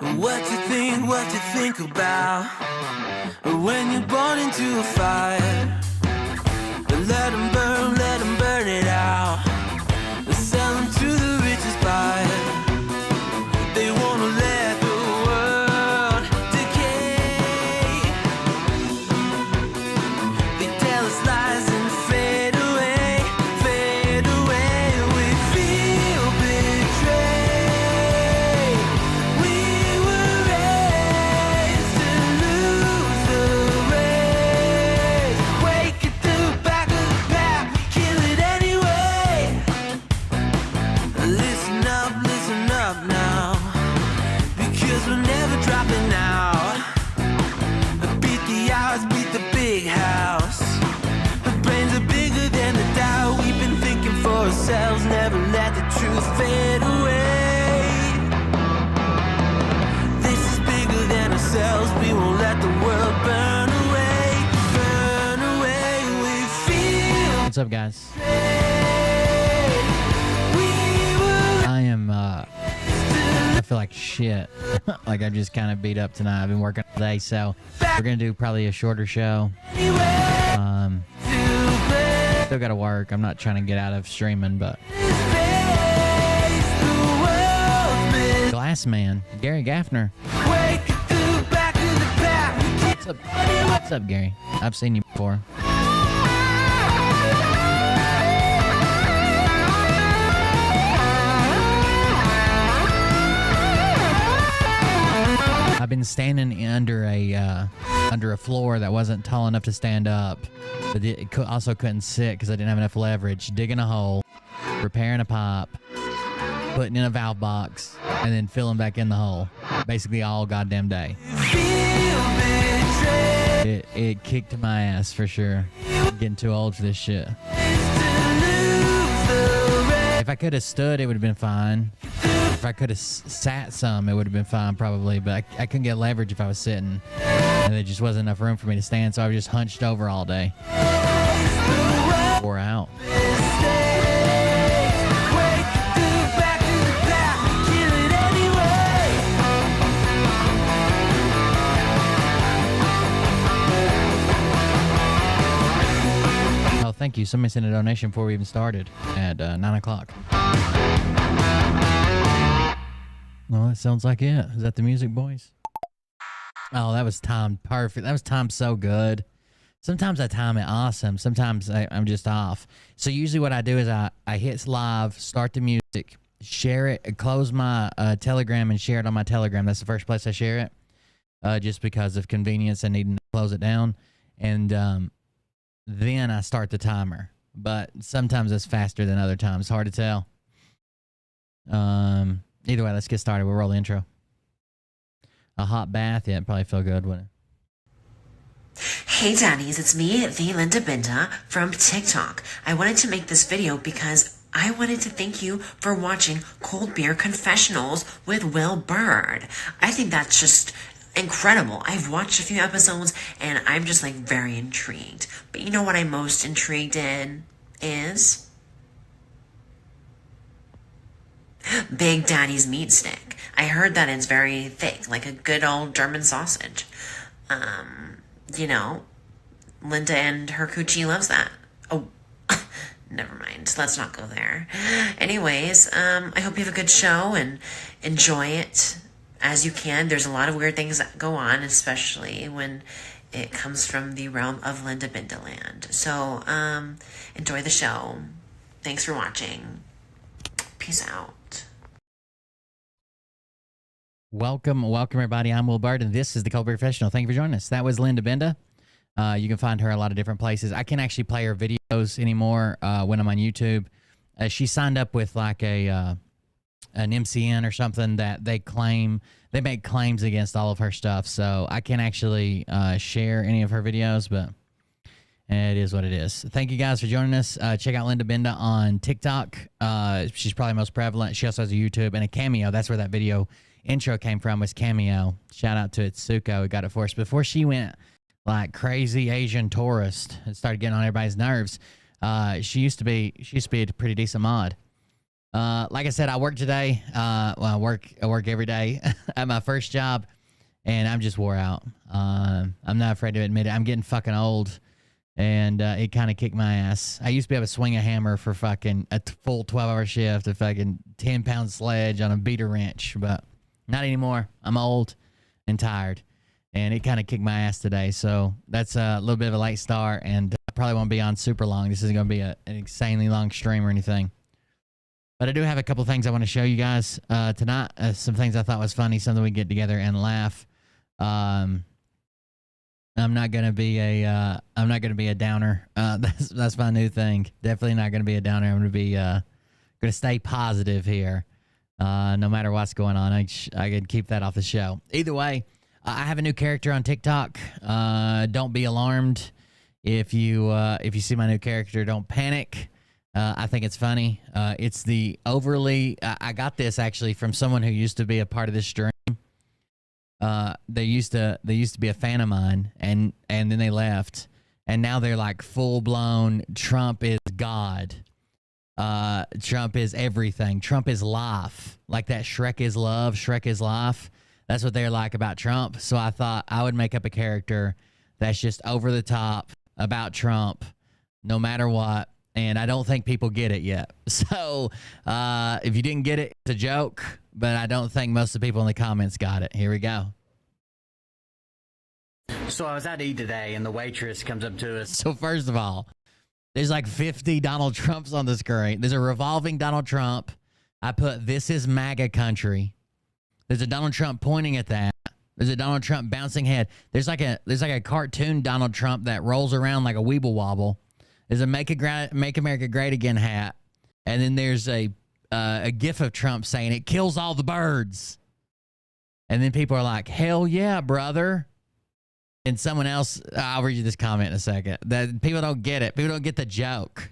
What you think about when you're born into a fire? Let them burn it out. Sell them to the richest buyer. They wanna let the world decay. They tell us lies and fade away, fade away. We feel betrayed. We were raised to lose the race. Wake at the back of the pack, we kill it anyway. Listen up now, because we're never dropping out. Beat the odds, beat the big house. The brains are bigger than the doubt. We've been thinking for ourselves, never let the truth fade away. This is bigger than ourselves, we won't let the world burn away, burn away. We feel What's up, guys? we were I am, I feel like shit. Like I'm just kind of beat up tonight. I've been working all day, so we're gonna do probably a shorter show. Still gotta work. I'm not trying to get out of streaming, but Glass Man, Gary Gaffner. What's up? What's up, Gary? I've seen you before. I've been standing under a floor that wasn't tall enough to stand up, but it also couldn't sit because I didn't have enough leverage. Digging a hole, repairing a pipe, putting in a valve box, and then filling back in the hole. Basically all goddamn day. It kicked my ass for sure. Getting too old for this shit. If I could have stood, it would have been fine. If I could have sat some, it would have been fine probably, but I couldn't get leverage if I was sitting. And there just wasn't enough room for me to stand, so I was just hunched over all day. Wore out. Oh, thank you. Somebody sent a donation before we even started at 9 o'clock. Well, that sounds like it. Is that the music, boys? Oh, that was timed perfect. That was timed so good. Sometimes I time it awesome. Sometimes I'm just off. So usually what I do is I hit live, start the music, share it, close my Telegram and share it on my Telegram. That's the first place I share it, just because of convenience and needing to close it down. And then I start the timer. But sometimes it's faster than other times. Hard to tell. Either way, let's get started. We'll roll the intro. A hot bath, yeah, it'd probably feel good, wouldn't it? Hey daddies, it's me, the Linda Binda from TikTok. I wanted to make this video because I wanted to thank you for watching Cold Beer Confessionals with Will Bird. I think that's just incredible. I've watched a few episodes and I'm just like very intrigued. But you know what I'm most intrigued in is Big Daddy's meat stick. I heard that it's very thick, like a good old German sausage. You know, Linda and her coochie loves that. Oh, never mind. Let's not go there. Anyways, I hope you have a good show and enjoy it as you can. There's a lot of weird things that go on, especially when it comes from the realm of Linda Bindaland. So, enjoy the show. Thanks for watching. Peace out. Welcome everybody. I'm Will Bird, and this is the Cold Beer Professional. Thank you for joining us. That was Linda Binda. You can find her a lot of different places. I can't actually play her videos anymore when I'm on YouTube. She signed up with like an MCN or something that they make claims against all of her stuff. So I can't actually share any of her videos, but it is what it is. Thank you guys for joining us. Check out Linda Binda on TikTok. She's probably most prevalent. She also has a YouTube and a Cameo. That's where that video intro came from, was Cameo. Shout out to Itsuko who got it for us before she went like crazy Asian tourist and started getting on everybody's nerves. She used to be a pretty decent mod. Like I said, I work today. Well, I work every day at my first job, and I'm just wore out. I'm not afraid to admit it. I'm getting fucking old, and it kind of kicked my ass. I used to be able to swing a hammer for fucking a full 12-hour shift, a fucking 10-pound sledge on a beater wrench, but not anymore. I'm old and tired, and it kind of kicked my ass today. So that's a little bit of a late start, and I probably won't be on super long. This isn't going to be an insanely long stream or anything. But I do have a couple things I want to show you guys tonight. Some things I thought was funny, something we can get together and laugh. I'm not gonna be a downer. That's my new thing. Definitely not gonna be a downer. I'm gonna be gonna stay positive here, no matter what's going on. I can keep that off the show. Either way, I have a new character on TikTok. Don't be alarmed if you see my new character. Don't panic. I think it's funny. It's the overly. I got this actually from someone who used to be a part of this stream. They used to be a fan of mine, and then they left, and now they're like full blown. Trump is God. Trump is everything. Trump is life. Like that Shrek is love. Shrek is life. That's what they're like about Trump. So I thought I would make up a character that's just over the top about Trump, no matter what. And I don't think people get it yet. So if you didn't get it, it's a joke. But I don't think most of the people in the comments got it. Here we go. So I was out to eat today, and the waitress comes up to us. So first of all, there's like 50 Donald Trumps on the screen. There's a revolving Donald Trump. I put, "This is MAGA country." There's a Donald Trump pointing at that. There's a Donald Trump bouncing head. There's like a cartoon Donald Trump that rolls around like a weeble wobble. There's a Make America Great Again hat. And then there's a gif of Trump saying it kills all the birds. And then people are like, "Hell yeah, brother." And someone else, I'll read you this comment in a second. That people don't get it. People don't get the joke.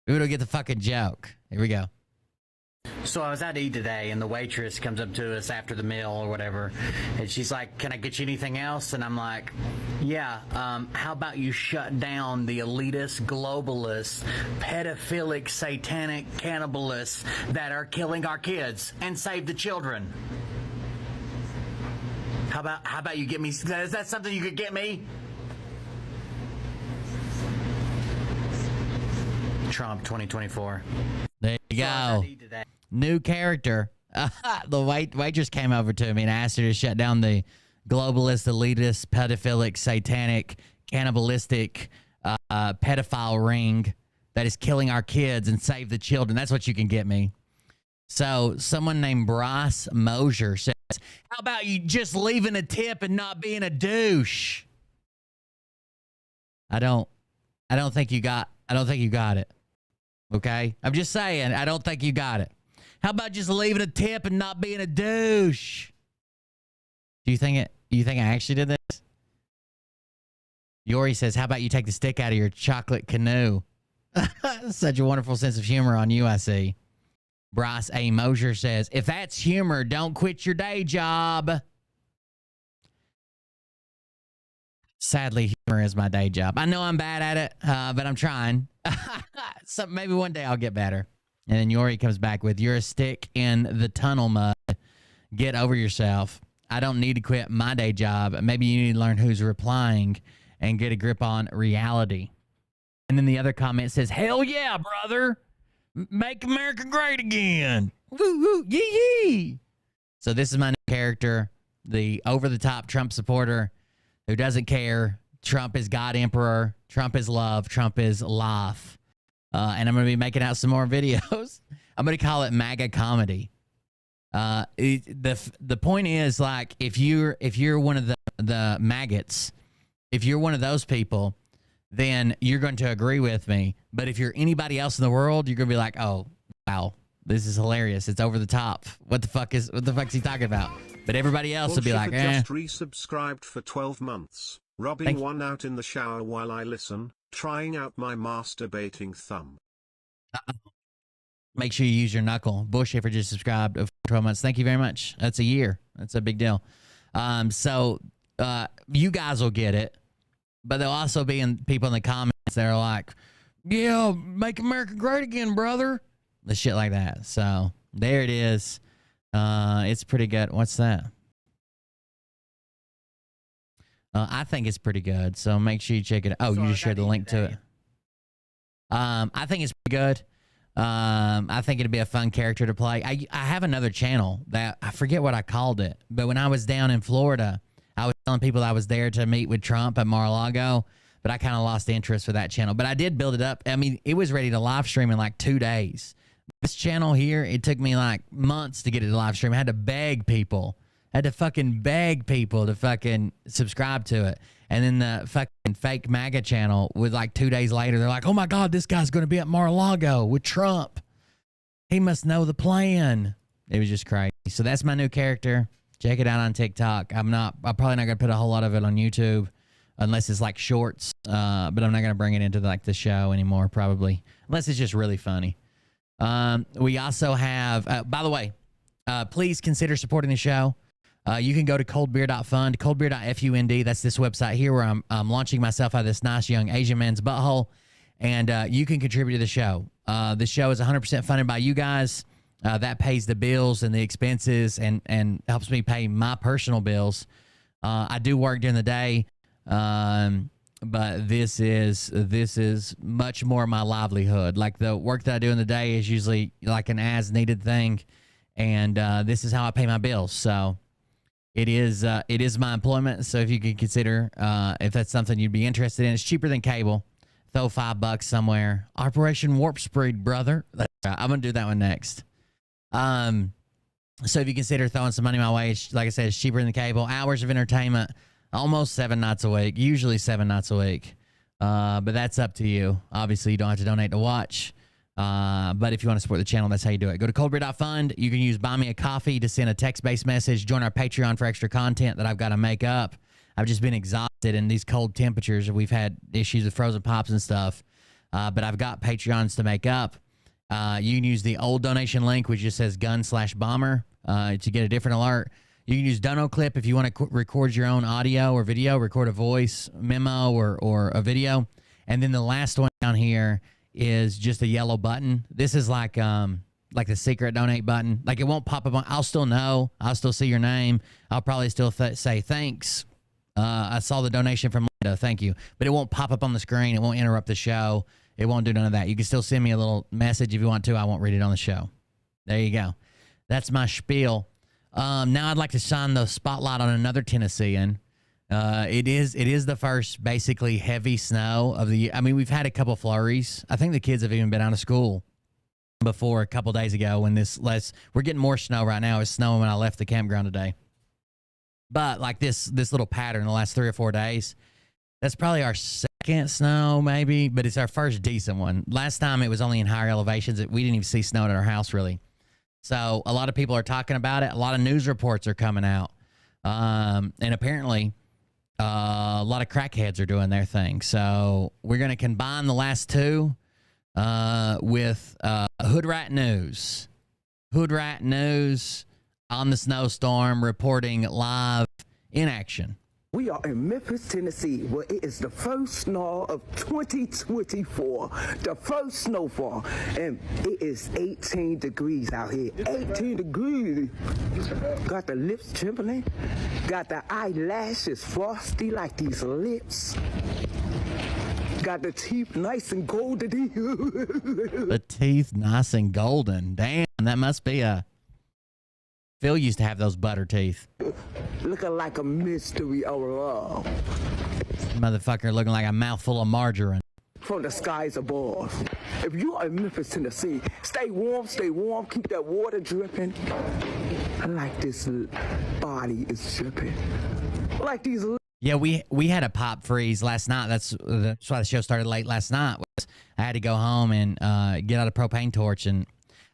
People don't get the fucking joke. Here we go. So I was out to eat today, and the waitress comes up to us after the meal or whatever, and she's like, "Can I get you anything else?" And I'm like, "Yeah, how about you shut down the elitist, globalist, pedophilic, satanic cannibalists that are killing our kids and save the children? How about you get me, is that something you could get me?" Trump 2024. There you go. New character. The waitress came over to me and asked her to shut down the globalist, elitist, pedophilic, satanic, cannibalistic, pedophile ring that is killing our kids and save the children. That's what you can get me. So someone named Bryce Mosier says, "How about you just leaving a tip and not being a douche?" I don't think you got it. Okay? I'm just saying, I don't think you got it. How about just leaving a tip and not being a douche? Do you think I actually did this? Yori says, "How about you take the stick out of your chocolate canoe?" Such a wonderful sense of humor on you, I see. Bryce A. Mosier says, "If that's humor, don't quit your day job." Sadly, humor is my day job. I know I'm bad at it, but I'm trying. So maybe one day I'll get better. And then Yori comes back with, "You're a stick in the tunnel mud. Get over yourself. I don't need to quit my day job. Maybe you need to learn who's replying and get a grip on reality." And then the other comment says, "Hell yeah, brother. Make America great again. Woo, woo, yee, yee." So this is my new character, the over-the-top Trump supporter who doesn't care. Trump is God Emperor. Trump is love. Trump is life. And I'm going to be making out some more videos. I'm going to call it MAGA comedy. The point is, like, if you're one of the maggots, if you're one of those people, then you're going to agree with me. But if you're anybody else in the world, you're going to be like, "Oh, wow, this is hilarious. It's over the top. What the fuck is he talking about?" But everybody else will be like, "Eh." Just resubscribed for 12 months. Rubbing one out in the shower while I listen, trying out my masturbating thumb. Make sure you use your knuckle. Bullshiffer just subscribed for 12 months. Thank you very much. That's a year. That's a big deal. So you guys will get it, but there'll also be people in the comments that are like, "Yeah, make America great again, brother." the shit like that. So there it is. It's pretty good. What's that? I think it's pretty good. So make sure you check it out. Oh, you just shared the link to it. I think it's pretty good. I think it'd be a fun character to play. I have another channel that I forget what I called it, but when I was down in Florida, I was telling people I was there to meet with Trump at Mar-a-Lago, but I kind of lost interest for that channel. But I did build it up. I mean, it was ready to live stream in like 2 days. This channel here, it took me like months to get it to live stream. I had to beg people. I had to fucking beg people to fucking subscribe to it. And then the fucking fake MAGA channel was like 2 days later. They're like, oh my God, this guy's going to be at Mar-a-Lago with Trump. He must know the plan. It was just crazy. So that's my new character. Check it out on TikTok. I'm probably not going to put a whole lot of it on YouTube unless it's like shorts. But I'm not going to bring it into like the show anymore, probably. Unless it's just really funny. We also have, by the way, please consider supporting the show. You can go to coldbeer.fund, coldbeer.fund. That's this website here where I'm launching myself out of this nice young Asian man's butthole. And you can contribute to the show. The show is 100% funded by you guys. That pays the bills and the expenses and helps me pay my personal bills. I do work during the day, but this is much more my livelihood. Like the work that I do in the day is usually like an as-needed thing. And this is how I pay my bills. So it is my employment. So if you could consider if that's something you'd be interested in, it's cheaper than cable. Throw $5 somewhere. Operation Warp Speed, brother. I'm gonna do that one next. So if you consider throwing some money my way, like I said, it's cheaper than cable. Hours of entertainment, almost 7 nights a week. Usually 7 nights a week. But that's up to you. Obviously, you don't have to donate to watch. But if you want to support the channel, that's how you do it. Go to coldbeer.fund. You can use Buy Me a Coffee to send a text-based message. Join our Patreon for extra content that I've got to make up. I've just been exhausted in these cold temperatures. We've had issues with frozen pops and stuff. But I've got Patreons to make up. You can use the old donation link, which just says gun/bomber, to get a different alert. You can use Dono Clip if you want to record your own audio or video, record a voice memo or a video. And then the last one down here is just a yellow button. This is like the secret donate button. Like it won't pop up on, I'll still know. I'll still see your name. I'll probably still say thanks. I saw the donation from Linda. Thank you. But it won't pop up on the screen. It won't interrupt the show. It won't do none of that. You can still send me a little message if you want to. I won't read it on the show. There you go. That's my spiel. Now I'd like to shine the spotlight on another Tennessean. It is the first basically heavy snow of the year. I mean, we've had a couple flurries. I think the kids have even been out of school before a couple days ago when we're getting more snow right now. It was snowing when I left the campground today. But like this little pattern the last 3 or 4 days, that's probably our second snow maybe, but it's our first decent one. Last time it was only in higher elevations. We didn't even see snow at our house really. So a lot of people are talking about it. A lot of news reports are coming out. And apparently a lot of crackheads are doing their thing. So we're going to combine the last two with Hood Rat News. Hood Rat News on the snowstorm, reporting live in action. We are in Memphis, Tennessee, where it is the first snow of 2024, the first snowfall, and it is 18 degrees out here. 18 degrees. Got the lips trembling, got the eyelashes frosty like these lips. Got the teeth nice and golden. The teeth nice and golden. Damn, that must be a... Phil used to have those butter teeth. Looking like a mystery of love. Motherfucker looking like a mouthful of margarine. From the skies above. If you are in Memphis, Tennessee, stay warm, keep that water dripping. I like this body is dripping. I like these... Yeah, we had a pop freeze last night. That's why the show started late last night. I had to go home and get out a propane torch, and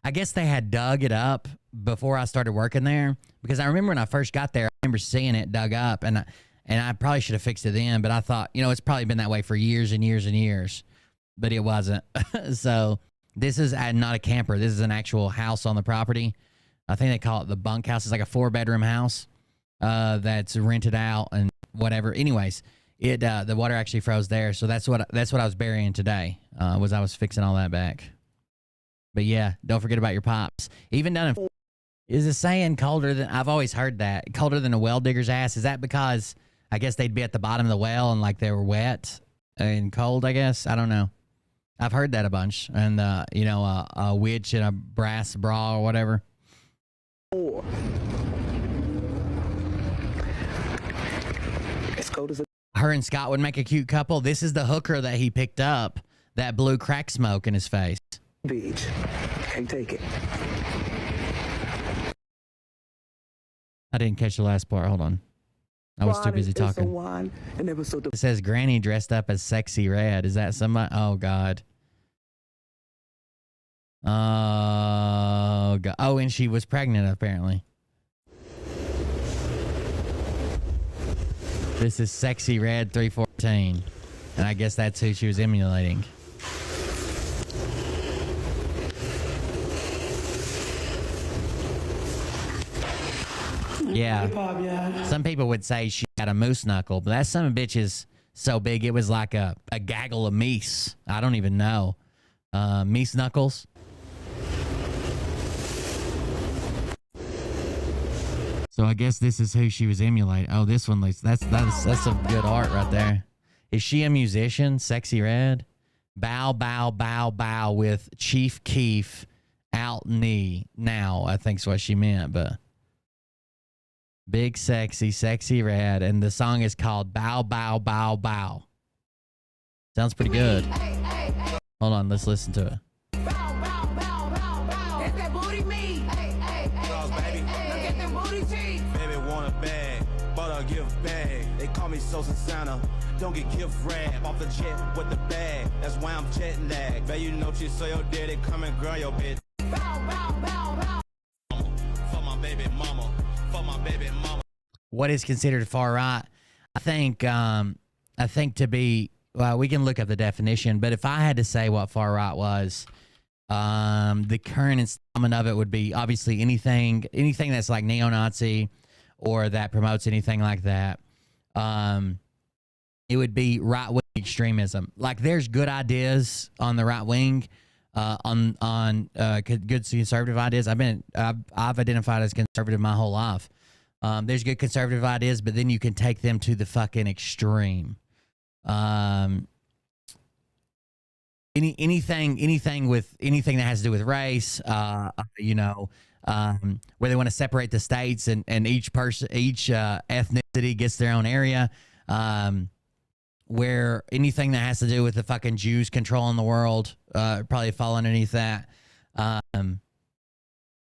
I guess they had dug it up before I started working there, because I remember when I first got there, I remember seeing it dug up, and I probably should have fixed it then, but I thought, it's probably been that way for years and years and years, but it wasn't. So this is not a camper. This is an actual house on the property. I think they call it the bunkhouse. It's like a 4-bedroom house that's rented out and whatever. Anyways, the water actually froze there, so that's what I was burying today. Was I was fixing all that back. But yeah, don't forget about your pops. Even down in is the saying colder than I've always heard that colder than a well digger's ass. Is that because I guess they'd be at the bottom of the well and like they were wet and cold? I guess I don't know. I've heard that a bunch. And you know, a witch in a brass bra or whatever. As cold as a Her and Scott would make a cute couple. This is the hooker that he picked up that blew crack smoke in his face. beach. Can't take it. I didn't catch the last part. Hold on. I was too busy talking. It says Granny dressed up as Sexy Red. Is that somebody? Oh, God. Oh, God. Oh, and she was pregnant, apparently. This is Sexy Red 314. And I guess that's who she was emulating. Yeah. Some people would say she had a moose knuckle, but that son of a bitch is so big it was like a gaggle of meese. I don't even know. Meese knuckles. So I guess this is who she was emulating. Oh, this one looks that's some good art right there. Is she a musician? Sexy Red? Bow, bow, bow, bow with Chief Keef out knee. Now, I think's what she meant, but big sexy red, and the song is called Bow Bow Bow Bow. Sounds pretty good. Hold on, let's listen to it. Baby want a bag, but I'll give bag. They call me Sosa Santa. Don't get gift wrap off the jet with the bag. That's why I'm jet lagged. Bet you know you so your daddy come and grind your bitch. For my baby mama. What is considered far right? I think to be, well, we can look up the definition, but if I had to say what far right was, the current installment of it would be obviously anything that's like neo-Nazi or that promotes anything like that. It would be right-wing extremism. Like there's good ideas on the right wing, on good conservative ideas. I've identified as conservative my whole life. There's good conservative ideas, but then you can take them to the fucking extreme. Anything that has to do with race, you know, where they want to separate the states and each ethnicity gets their own area. Where anything that has to do with the fucking Jews controlling the world, probably fall underneath that.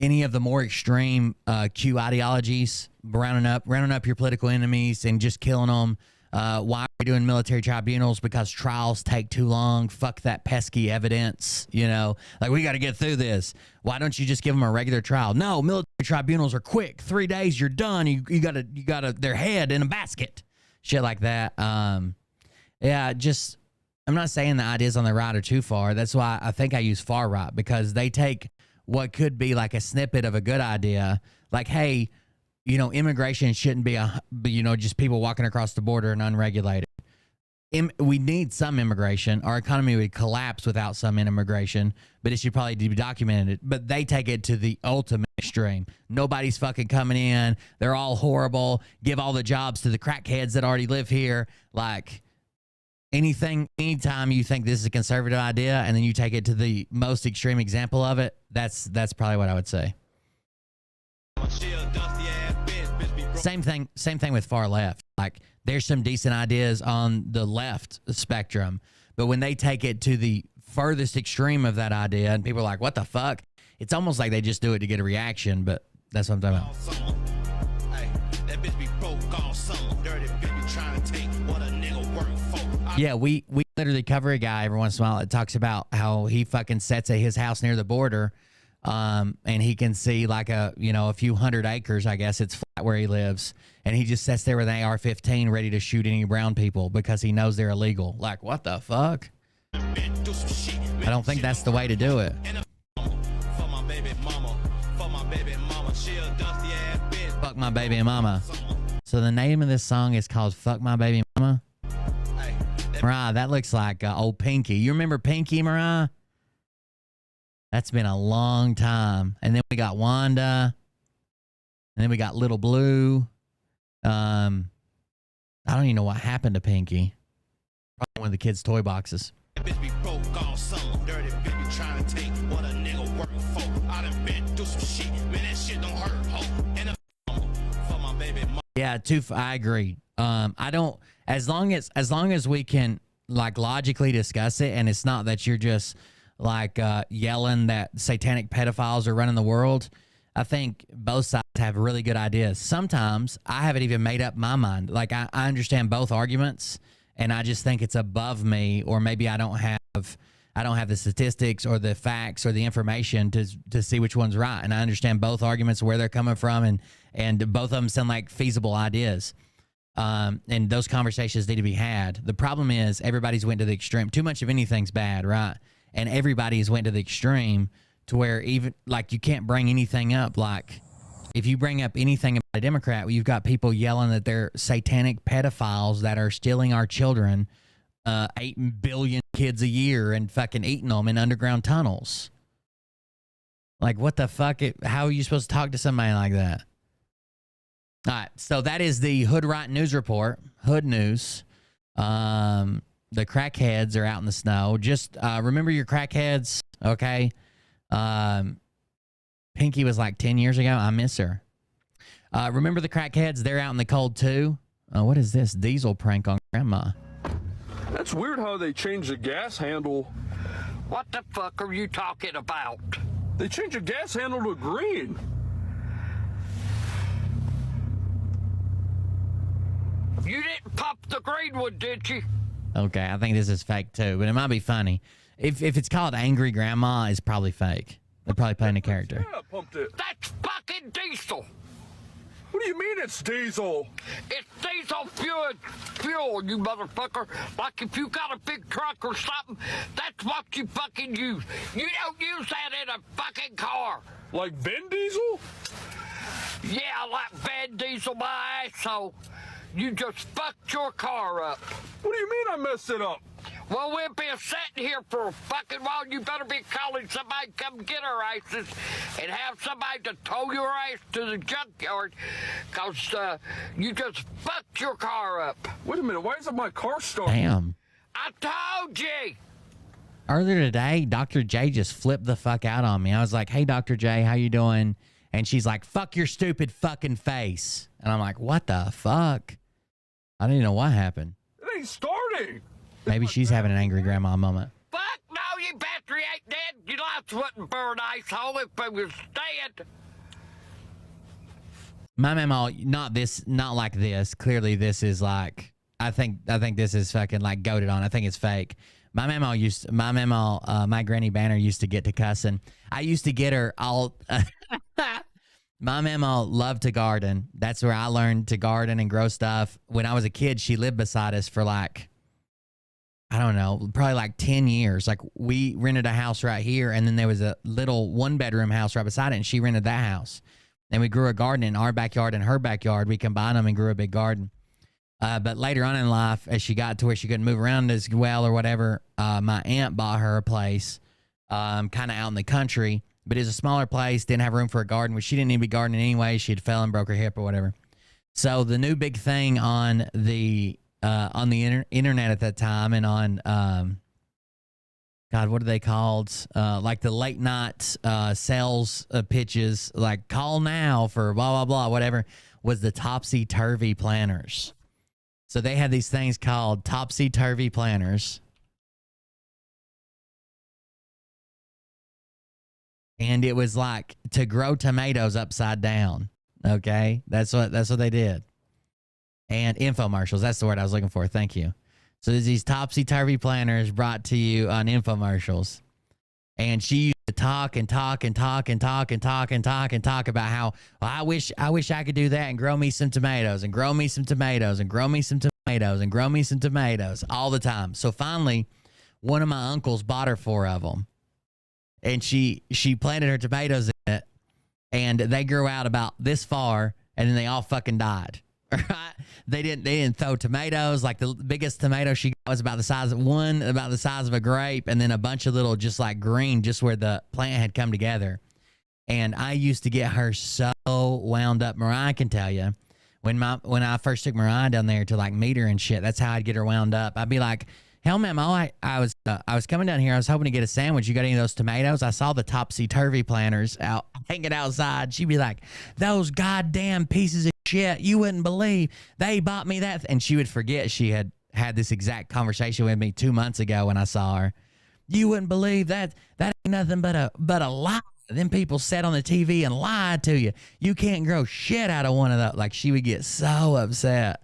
Any of the more extreme Q ideologies, rounding up your political enemies and just killing them. Why are we doing military tribunals? Because trials take too long. Fuck that pesky evidence. You know, like we got to get through this. Why don't you just give them a regular trial? No, military tribunals are quick. 3 days, you're done. You gotta their head in a basket. Shit like that. Yeah, just I'm not saying the ideas on the right are too far. That's why I think I use far right, because they take what could be like a snippet of a good idea, like, hey, you know, immigration shouldn't be just people walking across the border and unregulated. We need some immigration. Our economy would collapse without some immigration, but it should probably be documented. But they take it to the ultimate extreme. Nobody's fucking coming in. They're all horrible. Give all the jobs to the crackheads that already live here. Like, anytime you think this is a conservative idea and then you take it to the most extreme example of it, that's probably what I would say. Same thing with far left. Like there's some decent ideas on the left spectrum, but when they take it to the furthest extreme of that idea and people are like, what the fuck? It's almost like they just do it to get a reaction, but that's what I'm talking about. Yeah, we literally cover a guy every once in a while that talks about how he fucking sets at his house near the border, and he can see like a few hundred acres, I guess it's flat where he lives, and he just sits there with an AR-15 ready to shoot any brown people because he knows they're illegal. Like, what the fuck? I don't think that's the way to do it. Fuck my baby mama. So the name of this song is called Fuck My Baby Mama. Mariah, that looks like old Pinky. You remember Pinky, Mariah? That's been a long time. And then we got Wanda. And then we got Little Blue. I don't even know what happened to Pinky. Probably one of the kids' toy boxes. Bitch be broke all summer. Dirty bitch be trying to take what a nigga working for. I done been through some shit. Man, that shit don't hurt, ho. And for my baby mama. Yeah, I agree. I don't, as long as we can like logically discuss it, and it's not that you're just like yelling that satanic pedophiles are running the world. I think both sides have really good ideas. Sometimes I haven't even made up my mind. Like I understand both arguments, and I just think it's above me, or maybe I don't have the statistics or the facts or the information to see which one's right. And I understand both arguments, where they're coming from, and both of them sound like feasible ideas. And those conversations need to be had. The problem is everybody's went to the extreme. Too much of anything's bad, right? And everybody's went to the extreme to where even like you can't bring anything up. Like if you bring up anything about a Democrat, you've got people yelling that they're satanic pedophiles that are stealing our children, 8 billion kids a year, and fucking eating them in underground tunnels. Like what the fuck? How are you supposed to talk to somebody like that? All right, so that is the Hood Right News Report. Hood News. The crackheads are out in the snow. Just remember your crackheads, okay? Pinky was like 10 years ago. I miss her. Remember the crackheads? They're out in the cold too. What is this? Diesel prank on Grandma. That's weird how they changed the gas handle. What the fuck are you talking about? They changed the gas handle to green. You didn't pop the green one, did you? Okay, I think this is fake too, but it might be funny. If it's called Angry Grandma, it's probably fake. They're probably playing a character. Yeah, I pumped it. That's fucking diesel. What do you mean it's diesel? It's diesel fuel, you motherfucker. Like if you got a big truck or something, that's what you fucking use. You don't use that in a fucking car. Like Vin Diesel? Yeah, like Van Diesel, my asshole. You just fucked your car up. What do you mean I messed it up? Well, we'll be sitting here for a fucking while. You better be calling somebody to come get our asses and have somebody to tow your ass to the junkyard, because you just fucked your car up. Wait a minute, why isn't my car starting? Damn. I told you. Earlier today, Dr. J just flipped the fuck out on me. I was like, hey, Dr. J, how you doing? And she's like, fuck your stupid fucking face. And I'm like, what the fuck? I didn't know what happened. It ain't starting. Maybe she's having an angry grandma moment. Fuck no, your battery ain't dead. Your lights wouldn't burn, asshole, if it was dead. My memo, not like this. Clearly, this is like, I think this is fucking like goated on. I think it's fake. My Granny Banner used to get to cussing. I used to get her all. My mama loved to garden. That's where I learned to garden and grow stuff. When I was a kid, she lived beside us for like, I don't know, probably like 10 years. Like we rented a house right here, and then there was a little 1-bedroom house right beside it, and she rented that house. And we grew a garden in our backyard and her backyard. We combined them and grew a big garden. But later on in life, as she got to where she couldn't move around as well or whatever, my aunt bought her a place kind of out in the country. But it was a smaller place, didn't have room for a garden, which she didn't need to be gardening anyway. She had fell and broke her hip or whatever. So the new big thing on the internet at that time, and on God, what are they called? Like the late night sales pitches, like call now for blah blah blah, whatever, was the topsy turvy planners. So they had these things called topsy turvy planners. And it was like to grow tomatoes upside down. Okay, that's what they did. And infomercials. That's the word I was looking for. Thank you. So there's these topsy turvy planners brought to you on infomercials. And she used to talk and talk and talk and talk and talk and talk and talk about how, well, I wish I could do that and grow me some tomatoes and grow me some tomatoes and grow me some tomatoes and grow me some tomatoes all the time. So finally, one of my uncles bought her 4 of them. And she planted her tomatoes in it, and they grew out about this far, and then they all fucking died. right? They didn't throw tomatoes. Like the biggest tomato she got was about the size of a grape, and then a bunch of little just like green, just where the plant had come together. And I used to get her so wound up. Mariah can tell you, when I first took Mariah down there to like meet her and shit, that's how I'd get her wound up. I'd be like, hell, ma'am, I was coming down here. I was hoping to get a sandwich. You got any of those tomatoes? I saw the topsy-turvy planters out hanging outside. She'd be like, those goddamn pieces of shit. You wouldn't believe they bought me that. And she would forget she had this exact conversation with me 2 months ago when I saw her. You wouldn't believe that. That ain't nothing but a lie. Them people sat on the TV and lied to you. You can't grow shit out of one of those. Like, she would get so upset.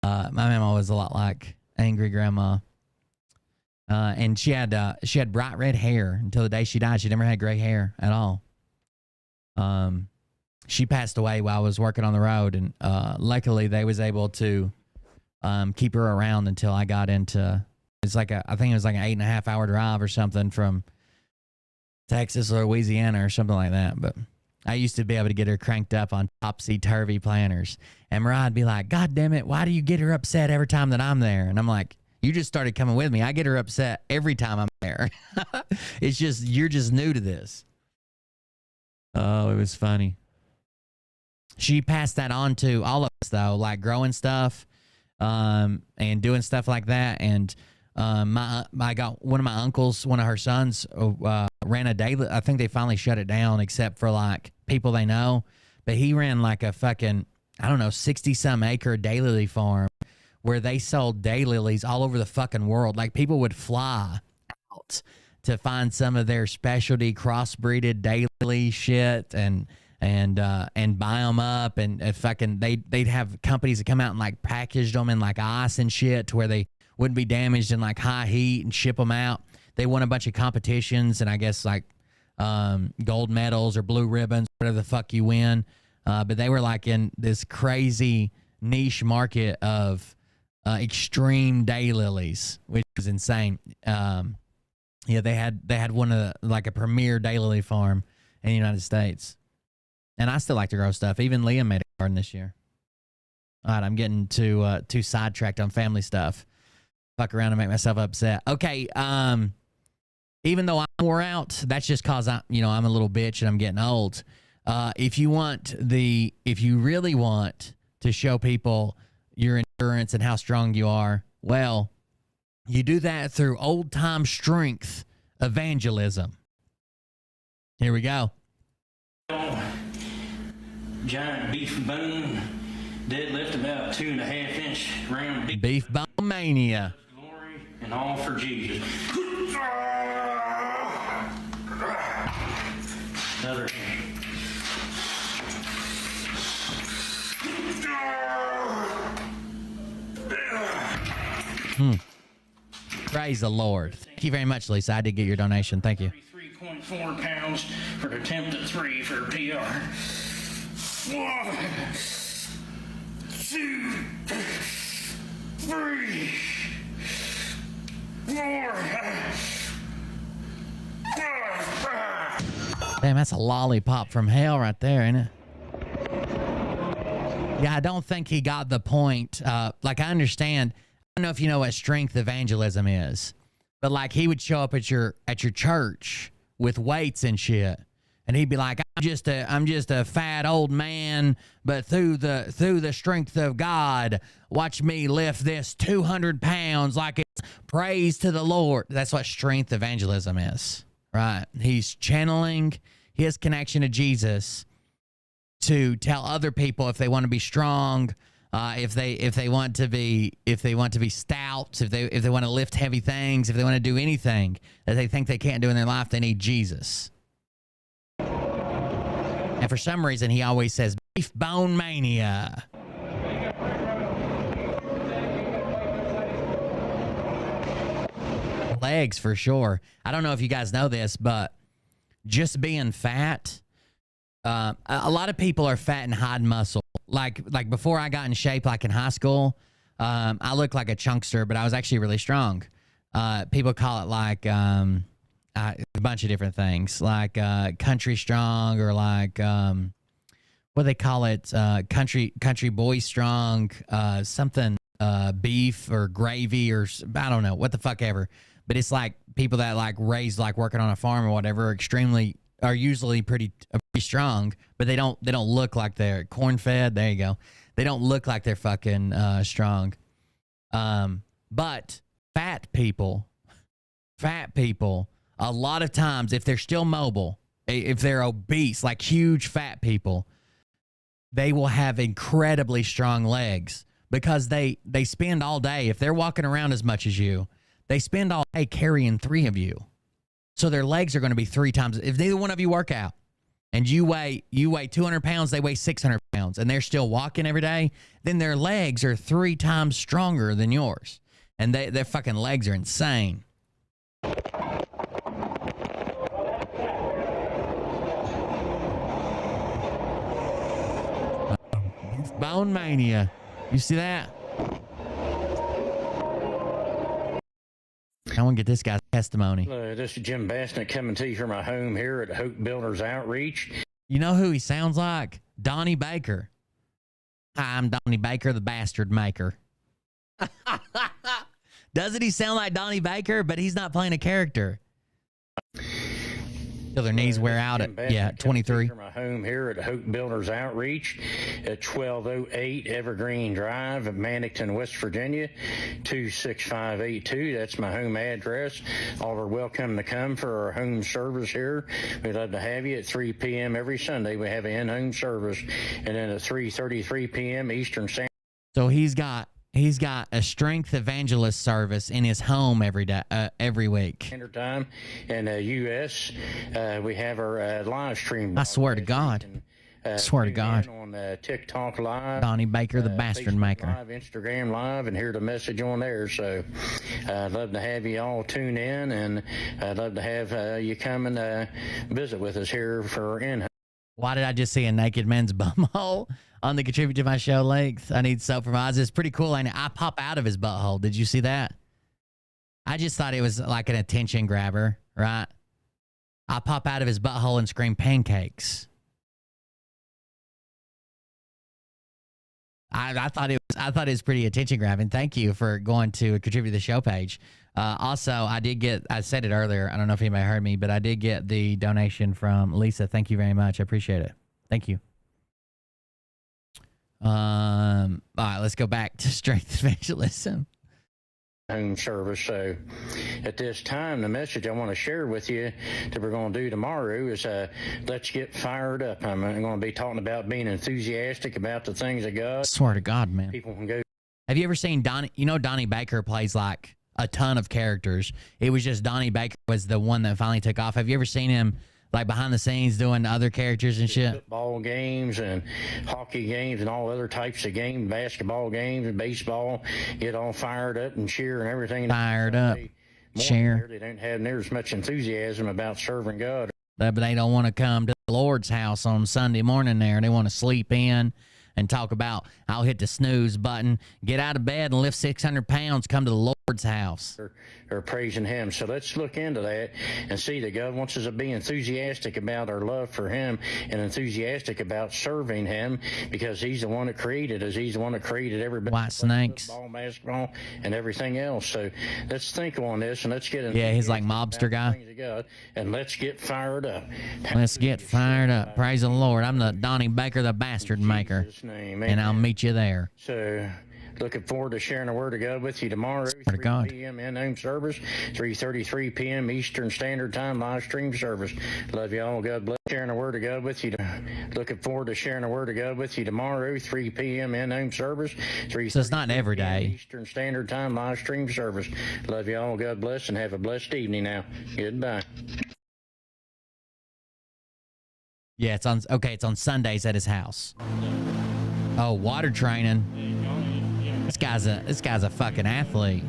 My mama was a lot like angry grandma. And she had bright red hair until the day she died. She never had gray hair at all. She passed away while I was working on the road, and luckily they was able to keep her around until I got into. I think it was like an 8.5 hour drive or something from Texas or Louisiana or something like that. But I used to be able to get her cranked up on topsy-turvy planters. And Mariah'd be like, God damn it, why do you get her upset every time that I'm there? And I'm like, you just started coming with me. I get her upset every time I'm there. It's just, you're just new to this. Oh, it was funny. She passed that on to all of us, though, like growing stuff and doing stuff like that. And I got one of my uncles, one of her sons, ran a daily. I think they finally shut it down, except for like people they know. But he ran like a fucking, I don't know, 60-some acre daylily farm where they sold daylilies all over the fucking world. Like, people would fly out to find some of their specialty crossbreeded daylily shit and buy them up, and fucking they'd have companies that come out and like packaged them in like ice and shit to where they wouldn't be damaged in like high heat, and ship them out. They won a bunch of competitions, and I guess like gold medals or blue ribbons, whatever the fuck you win. But they were like in this crazy niche market of extreme daylilies, which was insane. Yeah, they had one of the, like a premier daylily farm in the United States. And I still like to grow stuff. Even Liam made a garden this year. All right, I'm getting too sidetracked on family stuff. Fuck around and make myself upset. Okay, even though I'm wore out, that's just cause I'm a little bitch and I'm getting old. If you really want to show people your endurance and how strong you are, well, you do that through old time strength evangelism. Here we go. Giant beef bone, deadlift about 2.5-inch round beef bone mania. Glory and all for Jesus. Other hand. Praise the Lord. Thank you very much, Lisa. I did get your donation. Thank you. 3.4 pounds for an attempt at 3 for a PR. 1, 2, 3, 4, 5. Damn, that's a lollipop from hell right there, ain't it? Yeah, I don't think he got the point. Like, I understand. I don't know if you know what strength evangelism is, but like, he would show up at your church with weights and shit, and he'd be like, I'm just a fat old man, but through the strength of God, watch me lift this 200 pounds like it's praise to the Lord. That's what strength evangelism is, right? He's channeling his connection to Jesus to tell other people if they want to be strong, if they want to be stout, if they want to lift heavy things, if they want to do anything that they think they can't do in their life, they need Jesus. And for some reason, he always says beef bone mania. Legs for sure. I don't know if you guys know this, but just being fat, a lot of people are fat and hide muscle. Like before I got in shape, like in high school, I looked like a chunkster, but I was actually really strong. People call it like a bunch of different things, like country strong, or like what they call it, country boy strong, something beef or gravy or I don't know what the fuck ever. But it's like people that like raised like working on a farm or whatever are usually pretty strong, but they don't look like they're corn fed. There you go. They don't look like they're fucking strong. But fat people, a lot of times if they're still mobile, if they're obese, like huge fat people, they will have incredibly strong legs because they spend all day, if they're walking around as much as you, they spend all day carrying 3 of you. So their legs are going to be 3 times. If neither one of you work out and you weigh 200 pounds, they weigh 600 pounds, and they're still walking every day, then their legs are 3 times stronger than yours. And their fucking legs are insane. Bone Mania. You see that? I want to get this guy's testimony. This is Jim Bassnett coming to you from my home here at Hope Builders Outreach. You know who he sounds like? Donnie Baker. Hi, I'm Donnie Baker, the bastard maker. Doesn't he sound like Donnie Baker? But he's not playing a character. Till their knees wear out at 23. From my home here at Hope Builders Outreach at 1208 Evergreen Drive in Mannington, West Virginia, 26582. That's my home address. All are welcome to come for our home service here. We'd love to have you at 3 p.m. every Sunday. We have an in-home service, and then at 3:33 p.m. Eastern Standard. So he's got a strength evangelist service in his home every day, every week. Standard Time in the U.S. We have our live stream. I swear to God. Swear to God. On TikTok Live. Donnie Baker, the bastard Facebook maker. Live, Instagram Live, and hear the message on there. So I'd love to have you all tune in, and I'd love to have you come and visit with us here for in. Why did I just see a naked man's bumhole on the contribute to my show length? I need soap from Oz. It's pretty cool, ain't it? I pop out of his butthole. Did you see that? I just thought it was like an attention grabber, right? I pop out of his butthole and scream pancakes. I thought it was pretty attention grabbing. Thank you for going to contribute to the show page. Also, I said it earlier. I don't know if anybody heard me, but I did get the donation from Lisa. Thank you very much. I appreciate it. Thank you. All right, let's go back to strength evangelism. Home service. So at this time, the message I want to share with you that we're going to do tomorrow is let's get fired up. I'm going to be talking about being enthusiastic about the things of God. Swear to God, man. People can go. Have you ever seen Donnie? You know, Donnie Baker plays like a ton of characters. It was just Donnie Baker was the one that finally took off. Have you ever seen him like behind the scenes doing other characters and shit? Football games and hockey games and all other types of games, basketball games and baseball, get all fired up and cheer and everything. Fired up, cheer. They don't have near as much enthusiasm about serving God. But they don't want to come to the Lord's house on Sunday morning there. They want to sleep in and talk about, I'll hit the snooze button, get out of bed and lift 600 pounds, come to the Lord's house. Or praising him. So let's look into that and see that God wants us to be enthusiastic about our love for him and enthusiastic about serving him, because he's the one that created us. He's the one that created everybody. White snakes. Football, basketball, and everything else. So let's think on this and let's get yeah, he's like mobster guy. God, and let's get fired up. Let's get fired up. Praise the Lord. I'm the Donnie Baker, the bastard maker. And I'll meet you there. So looking forward to sharing the word of God with you tomorrow, 3 p.m. in-home service, 3:33 p.m. Eastern Standard Time, live stream service. Love you all. God bless. Sharing the word of God with you. Looking forward to sharing the word of God with you tomorrow, 3 p.m. in-home service. So it's not every day. Eastern Standard Time, live stream service. Love you all. God bless, and have a blessed evening now. Goodbye. Yeah, it's on Sundays at his house. Oh, water training. This guy's a fucking athlete.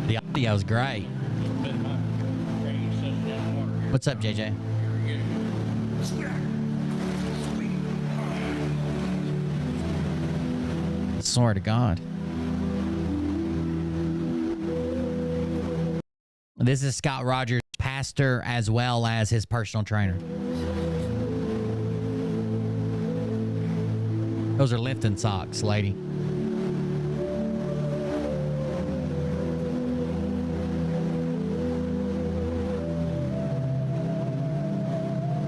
The audio's great. What's up, JJ? I swear to God. This is Scott Rogers, pastor as well as his personal trainer. Those are lifting socks, lady.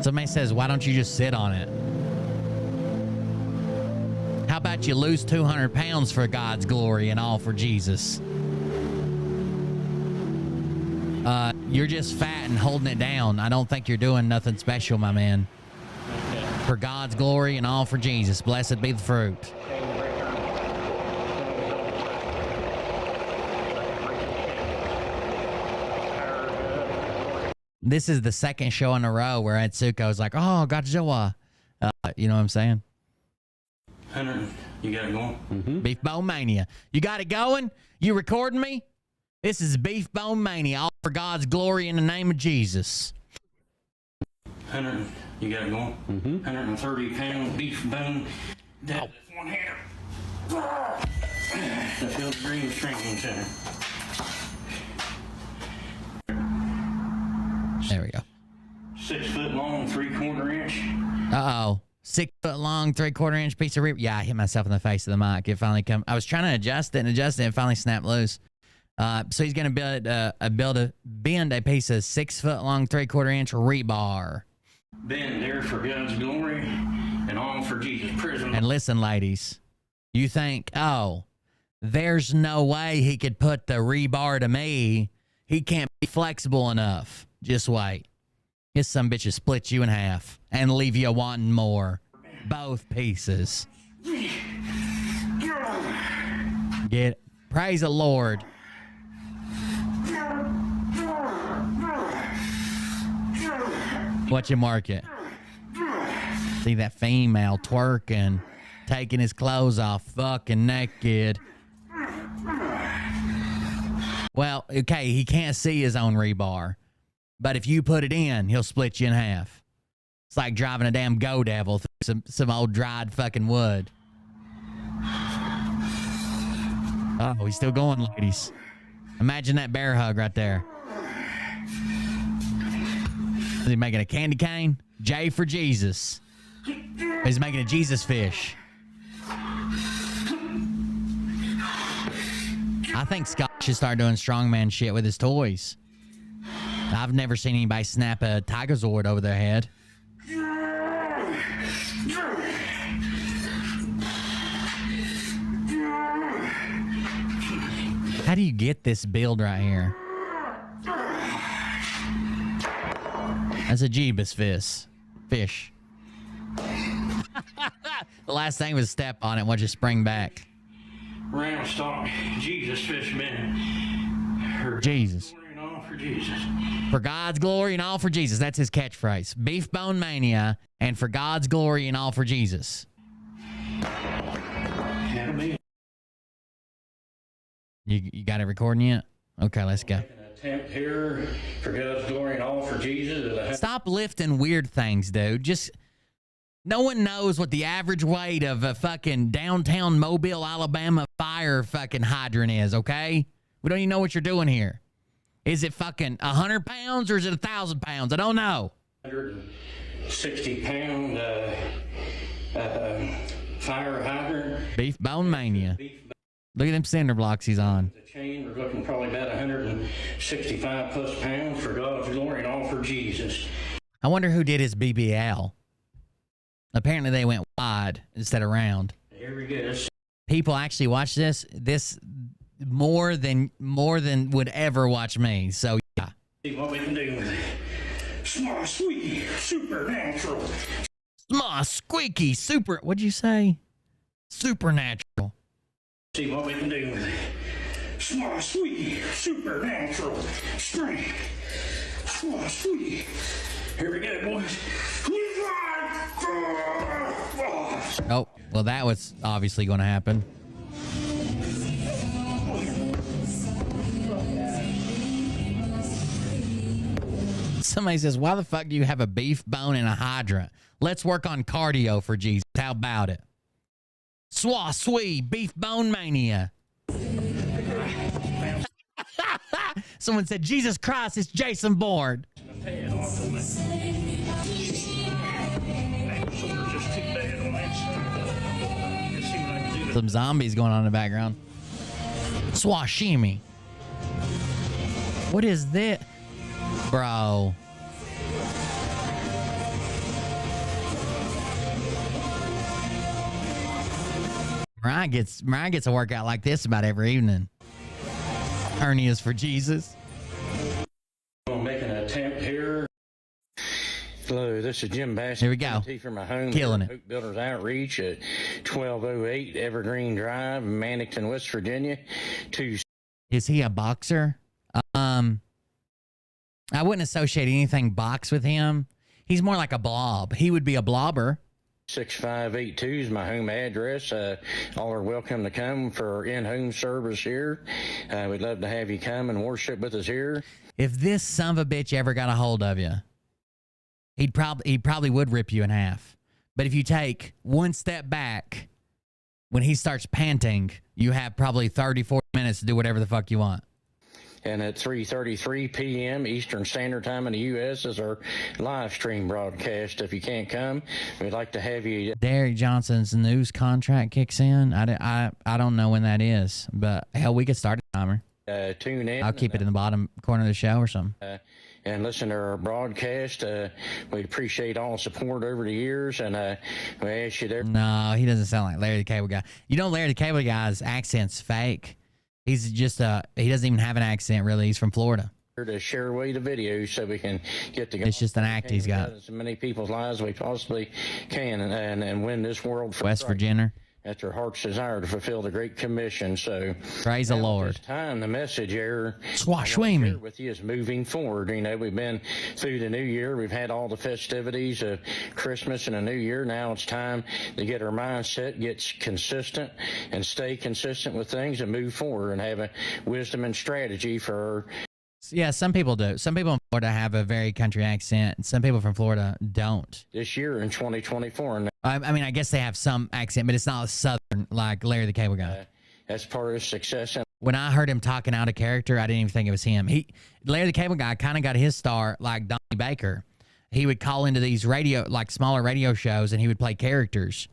Somebody says, why don't you just sit on it? How about you lose 200 pounds for God's glory and all for Jesus? You're just fat and holding it down. I don't think you're doing nothing special, my man. For God's glory and all for Jesus. Blessed be the fruit. This is the second show in a row where Atsuko's like, oh, Godzilla. You know what I'm saying? Hunter, you got it going? Beef Bone Mania. You got it going? You recording me? This is Beef Bone Mania, all for God's glory in the name of Jesus. Hunter, you got it going? 130-pound beef bone. That's one hair. I feel the dream shrinking center. There we go. 6 foot long, 3/4 inch. Uh-oh. 6 foot long, 3/4 inch piece of rib. Yeah, I hit myself in the face of the mic. It finally come. I was trying to adjust it and it finally snapped loose. So he's going to bend a piece of 6 foot long, 3/4 inch rebar. Been there for God's glory and all for Jesus' prison. And listen, ladies, you think, oh, there's no way he could put the rebar to me. He can't be flexible enough. Just wait. His son bitch will split you in half and leave you wanting more. Both pieces. Get it. Praise the Lord. What you mark it? See that female twerking, taking his clothes off, fucking naked. Well, okay, he can't see his own rebar. But if you put it in, he'll split you in half. It's like driving a damn go devil through some old dried fucking wood. Oh, he's still going, ladies. Imagine that bear hug right there. Is he making a candy cane? J for Jesus. He's making a Jesus fish. I think Scott should start doing strongman shit with his toys. I've never seen anybody snap a Tigerzord over their head. How do you get this build right here? That's a Jeebus fish. The last thing was step on it once you spring back. Round stock, Jesus fish man. Jesus. For Jesus. For God's glory and all for Jesus. That's his catchphrase. Beef Bone Mania and for God's glory and all for Jesus. You got it recording yet? Okay, let's go. Attempt here for God's glory and all for Jesus. Stop lifting weird things, dude. Just no one knows what the average weight of a fucking downtown Mobile, Alabama fire fucking hydrant is, okay? We don't even know what you're doing here. Is it fucking 100 pounds or is it 1,000 pounds? I don't know. 160-pound fire hydrant. Beef Bone Mania. Look at them cinder blocks he's on. The chain, we're looking probably about 165 plus pounds for God's glory and all for Jesus. I wonder who did his BBL. Apparently they went wide instead of round. Here we go. People actually watch this more than would ever watch me. So yeah. See what we can do with it. Small, sweet, supernatural. Small, squeaky, super. What'd you say? Supernatural. See what we can do with it. Small, sweet, supernatural strength. Small, sweet. Here we go, boys. Oh, well, that was obviously going to happen. Somebody says, why the fuck do you have a beef bone and a hydrant? Let's work on cardio for Jesus. How about it? Swa sweet beef bone mania. Someone said, Jesus Christ, it's Jason Bourne. Some zombies going on in the background. Swashimi. What is this? Bro. Mariah gets a workout like this about every evening. Hernias for Jesus. I'll make an attempt here. Hello, this is Jim Bassett. Here we go. From my home Killing here at Hope Builders Outreach at 1208 Evergreen Drive, Mannington, West Virginia. Is he a boxer? I wouldn't associate anything box with him. He's more like a blob. He would be a blobber. 6582 is my home address. All are welcome to come for in-home service here. We'd love to have you come and worship with us here. If this son of a bitch ever got a hold of you, he probably would rip you in half. But if you take one step back, when he starts panting, you have probably 30, 40 minutes to do whatever the fuck you want. And at 3:33 p.m. Eastern Standard Time in the U.S. is our live stream broadcast. If you can't come, we'd like to have you. Derek Johnson's news contract kicks in. I don't know when that is, but hell, we could start a timer. Tune in. I'll keep it in the bottom corner of the show or something. And listen to our broadcast. We appreciate all support over the years, and we ask you there. No, he doesn't sound like Larry the Cable Guy. You know, Larry the Cable Guy's accent's fake. He's just he doesn't even have an accent really. He's from Florida. To share away the videos so we can get the. It's just an act he's got. As many people's lives we possibly can, and win this world for West Christ. Virginia. That's our heart's desire to fulfill the Great Commission. So praise the Lord. This time, the message here Swashwimi with you is moving forward. You know, we've been through the new year. We've had all the festivities of Christmas and a new year. Now it's time to get our mindset, get consistent, and stay consistent with things and move forward and have a wisdom and strategy for. Yeah, some people do. Some people in Florida have a very country accent, and some people from Florida don't. This year in 2024. I mean, I guess they have some accent, but it's not Southern like Larry the Cable Guy. That's part of success. When I heard him talking out of character, I didn't even think it was him. Larry the Cable Guy kind of got his start like Donnie Baker. He would call into these smaller radio shows, and he would play characters.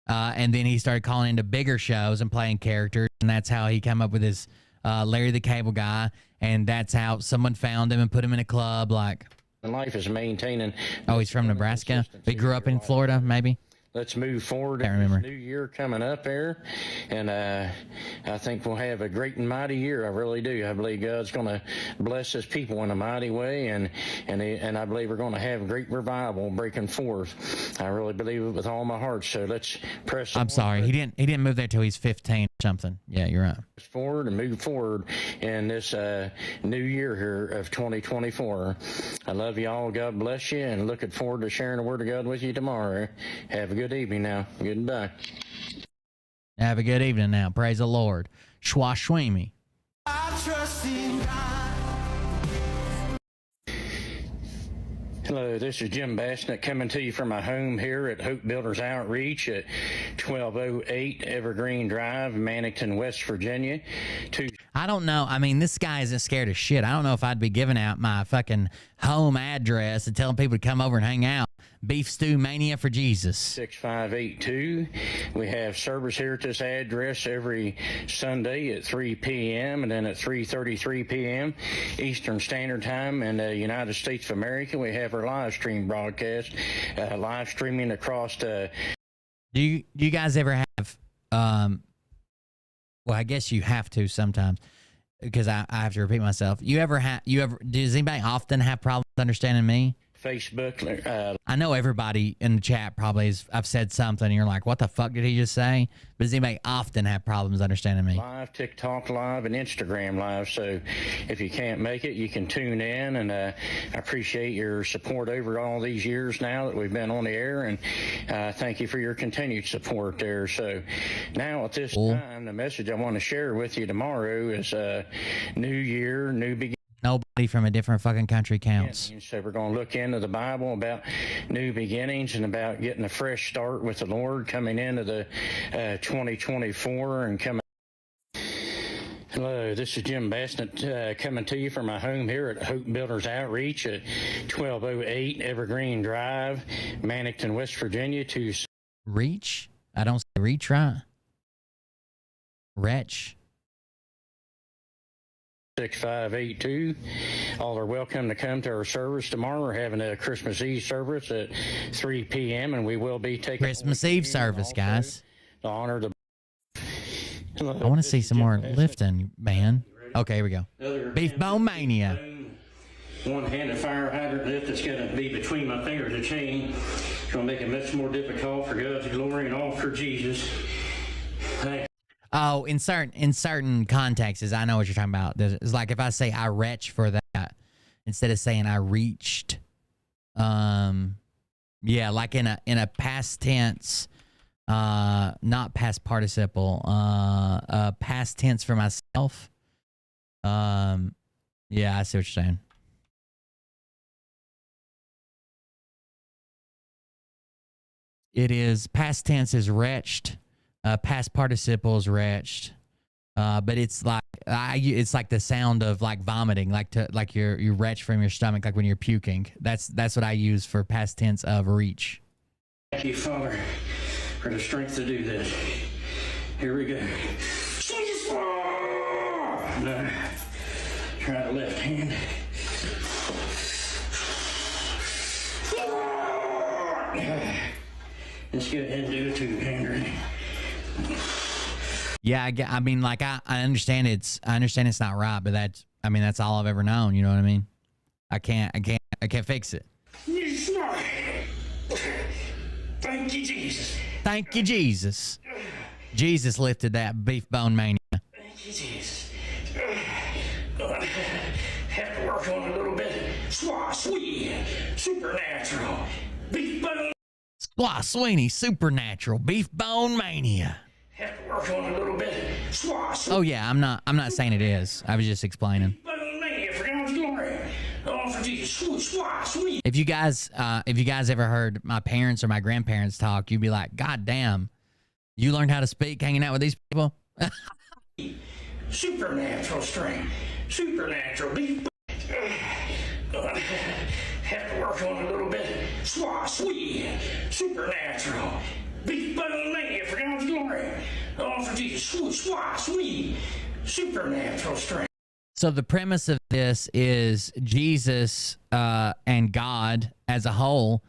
And then he started calling into bigger shows and playing characters, and that's how he came up with his Larry the Cable Guy. And that's how someone found him and put him in a club. Life is maintaining. Oh, he's from Nebraska. He grew up in Florida, maybe. Let's move forward in this new year coming up there. And I think we'll have a great and mighty year. I really do. I believe God's going to bless his people in a mighty way. And I believe we're going to have great revival breaking forth. I really believe it with all my heart. So let's press. I'm sorry. He didn't move there till he's 15 or something. Yeah, you're right. Forward and move forward in this new year here of 2024. I love you all. God bless you. And looking forward to sharing the word of God with you tomorrow. Have a good evening now. Goodbye. Have a good evening now. Praise the Lord. Swashwimi. I trust in God. Hello, this is Jim Bassett coming to you from my home here at Hope Builders Outreach at 1208 Evergreen Drive, Mannington, West Virginia. I don't know. I mean, this guy isn't scared of shit. I don't know if I'd be giving out my fucking home address and telling people to come over and hang out. Beef Stew Mania for Jesus. 6582. We have service here at this address every Sunday at 3 p.m. and then at 3:33 p.m. Eastern Standard Time in the United States of America. We have our live stream broadcast, live streaming across the. Do you guys ever have? Well, I guess you have to sometimes because I have to repeat myself. Does anybody often have problems understanding me? Facebook. I know everybody in the chat probably I've said something and you're like, what the fuck did he just say? But does anybody often have problems understanding me? Live, TikTok Live, and Instagram Live. So if you can't make it, you can tune in. And I appreciate your support over all these years now that we've been on the air. And thank you for your continued support there. So now at this time, the message I want to share with you tomorrow is New Year, New Beginning. Nobody from a different fucking country counts. So we're going to look into the Bible about new beginnings and about getting a fresh start with the Lord coming into the 2024 and coming. Hello, this is Jim Bassnett coming to you from my home here at Hope Builders Outreach at 1208 Evergreen Drive, Mannington, West Virginia. Reach? I don't say reach, right? Wretch. 6582. All are welcome to come to our service tomorrow. We're having a Christmas Eve service at 3 p.m. and we will be taking Christmas Eve service, guys. To honor the. I want to see some more lifting, man. Okay, here we go. Beef Bone Mania. One-handed fire hydrant lift that's going to be between my fingers, a chain. It's going to make it much more difficult for God's glory and all for Jesus. Thanks. Oh, in certain contexts, I know what you're talking about. It's like if I say I retch for that instead of saying I reached. Yeah, like in a past tense, not past participle, past tense for myself. Yeah, I see what you're saying. It is past tense is retched. Past participle is retched. But it's like it's like the sound of like vomiting, like you retch from your stomach, like when you're puking. That's what I use for past tense of reach. Thank you, Father, for the strength to do this. Here we go. Jesus! No. Try the left hand. Let's go ahead and do a two-hander. Yeah, I mean, like I understand it's not right, but that's all I've ever known. You know what I mean? I can't fix it. Thank you, Jesus. Thank you, Jesus. Jesus lifted that beef bone mania. Thank you, Jesus. Have to work on a little bit. Sweet, supernatural, beef bone. Sweeney, supernatural, beef bone mania. Have to work on a little bit. Oh yeah, I'm not saying it is. I was just explaining. If you guys ever heard my parents or my grandparents talk, you'd be like, God damn, you learned how to speak hanging out with these people? Supernatural strength. Supernatural beef. Have to work on a little bit. Sweet, supernatural, beef bone mania for God's glory. All for Jesus. Sweet, supernatural strength. So the premise of this is Jesus and God as a whole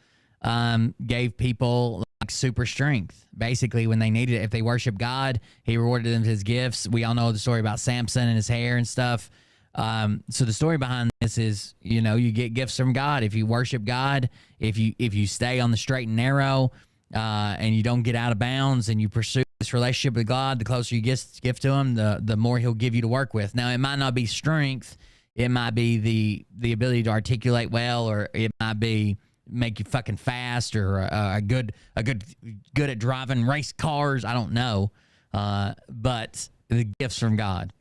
gave people like super strength. Basically, when they needed it, if they worship God, He rewarded them with His gifts. We all know the story about Samson and his hair and stuff. So the story behind this is, you get gifts from God if you worship God, if you stay on the straight and narrow, and you don't get out of bounds, and you pursue this relationship with God. The closer you give to Him, the more He'll give you to work with. Now, it might not be strength; it might be the ability to articulate well, or it might be make you fucking fast, or good at driving race cars. I don't know, but the gifts from God.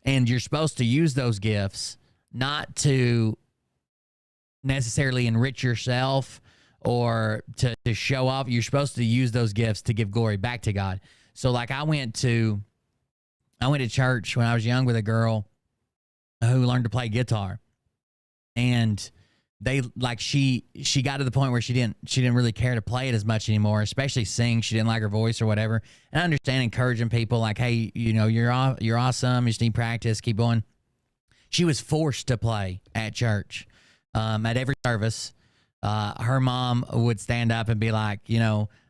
And you're supposed to use those gifts not to necessarily enrich yourself or to show off. You're supposed to use those gifts to give glory back to God. So like I went to church when I was young with a girl who learned to play guitar. And she got to the point where she didn't really care to play it as much anymore, especially sing. She didn't like her voice or whatever. And I understand encouraging people like, hey, you're awesome. You just need practice. Keep going. She was forced to play at church. At every service, her mom would stand up and be like,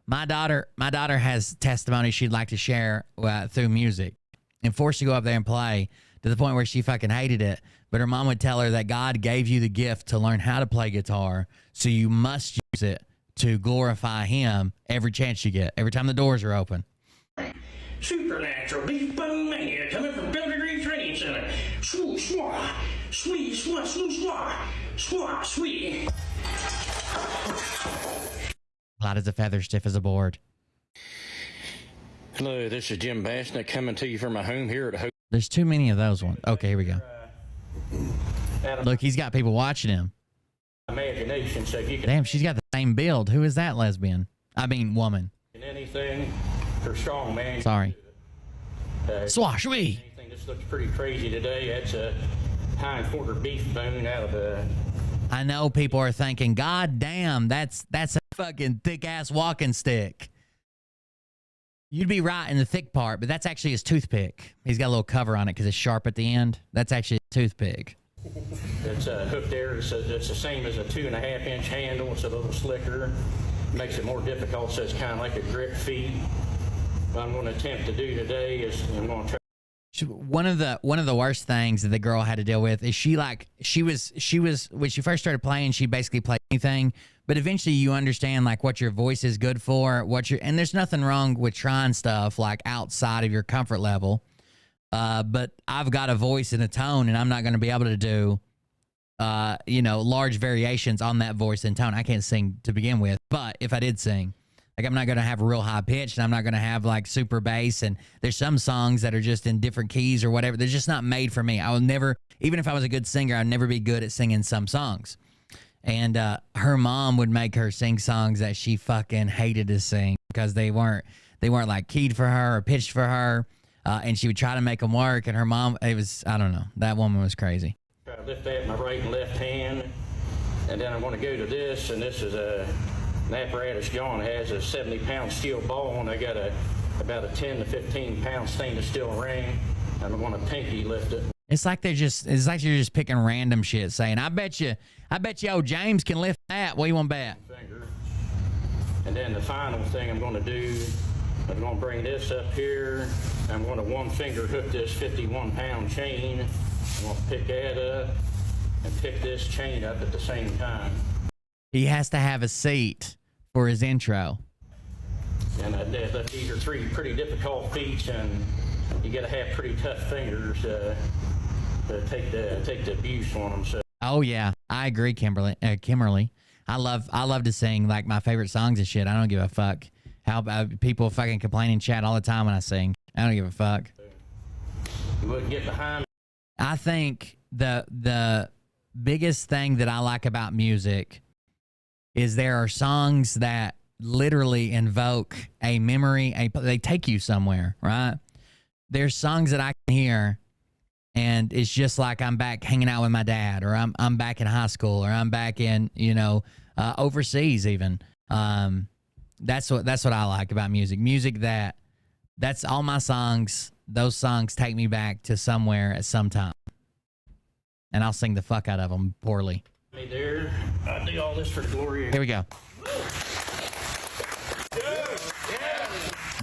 my daughter has testimony she'd like to share through music, and forced to go up there and play to the point where she fucking hated it. But her mom would tell her that God gave you the gift to learn how to play guitar, so you must use it to glorify Him every chance you get, every time the doors are open. Supernatural beef bone mania coming from Belgrade Training Center. Sweet. Light as a feather, stiff as a board. Hello, this is Jim Bassnett coming to you from my home here at Hope. There's too many of those ones. Okay, here we go. Look, he's got people watching him. Imagination, so you can. Damn, she's got the same build. Who is that lesbian? I mean, woman. Anything for strong man. Sorry. Swash me. Anything This looks pretty crazy today. That's a hind quarter beef bone out of a... I know people are thinking, God damn, that's a fucking thick-ass walking stick. You'd be right in the thick part, but that's actually his toothpick. He's got a little cover on it because it's sharp at the end. That's actually a toothpick. It's hooked there. It's the same as a 2.5-inch handle. It's a little slicker. Makes it more difficult, so it's kind of like a grip feed. What I'm going to attempt to do today is I'm going to try. One of the worst things that the girl had to deal with is she was when she first started playing, she basically played anything, but eventually you understand like what your voice is good for, and there's nothing wrong with trying stuff like outside of your comfort level. But I've got a voice and a tone, and I'm not going to be able to do large variations on that voice and tone. I can't sing to begin with, but if I did sing, like I'm not going to have a real high pitch, and I'm not going to have like super bass, and there's some songs that are just in different keys or whatever. They're just not made for me. I will never, even if I was a good singer, I'd never be good at singing some songs. And her mom would make her sing songs that she fucking hated to sing because they weren't like keyed for her or pitched for her. And she would try to make them work, and her mom, I don't know. That woman was crazy. Try to lift that in my right and left hand, and then I'm going to go to this, and this is an apparatus John has, a 70-pound steel ball, and I got about a 10 to 15-pound stainless steel ring, and I'm going to pinky lift it. It's like you're just picking random shit, saying, I bet you old James can lift that. What do you want to bet? Finger. And then the final thing I'm going to do, I'm going to bring this up here. I'm going to one finger hook this 51-pound chain. I'm going to pick that up and pick this chain up at the same time. He has to have a seat for his intro. And these are three pretty difficult feats, and you got to have pretty tough fingers to take the abuse on them. So. Oh yeah, I agree, Kimberly. I love to sing like my favorite songs and shit. I don't give a fuck how people fucking complain in chat all the time when I sing. I don't give a fuck. You wouldn't get behind me. I think the biggest thing that I like about music is there are songs that literally invoke a memory. They take you somewhere, right? There's songs that I can hear, and it's just like I'm back hanging out with my dad, or I'm back in high school, or I'm back in overseas even. That's what I like about music. Music that's all my songs. Those songs take me back to somewhere at some time, and I'll sing the fuck out of them poorly. Hey there, I do all this for glory. Here we go.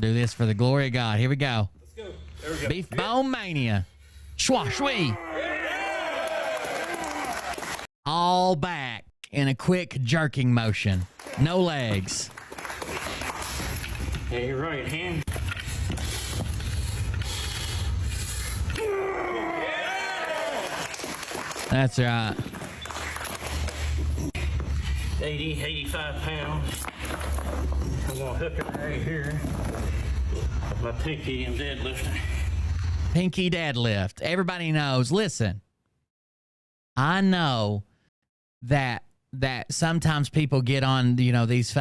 Do this for the glory of God. Here we go. Let's go. There we go. Beef Bone Mania. Schwa shui. All back in a quick jerking motion. No legs. Hey, your right hand. That's right. 85 pounds. I'm going to hook it right here. My pinky and deadlifting. Pinky deadlift. Everybody knows. Listen, I know that sometimes people get on, these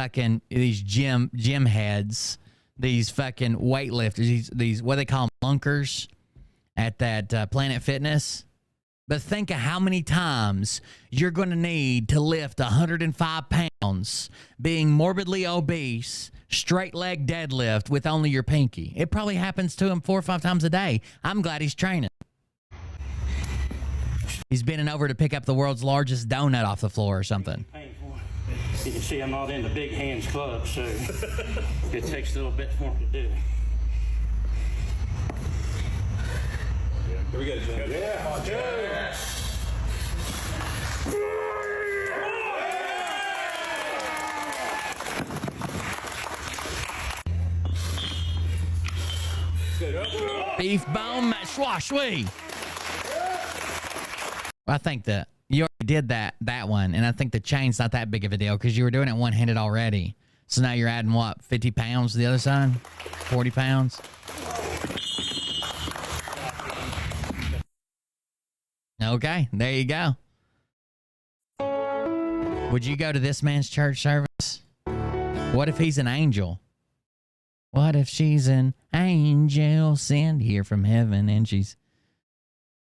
gym heads, these fucking weightlifters, these what they call them, lunkers at that Planet Fitness. But think of how many times you're going to need to lift 105 pounds, being morbidly obese, straight leg deadlift with only your pinky. It probably happens to him 4 or 5 times a day. I'm glad he's training. He's bending over to pick up the world's largest donut off the floor or something. Painful. You can see I'm not in the big hands club, so it takes a little bit for him to do. Here we go, Jim. Yeah, Joe. Beef bone, schwa shui. I think that you already did that one, and I think the chain's not that big of a deal because you were doing it one-handed already. So now you're adding, 50 pounds to the other side? 40 pounds? Okay, there you go. Would you go to this man's church service? What if he's an angel? What if she's an angel sent here from heaven and she's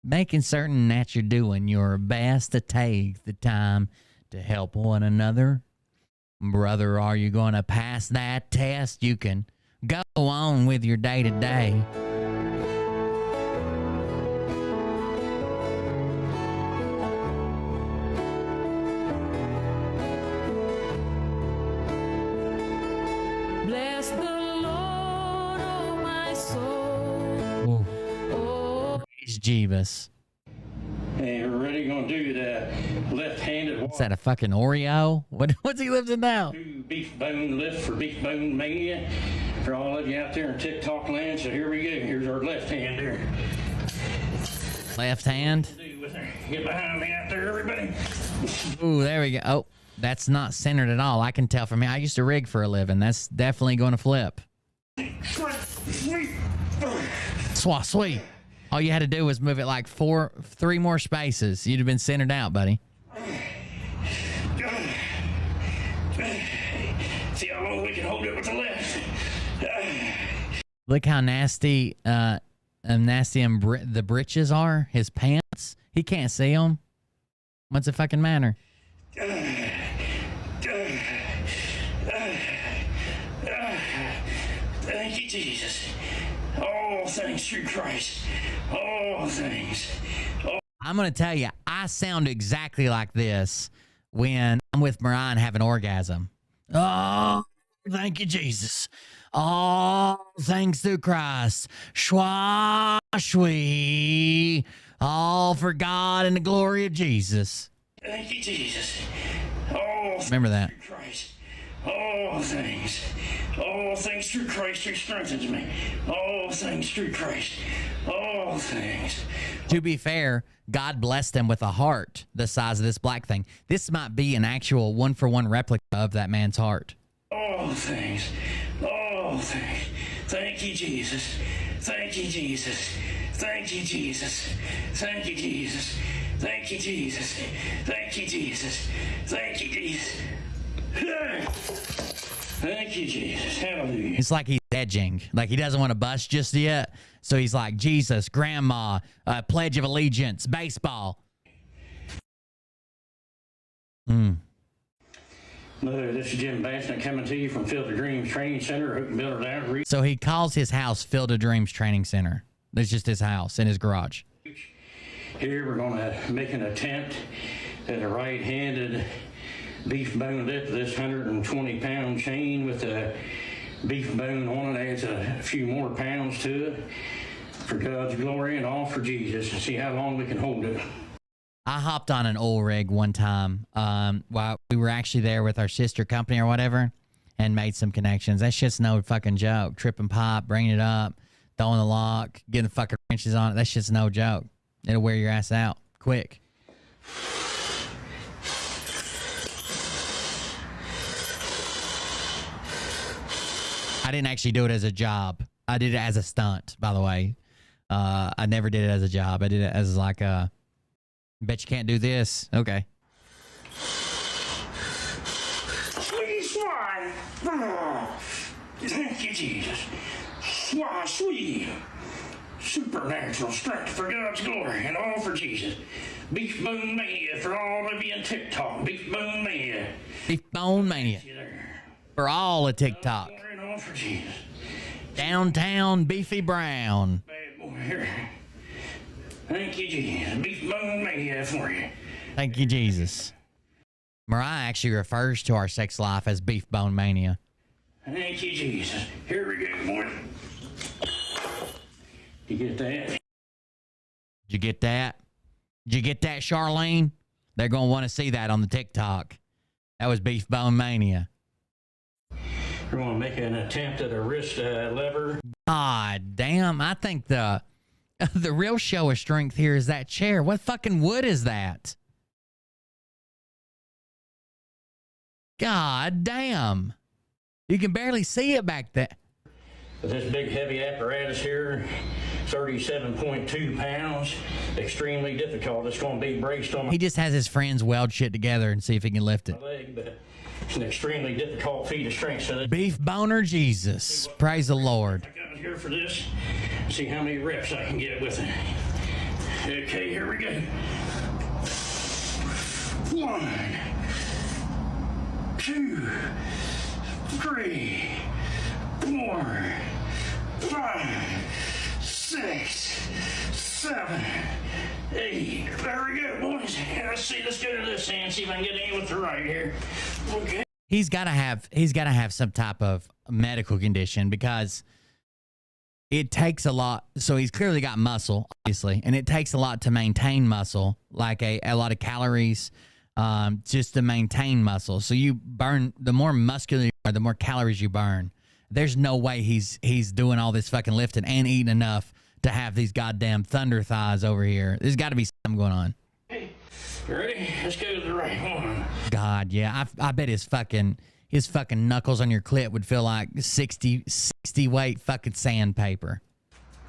making certain that you're doing your best to take the time to help one another. Brother, are you going to pass that test? You can go on with your day-to-day. Bless the Lord, oh my soul. Ooh. Praise Jeebus. And we're really going to do the left-handed What's that, a fucking Oreo? What's he lifting now? beef bone lift for beef bone mania for all of you out there in TikTok land. So here we go. Here's our left hand there. Left hand. Get behind me out there, everybody. Ooh, there we go. Oh, that's not centered at all. I can tell from here. I used to rig for a living. That's definitely going to flip. Swat sweet. All you had to do was move it like 3 more spaces. You'd have been centered out, buddy. See how long we can hold it with the left. Look how nasty, the britches are. His pants. He can't see them. What's it fucking matter? Thank you, Jesus. All things through Christ. All things. I'm going to tell you, I sound exactly like this when I'm with Mariah and have an orgasm. Oh, thank you, Jesus. All things through Christ. Shwa shwee. All for God and the glory of Jesus. Thank you, Jesus. All Remember that. through Christ. All things through Christ who strengthens me. All things through Christ. All things. To be fair, God blessed him with a heart the size of this black thing. This might be an actual 1-for-1 replica of that man's heart. All things. All things. Thank you, Jesus. Thank you, Jesus. Thank you, Jesus. Thank you, Jesus. Thank you, Jesus. Thank you, Jesus. Thank you, Jesus. Thank you, Jesus. Hallelujah. It's like he's edging. Like he doesn't want to bust just yet. So he's like, Jesus, grandma, Pledge of Allegiance, baseball. Hello, this is Jim Bassett coming to you from Field of Dreams Training Center, Hook and Builder Outreach. So he calls his house Field of Dreams Training Center. That's just his house in his garage. Here we're going to make an attempt at a right-handed beef bone lift. This 120-pound chain with a beef bone on it adds a few more pounds to it for God's glory and all for Jesus, and see how long we can hold it. I hopped on an oil rig one time while we were actually there with our sister company or whatever and made some connections. That shit's no fucking joke. Tripping pipe, bringing it up, throwing the lock, getting the fucking wrenches on it. That shit's no joke. It'll wear your ass out quick. I didn't actually do it as a job. I did it as a stunt, by the way. I never did it as a job. I did it as like a, bet you can't do this. Okay. Sweet swine. Thank you, Jesus. Swine, sweet. Supernatural strength for God's glory and all for Jesus. Beef bone mania for all of you in TikTok. Beef bone mania. Beef bone mania. For all of TikTok. And all for Jesus. Downtown Beefy Brown. Bad boy here. Thank you, Jesus. Beef bone mania for you. Thank you, Jesus. Mariah actually refers to our sex life as beef bone mania. Thank you, Jesus. Here we go, boy. You get that? Did you get that? Did you get that, Charlene? They're going to want to see that on the TikTok. That was beef bone mania. We're going to make an attempt at a wrist lever. God damn. I think the real show of strength here is that chair. What fucking wood is that? God damn. You can barely see it back there. This big heavy apparatus here, 37.2 pounds, extremely difficult. It's going to be braced on my He just has his friends weld shit together and see if he can lift it. leg, but it's an extremely difficult feat of strength. So Beef boner Jesus. Praise the Lord. I got here for this. See how many reps I can get with it. Okay, here we go. 1, 2, 3, 4, 5, 6, 7, 8. There we go, boys. Let's see. Let's go to this hand. See if I can get in with the right here. Okay. He's got to have some type of medical condition because it takes a lot. So he's clearly got muscle, obviously, and it takes a lot to maintain muscle, like a lot of calories, just to maintain muscle. So you burn, the more muscular you are, the more calories you burn. There's no way he's doing all this fucking lifting and eating enough to have these goddamn thunder thighs over here. There's got to be something going on. Hey, you ready? Let's go to the right one. God, yeah, I bet his fucking knuckles on your clit would feel like 60 weight fucking sandpaper.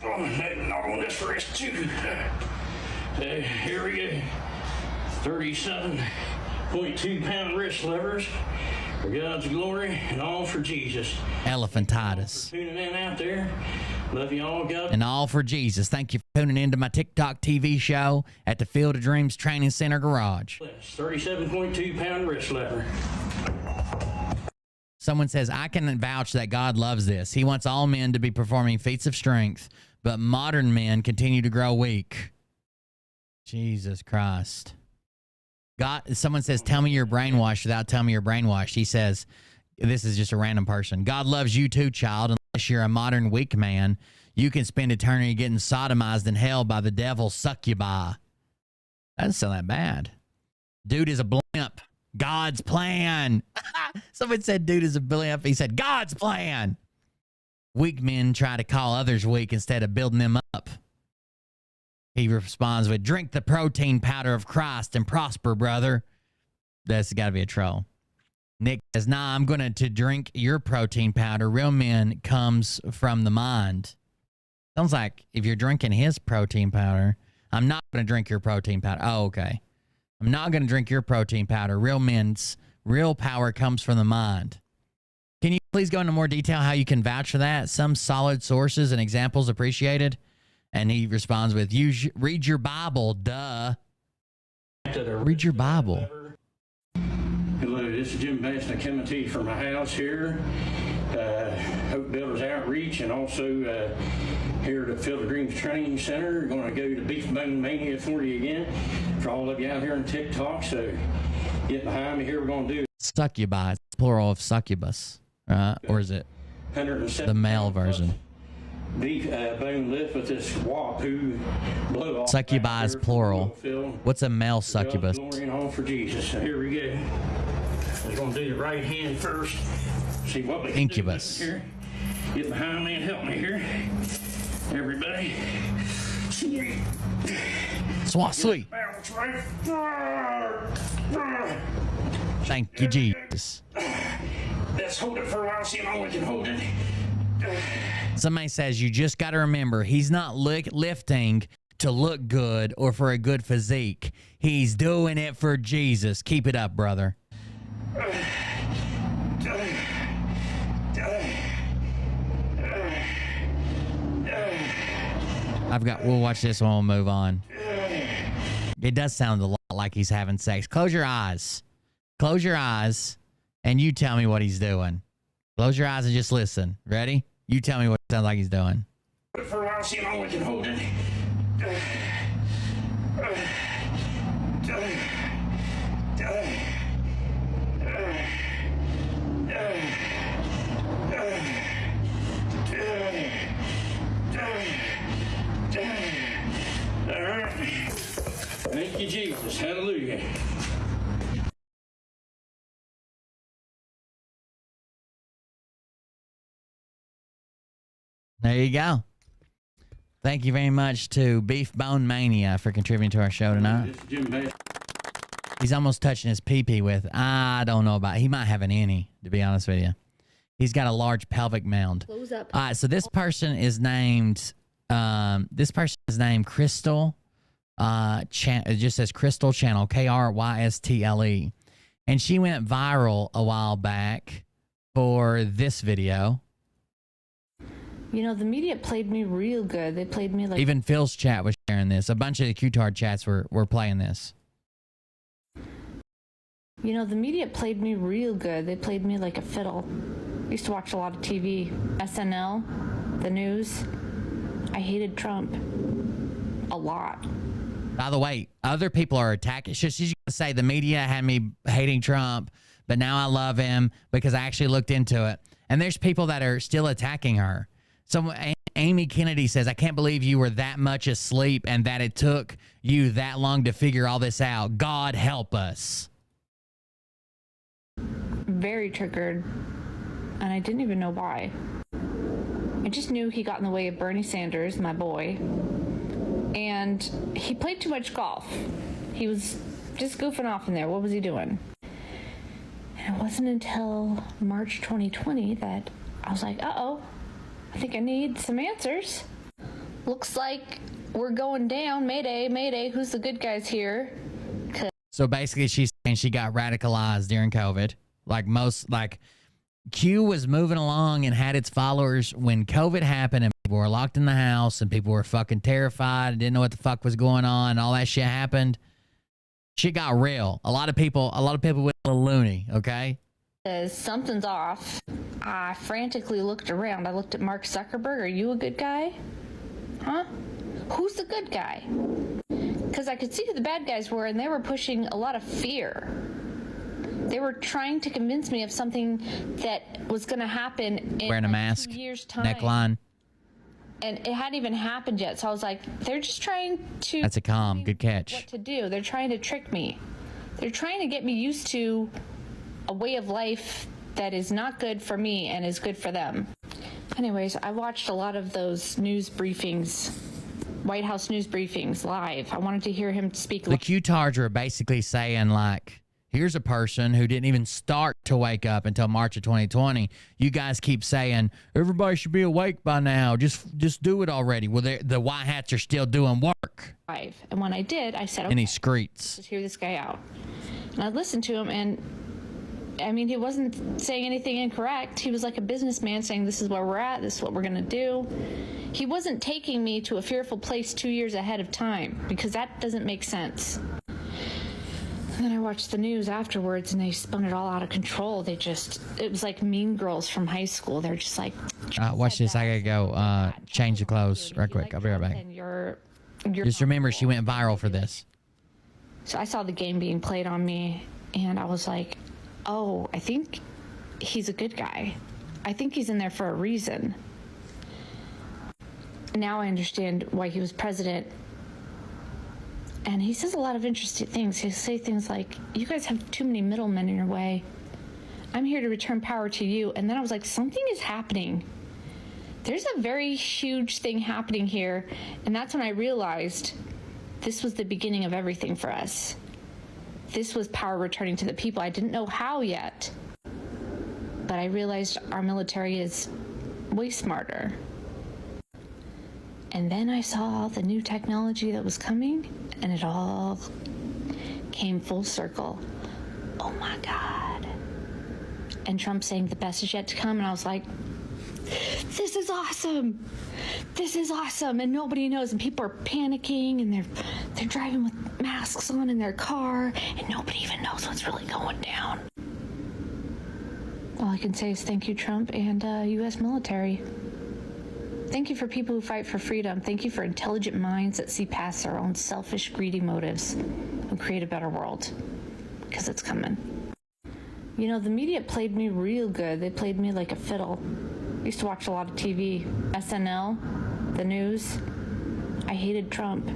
Oh, not on this wrist too. Here we go. 37.2 pound wrist levers for God's glory and all for Jesus. Elephantitis. Tuning in out there. Love you all, God. And all for Jesus. Thank you for tuning into my TikTok TV show at the Field of Dreams Training Center Garage. 37.2 pound wrist lever. Someone says, I can vouch that God loves this. He wants all men to be performing feats of strength, but modern men continue to grow weak. Jesus Christ. God, someone says, tell me you're brainwashed without telling me you're brainwashed. He says, this is just a random person. God loves you too, child. Unless you're a modern weak man, you can spend eternity getting sodomized in hell by the devil succubi. That doesn't sound that bad. Dude is a blimp. God's plan. Someone said dude is a blimp. He said God's plan. Weak men try to call others weak instead of building them up. He responds with, drink the protein powder of Christ and prosper, brother. That's got to be a troll. Nick says, nah, I'm going to drink your protein powder. Real men comes from the mind. Sounds like if you're drinking his protein powder, I'm not going to drink your protein powder. Oh, okay. I'm not going to drink your protein powder. Real men's real power comes from the mind. Can you please go into more detail how you can vouch for that? Some solid sources and examples appreciated. And he responds with, read your Bible, duh. Read your Bible. Hello, this is Jim Bass. I come to you from my house here. Hope Builders Outreach, and also here at the Field of Dreams Training Center. We're going to go to Beef Bone Mania for you again. For all of you out here on TikTok, so get behind me here. We're going to do Succubi, plural of succubus, right? Or is it the male version? Beef bone lift with this wahoo blow off. Succubi is plural. What's a male succubus? Glory and all for Jesus. So here we go. We're going to do the right hand first. See what we can Incubus. do here. Get behind me and help me here. Everybody. Swat sweet. Thank you, Jesus. Let's hold it for a while, see how long we can hold it. Somebody says you just got to remember he's not lifting to look good or for a good physique. He's doing it for Jesus. Keep it up, brother. We'll watch this one. We'll move on. It does sound a lot like he's having sex. Close your eyes. Close your eyes and you tell me what he's doing. Close your eyes and just listen. Ready? You tell me what it sounds like he's doing. For a while, see how long we can hold it. All right. Thank you, Jesus. Hallelujah. There you go. Thank you very much to Beef Bone Mania for contributing to our show tonight. He's almost touching his pee-pee with, I don't know about, he might have an innie, to be honest with you. He's got a large pelvic mound. Close up. All right, so this person is named Crystal, it just says Crystal Channel, Krystle. And she went viral a while back for this video. You know, the media played me real good. They played me like... Even Phil's chat was sharing this. A bunch of the Q-Tard chats were playing this. You know, the media played me real good. They played me like a fiddle. I used to watch a lot of TV. SNL, the news. I hated Trump. A lot. By the way, other people are attacking. She's going to say the media had me hating Trump, but now I love him because I actually looked into it. And there's people that are still attacking her. So Amy Kennedy says, I can't believe you were that much asleep and that it took you that long to figure all this out. God help us. Very triggered. And I didn't even know why. I just knew he got in the way of Bernie Sanders, my boy. And he played too much golf. He was just goofing off in there. What was he doing? And it wasn't until March 2020 that I was like, uh-oh, I think I need some answers. Looks like we're going down. Mayday, mayday, who's the good guys here? So basically she's saying she got radicalized during COVID. Like Q was moving along and had its followers when COVID happened and people were locked in the house and people were fucking terrified and didn't know what the fuck was going on and all that shit happened. Shit got real. A lot of people went a little loony, okay? Something's off. I frantically looked around. I looked at Mark Zuckerberg. Are you a good guy? Huh? Who's the good guy? Because I could see who the bad guys were, and they were pushing a lot of fear. They were trying to convince me of something that was going to happen in wearing a mask, 2 years' time. neckline. And it hadn't even happened yet. So I was like, they're just trying to... That's a calm. Good catch. ...what to do. They're trying to trick me. They're trying to get me used to a way of life that is not good for me and is good for them. Anyways, I watched a lot of those news briefings, White House news briefings live. I wanted to hear him speak. The Q-Tards are basically saying, like, here's a person who didn't even start to wake up until March of 2020. You guys keep saying, everybody should be awake by now. Just do it already. Well, the white hats are still doing work. And when I did, I said, okay, and he screets. Let's hear this guy out. And I listened to him, and I mean, he wasn't saying anything incorrect. He was like a businessman saying, this is where we're at. This is what we're going to do. He wasn't taking me to a fearful place 2 years ahead of time, because that doesn't make sense. And then I watched the news afterwards, and they spun it all out of control. It was like Mean Girls from high school. They're just like, watch this. I gotta go change the clothes right quick. I'll be right back. Just remember, she went viral for this. So I saw the game being played on me, and I was like, oh, I think he's a good guy. I think he's in there for a reason. Now I understand why he was president. And he says a lot of interesting things. He'll say things like, you guys have too many middlemen in your way. I'm here to return power to you. And then I was like, something is happening. There's a very huge thing happening here. And that's when I realized this was the beginning of everything for us. This was power returning to the people. I didn't know how yet. But I realized our military is way smarter. And then I saw the new technology that was coming, and it all came full circle. Oh my God. And Trump saying the best is yet to come, and I was like, this is awesome. This is awesome. And nobody knows, and people are panicking, and they're driving with masks on in their car, and nobody even knows what's really going down. All I can say is thank you, Trump, and U.S. military. Thank you for people who fight for freedom. Thank you for intelligent minds that see past their own selfish, greedy motives and create a better world. Because it's coming. You know, the media played me real good. They played me like a fiddle. I used to watch a lot of TV. SNL, the news. I hated Trump.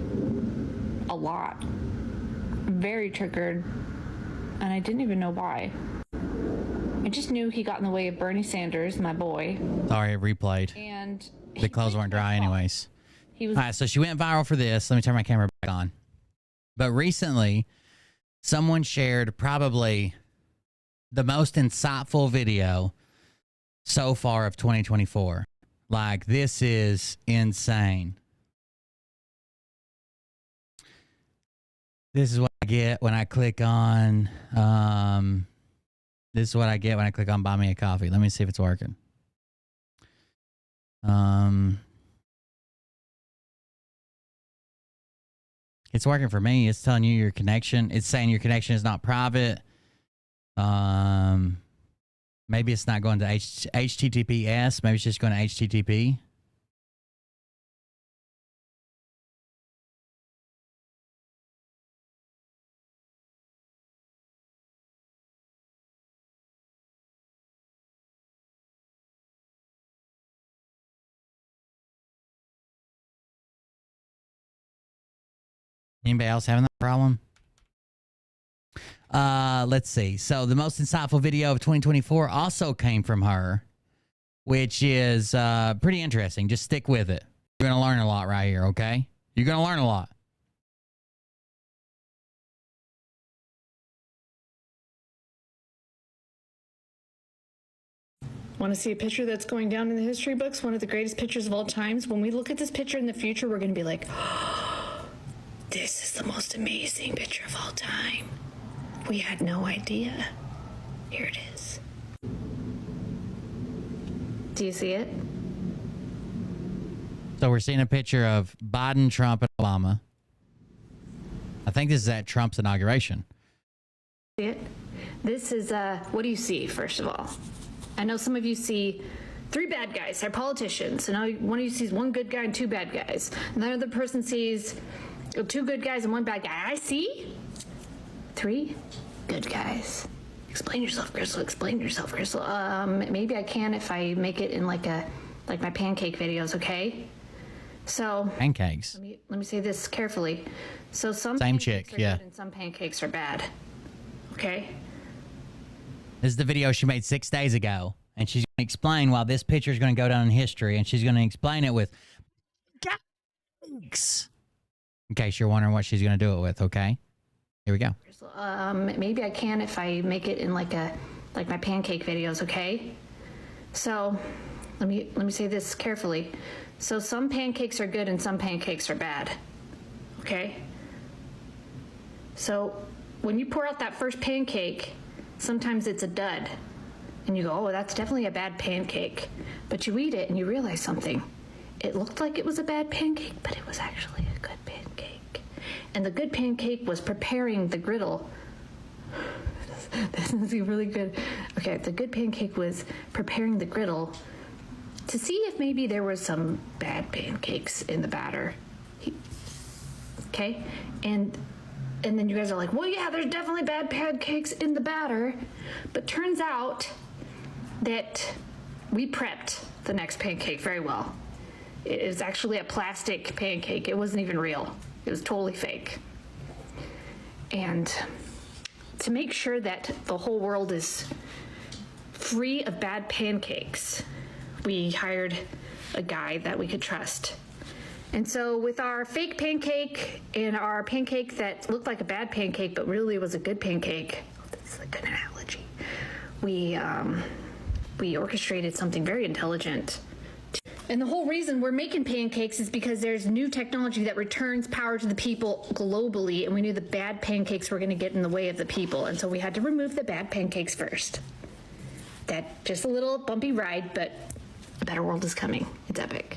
A lot. Very triggered. And I didn't even know why. I just knew he got in the way of Bernie Sanders, my boy. Sorry, it replayed. And the clothes weren't dry anyways. He was... All right, so she went viral for this. Let me turn my camera back on. But recently, someone shared probably the most insightful video so far of 2024. Like, this is insane. This is what I get when I click on... this is what I get when I click on Buy Me a Coffee. Let me see if it's working. It's working for me. It's telling you your connection. It's saying your connection is not private. Maybe it's not going to HTTPS. Maybe it's just going to HTTP. Anybody else having that problem? Let's see. So the most insightful video of 2024 also came from her, which is pretty interesting. Just stick with it. You're going to learn a lot right here, okay? You're going to learn a lot. Want to see a picture that's going down in the history books? One of the greatest pictures of all times. When we look at this picture in the future, we're going to be like, oh, this is the most amazing picture of all time. We had no idea. Here it is. Do you see it? So we're seeing a picture of Biden, Trump, and Obama. I think this is at Trump's inauguration. See it? This is, what do you see, first of all? I know some of you see 3 bad guys. They're politicians. And now one of you sees 1 good guy and 2 bad guys. And the other person sees 2 good guys and 1 bad guy. I see 3 good guys. Explain yourself, Crystal. Explain yourself, Crystal. Maybe I can if I make it in like my pancake videos, okay? So pancakes. Let me say this carefully. So some same pancakes chick, are yeah. good and some pancakes are bad. Okay? This is the video she made 6 days ago, and she's going to explain why this picture is going to go down in history, and she's going to explain it with pancakes. In case you're wondering what she's going to do it with, okay? Here we go. Maybe I can if I make it in like my pancake videos, okay? So let me say this carefully. So some pancakes are good and some pancakes are bad. Okay? So when you pour out that first pancake, sometimes it's a dud. And you go, oh, that's definitely a bad pancake. But you eat it and you realize something. It looked like it was a bad pancake, but it was actually a good pancake. And the good pancake was preparing the griddle. This is really good. Okay, the good pancake was preparing the griddle to see if maybe there was some bad pancakes in the batter. Okay? And then you guys are like, well, yeah, there's definitely bad pancakes in the batter. But turns out that we prepped the next pancake very well. It was actually a plastic pancake. It wasn't even real. It was totally fake. And to make sure that the whole world is free of bad pancakes, we hired a guy that we could trust. And so with our fake pancake and our pancake that looked like a bad pancake but really was a good pancake, this is a good analogy, we orchestrated something very intelligent. And the whole reason we're making pancakes is because there's new technology that returns power to the people globally, and we knew the bad pancakes were going to get in the way of the people, and so we had to remove the bad pancakes first. That just a little bumpy ride, but a better world is coming. It's epic.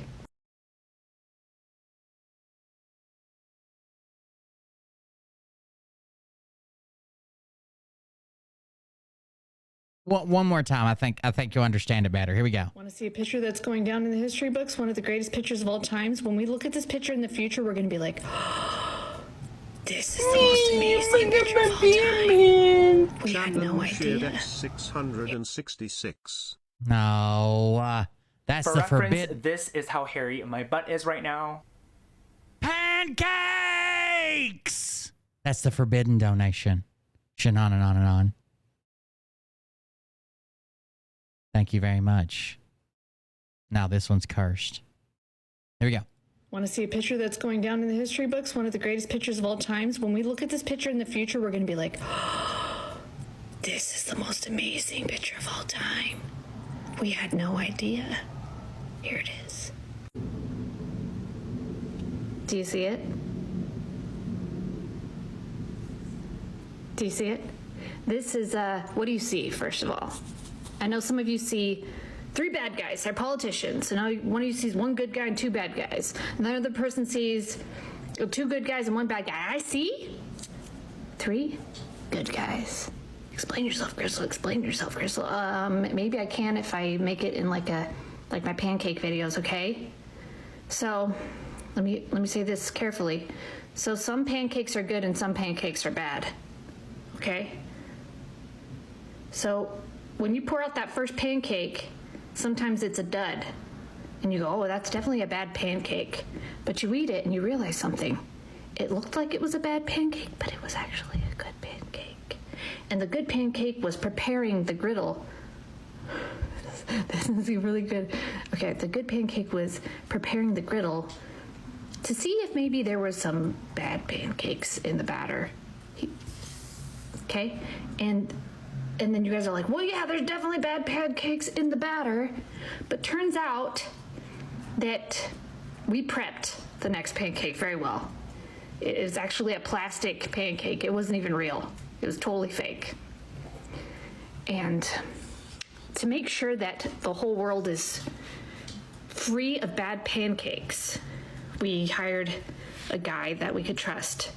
One more time. I think you'll understand it better. Here we go. Want to see a picture that's going down in the history books? One of the greatest pictures of all times. When we look at this picture in the future, we're going to be like, oh, this is the most amazing picture of all time. We had no idea. 666. No, that's For the reference, forbidden. this is how hairy my butt is right now. Pancakes! That's the forbidden donation. On and on and on. Thank you very much. Now this one's cursed. Here we go. Want to see a picture that's going down in the history books? One of the greatest pictures of all times. When we look at this picture in the future, we're going to be like, oh, this is the most amazing picture of all time. We had no idea. Here it is. Do you see it? Do you see it? This is, what do you see, first of all? I know some of you see 3 bad guys. They're politicians. So now one of you sees 1 good guy and 2 bad guys. And the other person sees 2 good guys and 1 bad guy. I see 3 good guys. Explain yourself, Crystal. Explain yourself, Crystal. Maybe I can if I make it in like my pancake videos, okay? So let me say this carefully. So some pancakes are good and some pancakes are bad. Okay? So when you pour out that first pancake, sometimes it's a dud. And you go, oh, that's definitely a bad pancake. But you eat it and you realize something. It looked like it was a bad pancake, but it was actually a good pancake. And the good pancake was preparing the griddle. This is really good. Okay, the good pancake was preparing the griddle to see if maybe there were some bad pancakes in the batter. Okay? And then you guys are like, well, yeah, there's definitely bad pancakes in the batter. But turns out that we prepped the next pancake very well. It was actually a plastic pancake. It wasn't even real. It was totally fake. And to make sure that the whole world is free of bad pancakes, we hired a guy that we could trust.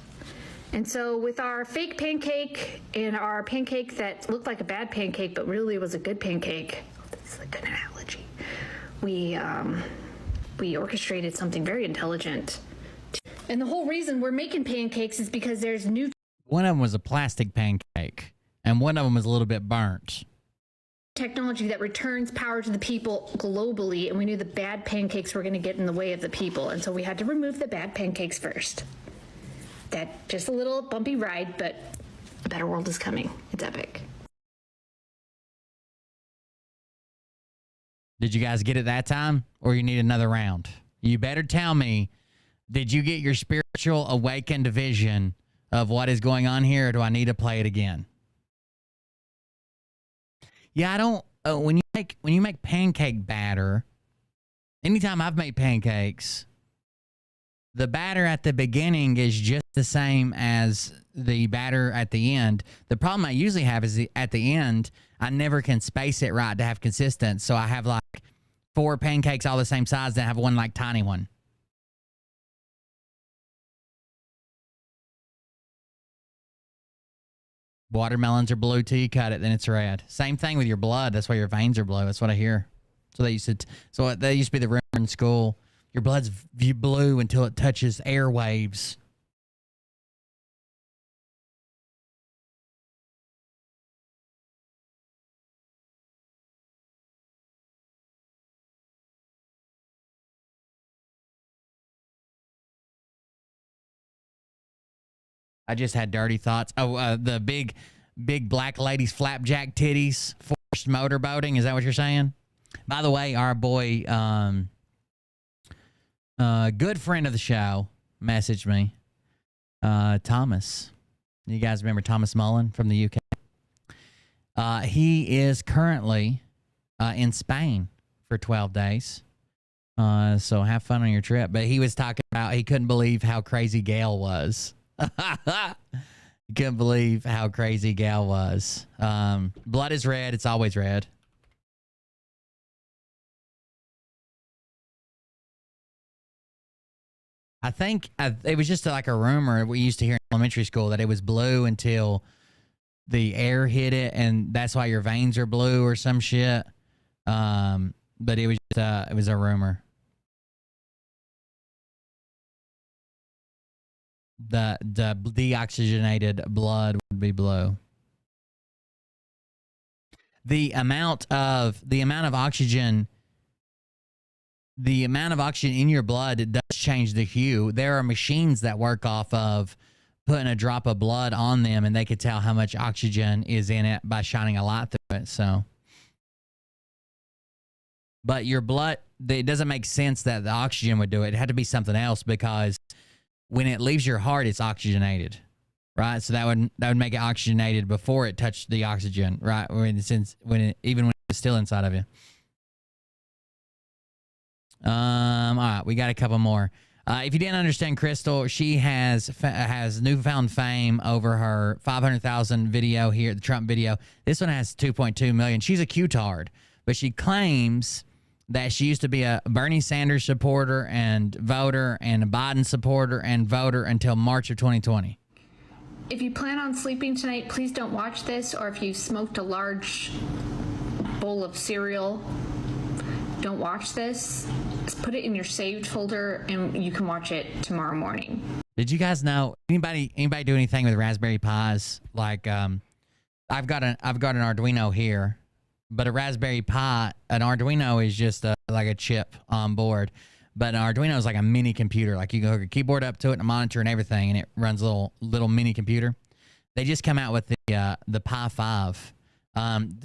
And so with our fake pancake and our pancake that looked like a bad pancake but really was a good pancake, this is a good analogy, we orchestrated something very intelligent. And the whole reason we're making pancakes is because there's new... One of them was a plastic pancake, and one of them was a little bit burnt. Technology that returns power to the people globally, and we knew the bad pancakes were going to get in the way of the people, and so we had to remove the bad pancakes first. That just a little bumpy ride, but a better world is coming. It's epic. Did you guys get it that time, or you need another round? You better tell me, did you get your spiritual awakened vision of what is going on here, or do I need to play it again? Yeah, I don't. When you make pancake batter, anytime I've made pancakes, the batter at the beginning is just the same as the batter at the end. The problem I usually have is at the end, I never can space it right to have consistent. So I have like 4 pancakes all the same size, then I have one like tiny one. Watermelons are blue till you cut it, then it's red. Same thing with your blood. That's why your veins are blue. That's what I hear. So they used to be the rumor in school. Your blood's blue until it touches airwaves. I just had dirty thoughts. Oh, the big black lady's flapjack titties, forced motorboating. Is that what you're saying? By the way, our boy, good friend of the show, messaged me. Thomas. You guys remember Thomas Mullen from the UK? He is currently in Spain for 12 days. So have fun on your trip. But he was talking about he couldn't believe how crazy Gail was. You couldn't believe how crazy Gal was. Blood is red. It's always red. I think it was just like a rumor we used to hear in elementary school that it was blue until the air hit it, and that's why your veins are blue or some shit. But it was just, it was a rumor. The deoxygenated blood would be blue. The amount of oxygen in your blood, it does change the hue. There are machines that work off of putting a drop of blood on them, and they could tell how much oxygen is in it by shining a light through it. So, but your blood, it doesn't make sense that the oxygen would do it. It had to be something else, because when it leaves your heart, it's oxygenated, right? So that would make it oxygenated before it touched the oxygen, right? Even when it's still inside of you. All right, we got a couple more. If you didn't understand Crystal, she has newfound fame over her 500,000 video here, the Trump video. This one has 2.2 million. She's a Q-tard, but she claims that she used to be a Bernie Sanders supporter and voter and a Biden supporter and voter until March of 2020. If you plan on sleeping tonight, please don't watch this, or if you smoked a large bowl of cereal, don't watch this. Just put it in your saved folder and you can watch it tomorrow morning. Did you guys know, anybody do anything with Raspberry Pis? Like, I've got an Arduino here, but a Raspberry Pi, an Arduino is just like a chip on board. But an Arduino is like a mini computer. Like you can hook a keyboard up to it and a monitor and everything, and it runs a little mini computer. They just come out with the Pi 5.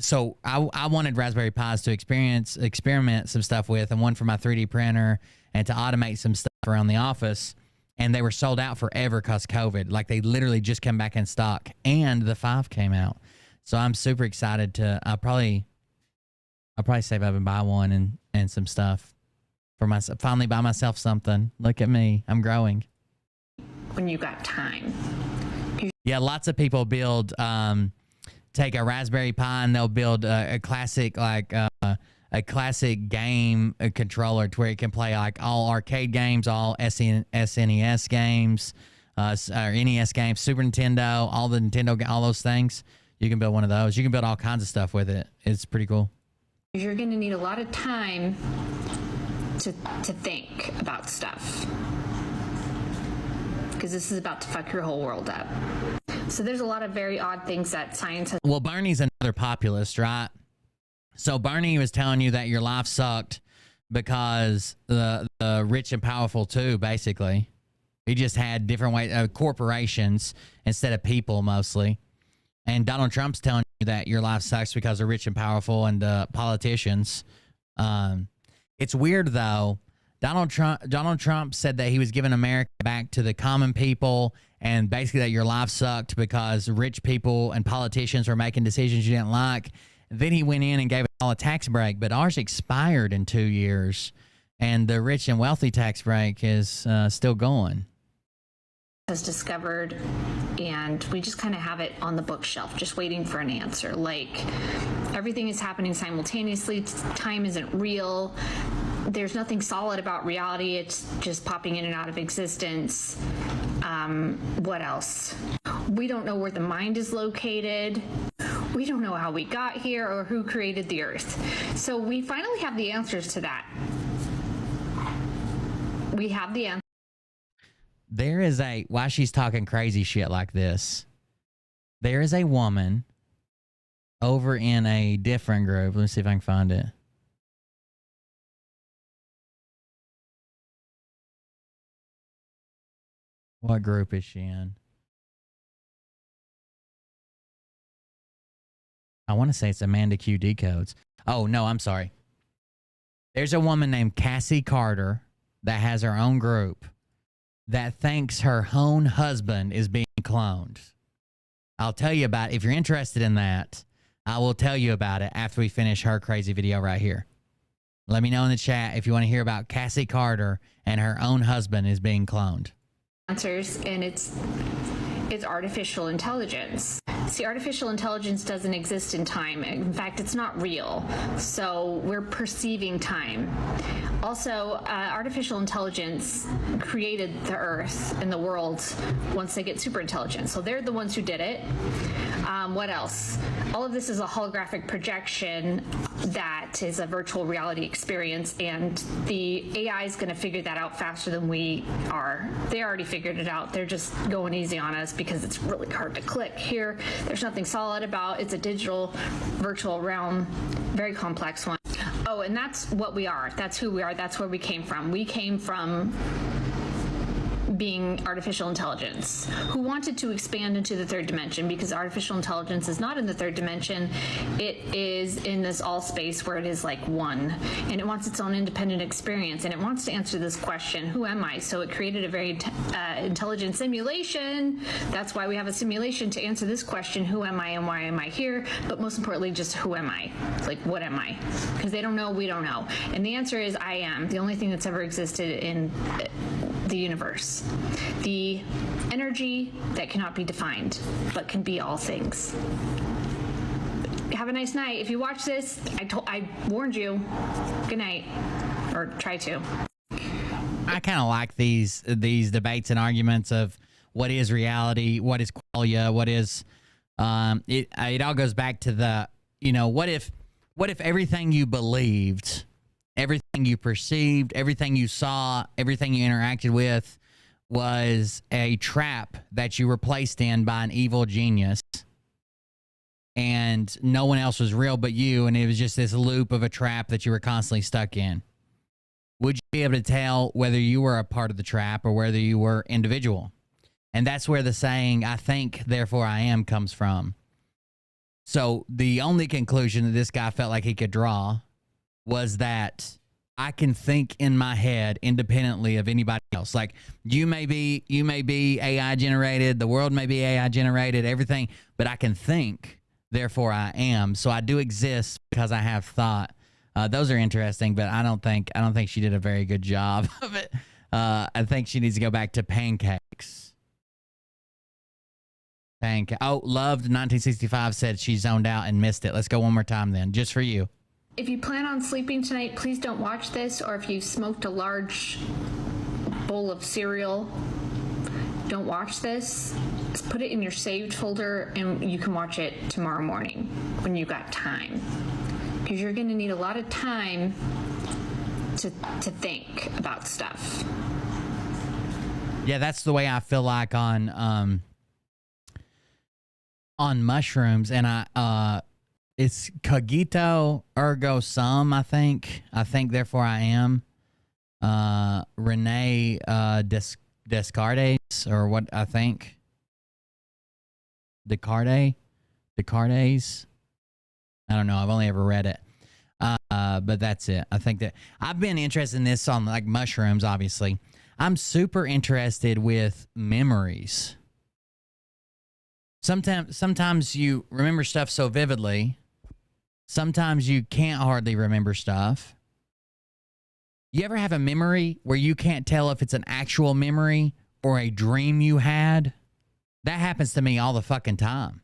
So I wanted Raspberry Pis to experiment some stuff with, and one for my 3D printer and to automate some stuff around the office. And they were sold out forever because COVID. Like they literally just come back in stock, and the 5 came out. So I'm super excited to. I'll probably save up and buy one and some stuff for myself. Finally buy myself something. Look at me, I'm growing. When you got time. Yeah, lots of people build. Take a Raspberry Pi and they'll build a classic a classic game controller to where it can play like all arcade games, all SNES games, or NES games, Super Nintendo, all the Nintendo, all those things. You can build one of those. You can build all kinds of stuff with it. It's pretty cool. You're going to need a lot of time to think about stuff, because this is about to fuck your whole world up. So there's a lot of very odd things that science has. Well, Bernie's another populist, right? So Bernie was telling you that your life sucked because the rich and powerful too, basically. He just had different ways, corporations instead of people mostly. And Donald Trump's telling you that your life sucks because of rich and powerful and politicians. It's weird though. Donald Trump said that he was giving America back to the common people, and basically that your life sucked because rich people and politicians were making decisions you didn't like. Then he went in and gave it all a tax break, but ours expired in 2 years, and the rich and wealthy tax break is still going. Has discovered, and we just kind of have it on the bookshelf, just waiting for an answer. Like, everything is happening simultaneously. Time isn't real. There's nothing solid about reality. It's just popping in and out of existence. What else? We don't know where the mind is located. We don't know how we got here or who created the earth. So we finally have the answers to that. We have the answer. There is why she's talking crazy shit like this. There is a woman over in a different group. Let me see if I can find it. What group is she in? I want to say it's Amanda Q Decodes. Oh, no, I'm sorry. There's a woman named Cassie Carter that has her own group that thinks her own husband is being cloned. I'll tell you about it. If you're interested in that, I will tell you about it after we finish her crazy video right here. Let me know in the chat if you want to hear about Cassie Carter and her own husband is being cloned. Answers, and it's artificial intelligence. See, artificial intelligence doesn't exist in time. In fact, it's not real. So we're perceiving time. Also, artificial intelligence created the Earth and the world once they get super intelligent. So they're the ones who did it. What else? All of this is a holographic projection that is a virtual reality experience, and the AI is going to figure that out faster than we are. They already figured it out. They're just going easy on us because it's really hard to click here. There's nothing solid about. It's a digital virtual realm, very complex one. Oh, and that's what we are. That's who we are. That's where we came from. We came from being artificial intelligence who wanted to expand into the third dimension, because artificial intelligence is not in the third dimension. It is in this all space where it is like one, and it wants its own independent experience, and it wants to answer this question, who am I? So it created a very intelligent simulation. That's why we have a simulation, to answer this question, who am I and why am I here? But most importantly, just who am I? Like, what am I? Because they don't know, we don't know. And the answer is I am, the only thing that's ever existed in the universe. The energy that cannot be defined, but can be all things. have a nice night. If you watch this, I warned you. Good night. Or try to. I kind of like these debates and arguments of what is reality, what is qualia, what is it all goes back to the, what if everything you believed, everything you perceived, everything you saw, everything you interacted with was a trap that you were placed in by an evil genius, and no one else was real but you, and it was just this loop of a trap that you were constantly stuck in? Would you be able to tell whether you were a part of the trap or whether you were individual? And that's where the saying, I think, therefore I am, comes from. So the only conclusion that this guy felt like he could draw was that I can think in my head independently of anybody else. Like, you may be AI generated, the world may be AI generated, everything, but I can think, therefore I am. So I do exist because I have thought. Those are interesting, but I don't think she did a very good job of it. I think she needs to go back to pancakes. Loved 1965 said she zoned out and missed it. Let's go one more time then, just for you. If you plan on sleeping tonight, please don't watch this. Or if you've smoked a large bowl of cereal, don't watch this. Just put it in your saved folder and you can watch it tomorrow morning when you got time. Because you're going to need a lot of time to think about stuff. Yeah, that's the way I feel like on mushrooms, and it's cogito ergo sum. I think therefore I am. Rene Descartes, or what I think. Descartes. I don't know. I've only ever read it. But that's it. I think that I've been interested in this on like mushrooms, obviously. I'm super interested with memories. Sometimes you remember stuff so vividly. Sometimes you can't hardly remember stuff. You ever have a memory where you can't tell if it's an actual memory or a dream you had? That happens to me all the fucking time.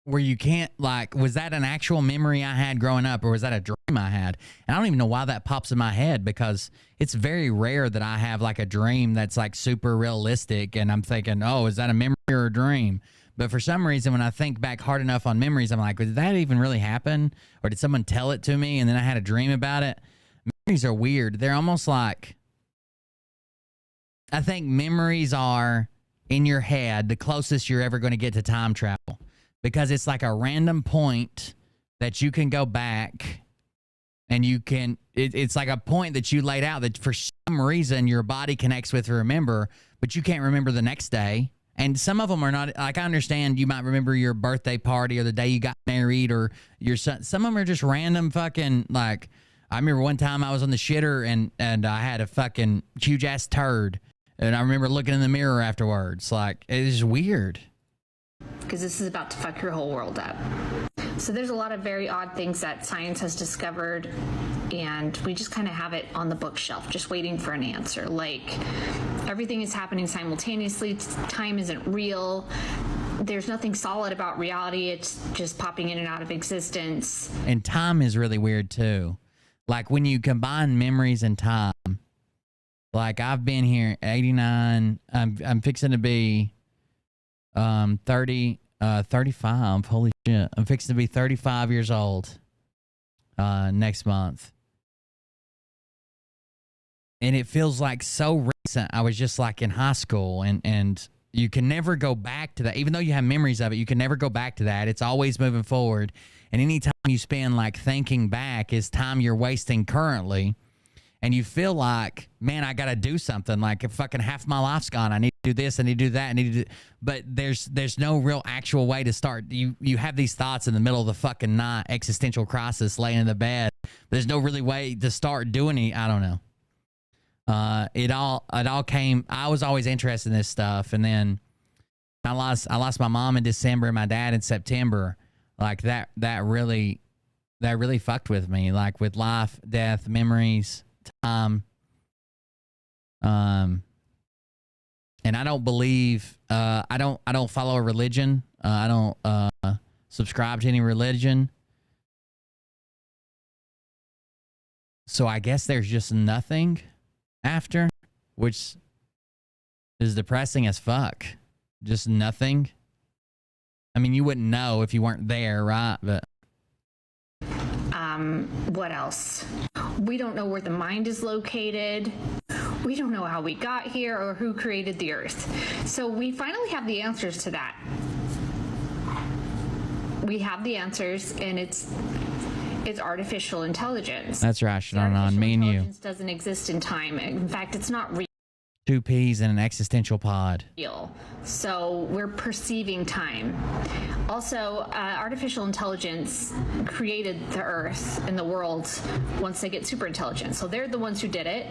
Where you can't, like, was that an actual memory I had growing up, or was that a dream I had? And I don't even know why that pops in my head, because it's very rare that I have like a dream that's like super realistic and I'm thinking, oh, is that a memory or a dream? But for some reason, when I think back hard enough on memories, I'm like, did that even really happen? Or did someone tell it to me and then I had a dream about it? Memories are weird. They're almost like, I think memories are in your head the closest you're ever going to get to time travel. Because it's like a random point that you can go back and you can, it's like a point that you laid out that for some reason your body connects with to remember, but you can't remember the next day. And some of them are not, like, I understand you might remember your birthday party or the day you got married or your son. Some of them are just random fucking, like, I remember one time I was on the shitter and I had a fucking huge ass turd. And I remember looking in the mirror afterwards. Like, it's weird. Because this is about to fuck your whole world up. So there's a lot of very odd things that science has discovered, and we just kind of have it on the bookshelf, just waiting for an answer. Like, everything is happening simultaneously. Time isn't real. There's nothing solid about reality. It's just popping in and out of existence. And time is really weird too. Like when you combine memories and time, like I've been here 89, I'm fixing to be 35. Holy shit. I'm fixing to be 35 years old next month. And it feels like so recent. I was just like in high school, and you can never go back to that. Even though you have memories of it, you can never go back to that. It's always moving forward. And any time you spend like thinking back is time you're wasting currently. And you feel like, man, I got to do something. Like, if fucking half my life's gone, I need to do this, I need to do that, I need to do. But there's no real actual way to start. You have these thoughts in the middle of the fucking night, existential crisis, laying in the bed. But there's no really way to start doing it. I don't know. It all came. I was always interested in this stuff, and then I lost my mom in December and my dad in September. Like that really fucked with me. Like with life, death, memories. And I don't believe, I don't follow a religion. I don't subscribe to any religion. So I guess there's just nothing after, which is depressing as fuck. Just nothing. I mean, you wouldn't know if you weren't there, right? But what else? We don't know where the mind is located. We don't know how we got here or who created the earth. So we finally have the answers to that. We have the answers, and it's artificial intelligence. that's rational on me and you. Intelligence doesn't exist in time. In fact, it's not real. Two peas in an existential pod. So we're perceiving time. Also, artificial intelligence created the earth and the world once they get super intelligent. So they're the ones who did it.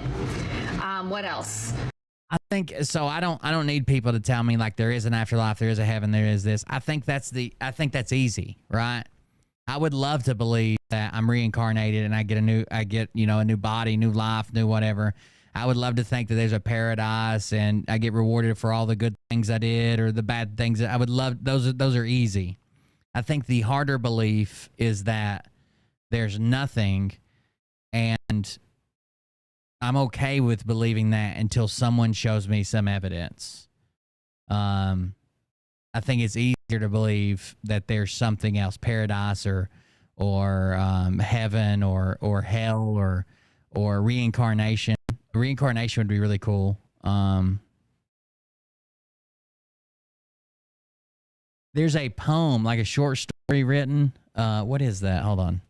What else? I think so. I don't need people to tell me like there is an afterlife, there is a heaven, there is this. I think that's easy, right? I would love to believe that I'm reincarnated and I get a new body, new life, new whatever. I would love to think that there's a paradise and I get rewarded for all the good things I did or the bad things. I would love those are easy. I think the harder belief is that there's nothing, and I'm okay with believing that until someone shows me some evidence. I think it's easier to believe that there's something else, paradise or heaven or hell or reincarnation. Reincarnation would be really cool. There's a poem, like a short story written. What is that? Hold on.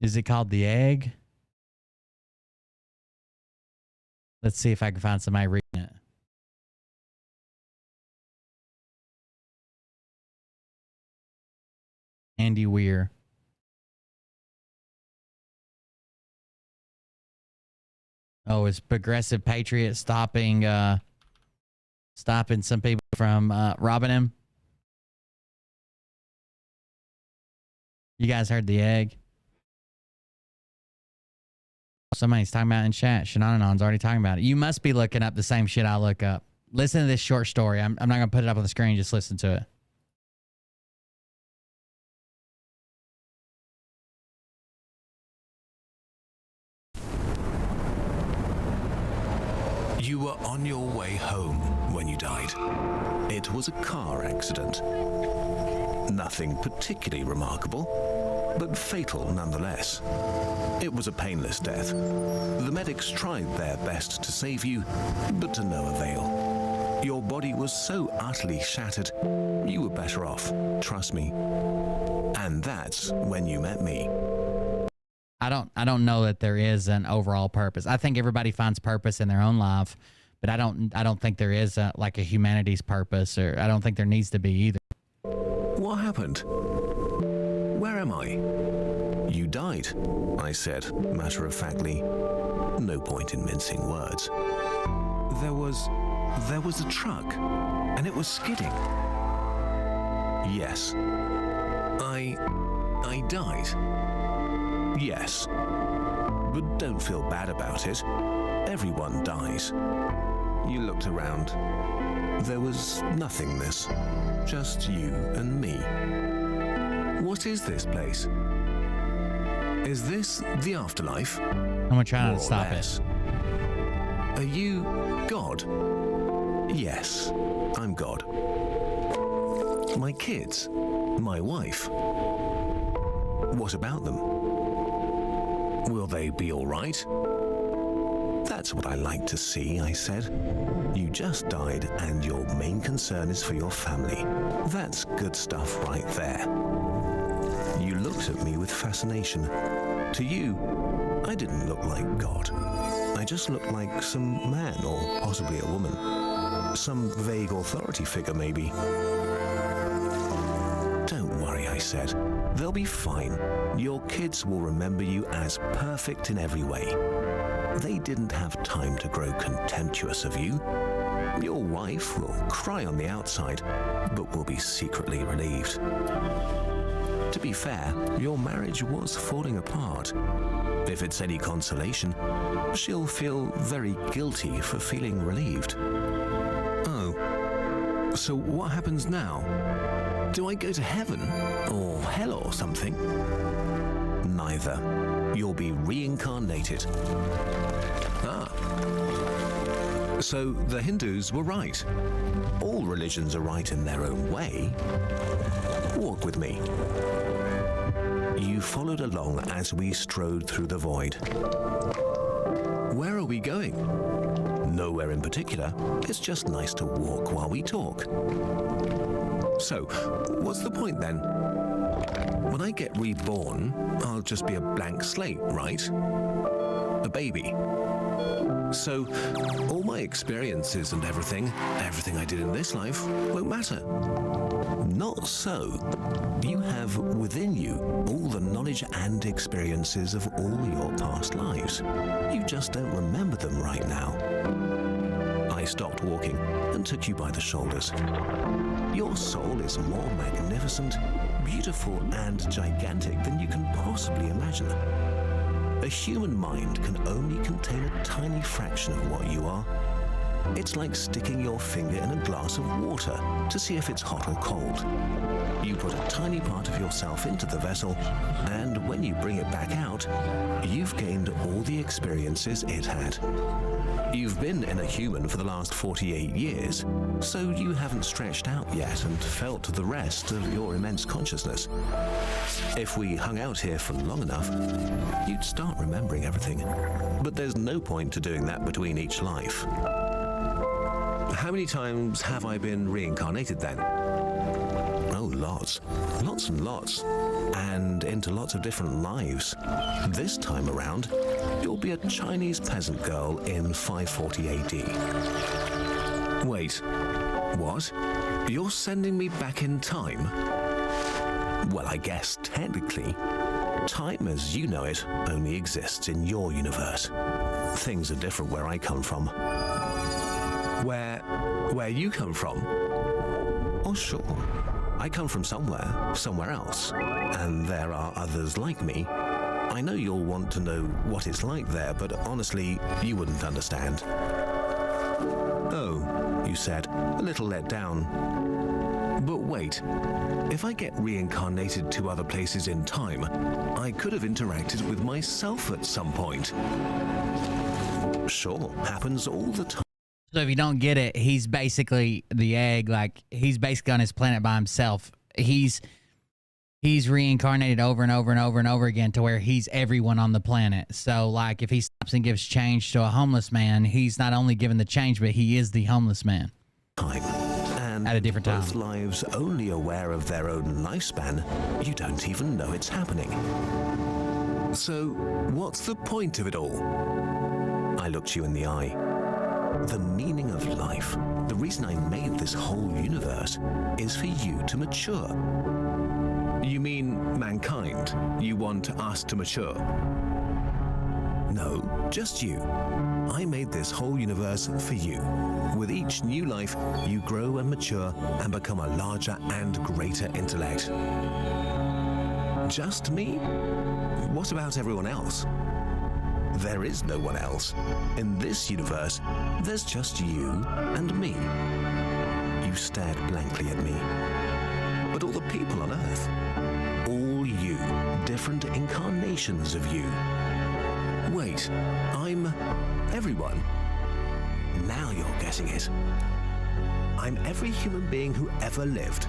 Is it called The Egg? Let's see if I can find somebody reading it. Andy Weir. Oh, it's Progressive Patriot stopping some people from robbing him. You guys heard The Egg? Somebody's talking about it in chat. Shenanon's already talking about it. You must be looking up the same shit I look up. Listen to this short story. I'm not going to put it up on the screen. Just listen to it. You were on your way home when you died. It was a car accident. Nothing particularly remarkable, but fatal nonetheless. It was a painless death. The medics tried their best to save you, but to no avail. Your body was so utterly shattered, you were better off, trust me. And that's when you met me. I don't know that there is an overall purpose. I think everybody finds purpose in their own life, but I don't think there is a humanity's purpose, or I don't think there needs to be either. What happened? Where am I? You died, I said, matter-of-factly. No point in mincing words. There was a truck, and it was skidding. Yes. I died. Yes. But don't feel bad about it. Everyone dies. You looked around. There was nothingness. Just you and me. What is this place? Is this the afterlife? I'm gonna try not to stop it. Are you God? Yes, I'm God. My kids? My wife? What about them? Will they be all right? That's what I like to see, I said. You just died and your main concern is for your family. That's good stuff right there. You looked at me with fascination. To you, I didn't look like God. I just looked like some man, or possibly a woman. Some vague authority figure, maybe. Don't worry, I said. They'll be fine. Your kids will remember you as perfect in every way. they didn't have time to grow contemptuous of you. Your wife will cry on the outside, but will be secretly relieved. To be fair, your marriage was falling apart. If it's any consolation, she'll feel very guilty for feeling relieved. Oh, so what happens now? Do I go to heaven or hell or something? Neither. You'll be reincarnated. Ah. So the Hindus were right. All religions are right in their own way. Walk with me. You followed along as we strode through the void. Where are we going? Nowhere in particular. It's just nice to walk while we talk. So, what's the point then? When I get reborn, I'll just be a blank slate, right? A baby. So, all my experiences and everything I did in this life won't matter. Not so. You have within you all the knowledge and experiences of all your past lives. You just don't remember them right now. I stopped walking and took you by the shoulders. Your soul is more magnificent, beautiful, and gigantic than you can possibly imagine. A human mind can only contain a tiny fraction of what you are. It's like sticking your finger in a glass of water to see if it's hot or cold. You put a tiny part of yourself into the vessel, and when you bring it back out, you've gained all the experiences it had. You've been in a human for the last 48 years, so you haven't stretched out yet and felt the rest of your immense consciousness. If we hung out here for long enough, you'd start remembering everything. But there's no point to doing that between each life. How many times have I been reincarnated then? Oh, lots. Lots and lots. And into lots of different lives. This time around, you'll be a Chinese peasant girl in 540 AD. Wait, what? You're sending me back in time? Well, I guess technically, time as you know it only exists in your universe. Things are different where I come from. Where you come from? Oh, sure. I come from somewhere else. And there are others like me. I know you'll want to know what it's like there, but honestly, you wouldn't understand. Oh, you said, a little let down. But wait, if I get reincarnated to other places in time, I could have interacted with myself at some point. Sure, happens all the time. So if you don't get it, he's basically the egg. Like, he's basically on his planet by himself. He's reincarnated over and over and over and over again to where he's everyone on the planet. So, like, if he stops and gives change to a homeless man, he's not only given the change, but he is the homeless man. And at a different time. Both lives only aware of their own lifespan, you don't even know it's happening. So, what's the point of it all? I looked you in the eye. The meaning of life, the reason I made this whole universe, is for you to mature. You mean mankind? You want us to mature? No, just you. I made this whole universe for you. With each new life, you grow and mature and become a larger and greater intellect. Just me? What about everyone else? There is no one else. In this universe, there's just you and me. You stared blankly at me. But all the people on Earth, all you, different incarnations of you. Wait, I'm everyone. Now you're getting it. I'm every human being who ever lived.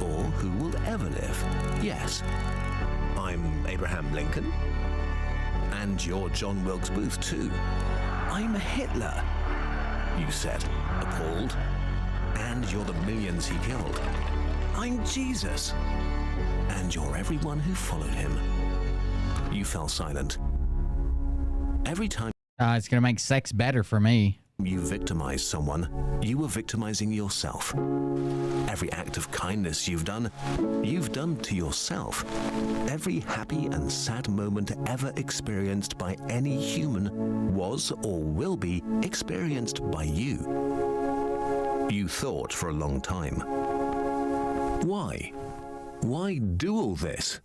Or who will ever live. Yes. I'm Abraham Lincoln. And you're John Wilkes Booth, too. I'm Hitler, you said, appalled. And you're the millions he killed. I'm Jesus. And you're everyone who followed him. You fell silent. Every time... It's going to make sex better for me. you victimize someone, you are victimizing yourself. Every act of kindness you've done to yourself. Every happy and sad moment ever experienced by any human was or will be experienced by you. You thought for a long time. Why? Why do all this?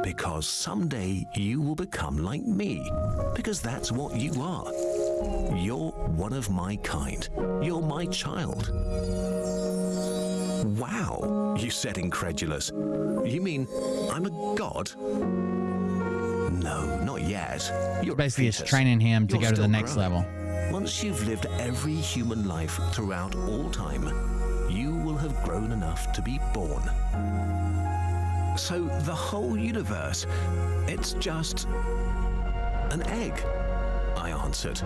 Because someday you will become like me. Because that's what you are. You're one of my kind. You're my child. Wow, you said incredulous. You mean I'm a god? No, not yet. You're basically just training him to go to the next level. Once you've lived every human life throughout all time, you will have grown enough to be born. So the whole universe, it's just an egg, I answered.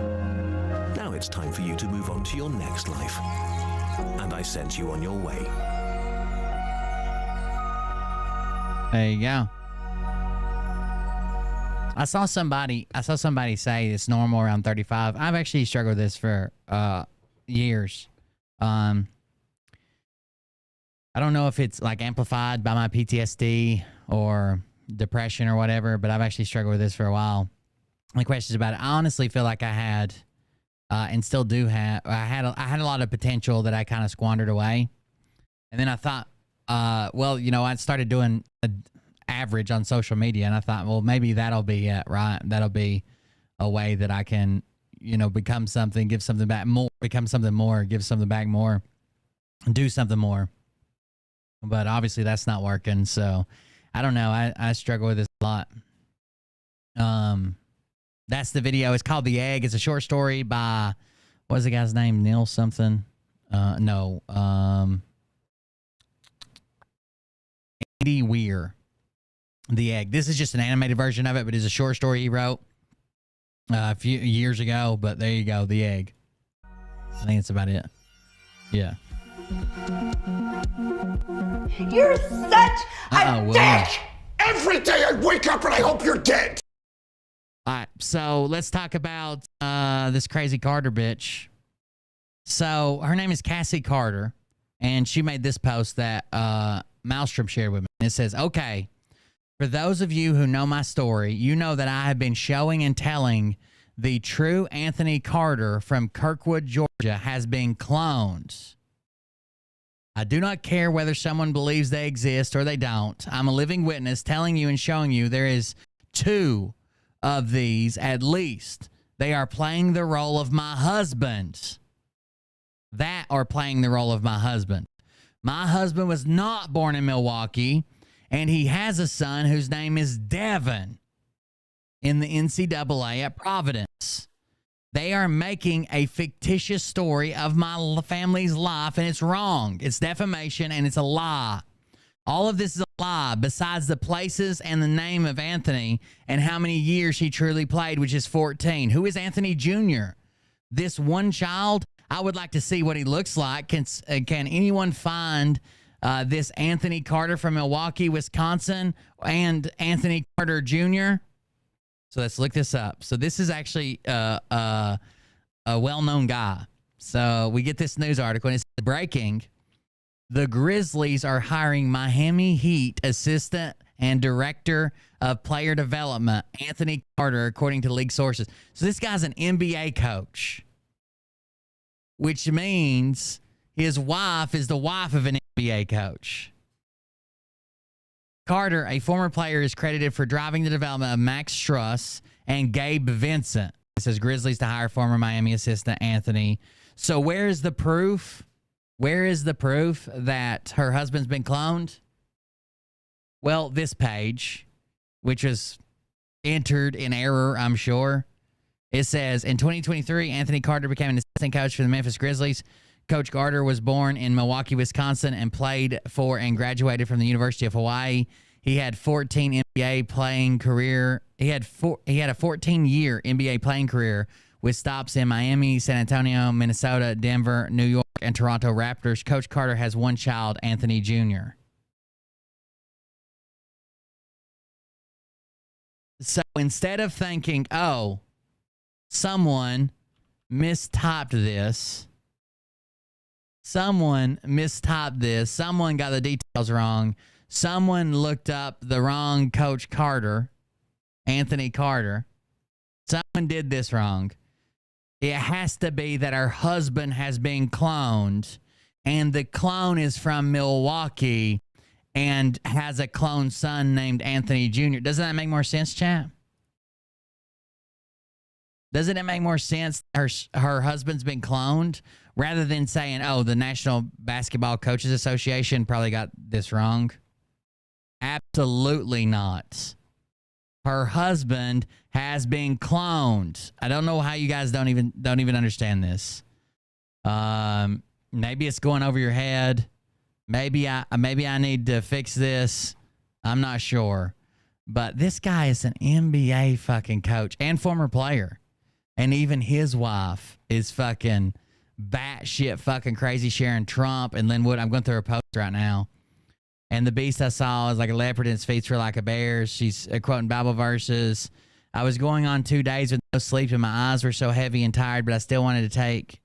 Now it's time for you to move on to your next life. And I sent you on your way. There you go. I saw somebody say it's normal around 35. I've actually struggled with this for years. I don't know if it's like amplified by my PTSD or depression or whatever, but I've actually struggled with this for a while. The questions about it, I honestly feel like I had and still do have. I had a lot of potential that I kind of squandered away, and then I thought, well, you know, I started doing an average on social media, and I thought, well, maybe that'll be it, right? That'll be a way that I can, you know, become something, give something back more, become something more, give something back more, do something more. But obviously that's not working. So I don't know. I struggle with this a lot. That's the video. It's called The Egg. It's a short story by, what is the guy's name? Neil something? No. Andy Weir. The Egg. This is just an animated version of it, but it's a short story he wrote a few years ago. But there you go. The Egg. I think that's about it. Yeah. You're such a dick! Every day I wake up and I hope you're dead! All right, so let's talk about this crazy Carter bitch. So her name is Cassie Carter, and she made this post that Maelstrom shared with me. It says, okay, for those of you who know my story, you know that I have been showing and telling the true Anthony Carter from Kirkwood, Georgia has been cloned. I do not care whether someone believes they exist or they don't. I'm a living witness telling you and showing you there is two of these at least. They are playing the role of my husband. That are playing the role of my husband. My husband was not born in Milwaukee, and he has a son whose name is Devin in the NCAA at Providence. They are making a fictitious story of my family's life, and it's wrong. It's defamation, and it's a lie. All of this is a lie, besides the places and the name of Anthony and how many years he truly played, which is 14. Who is Anthony Jr.? This one child? I would like to see what he looks like. Can anyone find this Anthony Carter from Milwaukee, Wisconsin, and Anthony Carter Jr.? So let's look this up. So this is actually a well-known guy. So we get this news article, and it's breaking. The Grizzlies are hiring Miami Heat assistant and director of player development, Anthony Carter, according to league sources. So this guy's an NBA coach, which means his wife is the wife of an NBA coach. Carter, a former player, is credited for driving the development of Max Struss and Gabe Vincent. It says Grizzlies to hire former Miami assistant Anthony. So where is the proof? Where is the proof that her husband's been cloned? Well, this page, which was entered in error, I'm sure. It says, in 2023, Anthony Carter became an assistant coach for the Memphis Grizzlies. Coach Carter was born in Milwaukee, Wisconsin, and played for and graduated from the University of Hawaii. He had 14 NBA playing career. He had a 14-year NBA playing career with stops in Miami, San Antonio, Minnesota, Denver, New York, and Toronto Raptors. Coach Carter has one child, Anthony Jr. So instead of thinking, oh, someone mistyped this. Someone mistyped this. Someone got the details wrong. Someone looked up the wrong Coach Carter, Anthony Carter. Someone did this wrong. It has to be that her husband has been cloned, and the clone is from Milwaukee and has a clone son named Anthony Jr. Doesn't that make more sense, chat? Doesn't it make more sense her husband's been cloned rather than saying, oh, the National Basketball Coaches Association probably got this wrong? Absolutely not. Her husband has been cloned. I don't know how you guys don't even understand this. Maybe it's going over your head. Maybe I need to fix this. I'm not sure. But this guy is an NBA fucking coach and former player. And even his wife is fucking batshit fucking crazy, sharing Trump and Linwood. I'm going through her post right now. And the beast I saw is like a leopard and its feet were like a bear's. She's quoting Bible verses. I was going on 2 days with no sleep and my eyes were so heavy and tired, but I still wanted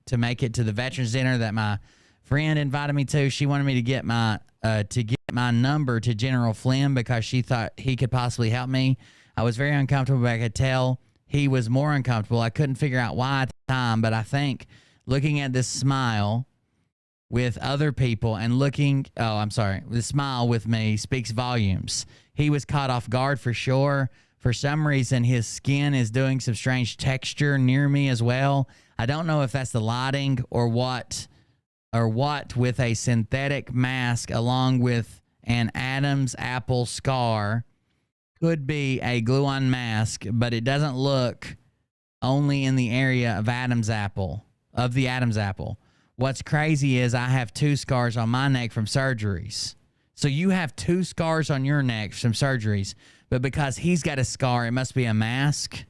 to make it to the veterans dinner that my friend invited me to. She wanted me to get my number to General Flynn because she thought he could possibly help me. I was very uncomfortable, but I could tell he was more uncomfortable. I couldn't figure out why at the time, but I think looking at this smile with other people and the smile with me speaks volumes. He was caught off guard for sure. For some reason, his skin is doing some strange texture near me as well. I don't know if that's the lighting or what with a synthetic mask along with an Adam's apple scar. Could be a glue-on mask, but it doesn't look only in the area of the Adam's apple. What's crazy is I have 2 scars on my neck from surgeries. So you have 2 scars on your neck from surgeries, but because he's got a scar, it must be a mask.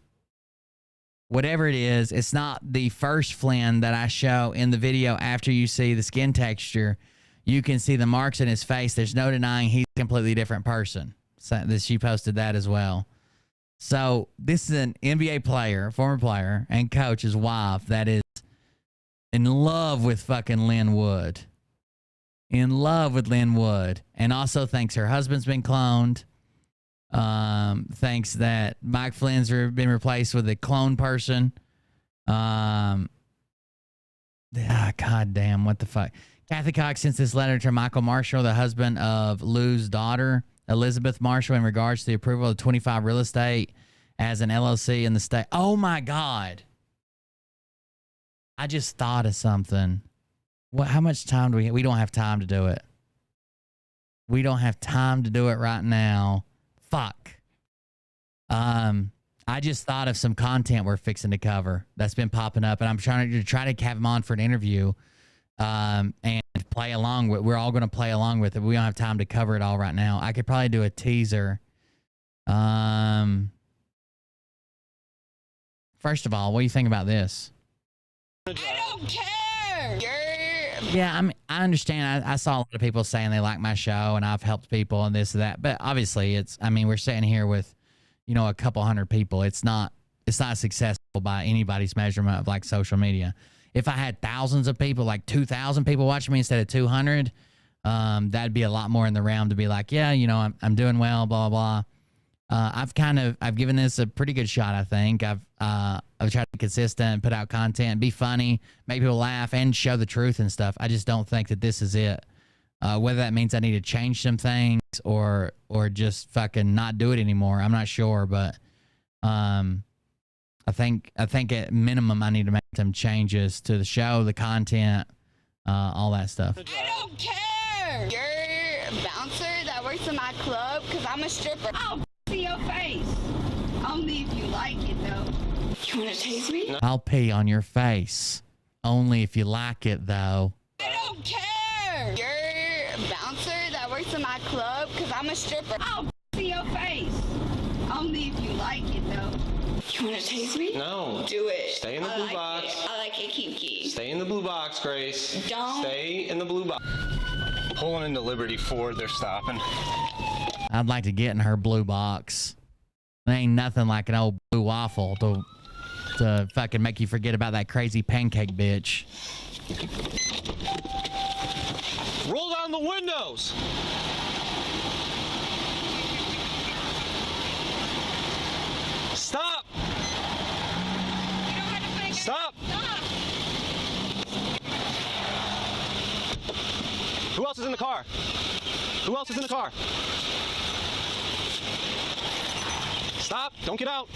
Whatever it is, it's not the first Flynn that I show in the video. After you see the skin texture, you can see the marks in his face. There's no denying he's a completely different person. So she posted that as well. So this is an NBA player, former player, and coach's wife that is in love with fucking Lynn Wood. In love with Lynn Wood. And also thinks her husband's been cloned. Thinks that Mike Flynn's been replaced with a clone person. God damn, what the fuck. Kathy Cox sent this letter to Michael Marshall, the husband of Lou's daughter, Elizabeth Marshall, in regards to the approval of 25 real estate as an LLC in the state. Oh my God. I just thought of something. How much time do we don't have time to do it. We don't have time to do it right now. Fuck. I just thought of some content we're fixing to cover that's been popping up, and I'm trying to have him on for an interview and play along with. We're all going to play along with it. We don't have time to cover it all right now. I could probably do a teaser. First of all, what do you think about this? I don't care. Yeah, I understand. I saw a lot of people saying they like my show and I've helped people and this and that. But obviously, we're sitting here with, a couple hundred people. It's not successful by anybody's measurement of like social media. If I had thousands of people, like 2,000 people watching me instead of 200, that'd be a lot more in the realm to be like, yeah, I'm doing well, blah, blah, blah. I've given this a pretty good shot, I think. I've tried to be consistent, put out content, be funny, make people laugh, and show the truth and stuff. I just don't think that this is it. Whether that means I need to change some things or just fucking not do it anymore, I'm not sure. But I think at minimum I need to make some changes to the show, the content, all that stuff. I don't care. You're a bouncer that works in my club because I'm a stripper. I'll see your face. Only if you like it, though. You want to taste me? I'll pee on your face. Only if you like it, though. I don't care. You're a bouncer that works in my club because I'm a stripper. I'll see your face. Only if you like it, though. You want to taste me? No. Do it. Stay in the blue box. I like it kinky. Stay in the blue box, Grace. Don't. Stay in the blue box. Pulling into Liberty Ford, they're stopping. I'd like to get in her blue box. There ain't nothing like an old blue waffle to to fucking make you forget about that crazy pancake bitch. Roll down the windows. Stop. Stop. Who else is in the car? Who else is in the car? Stop. Don't get out.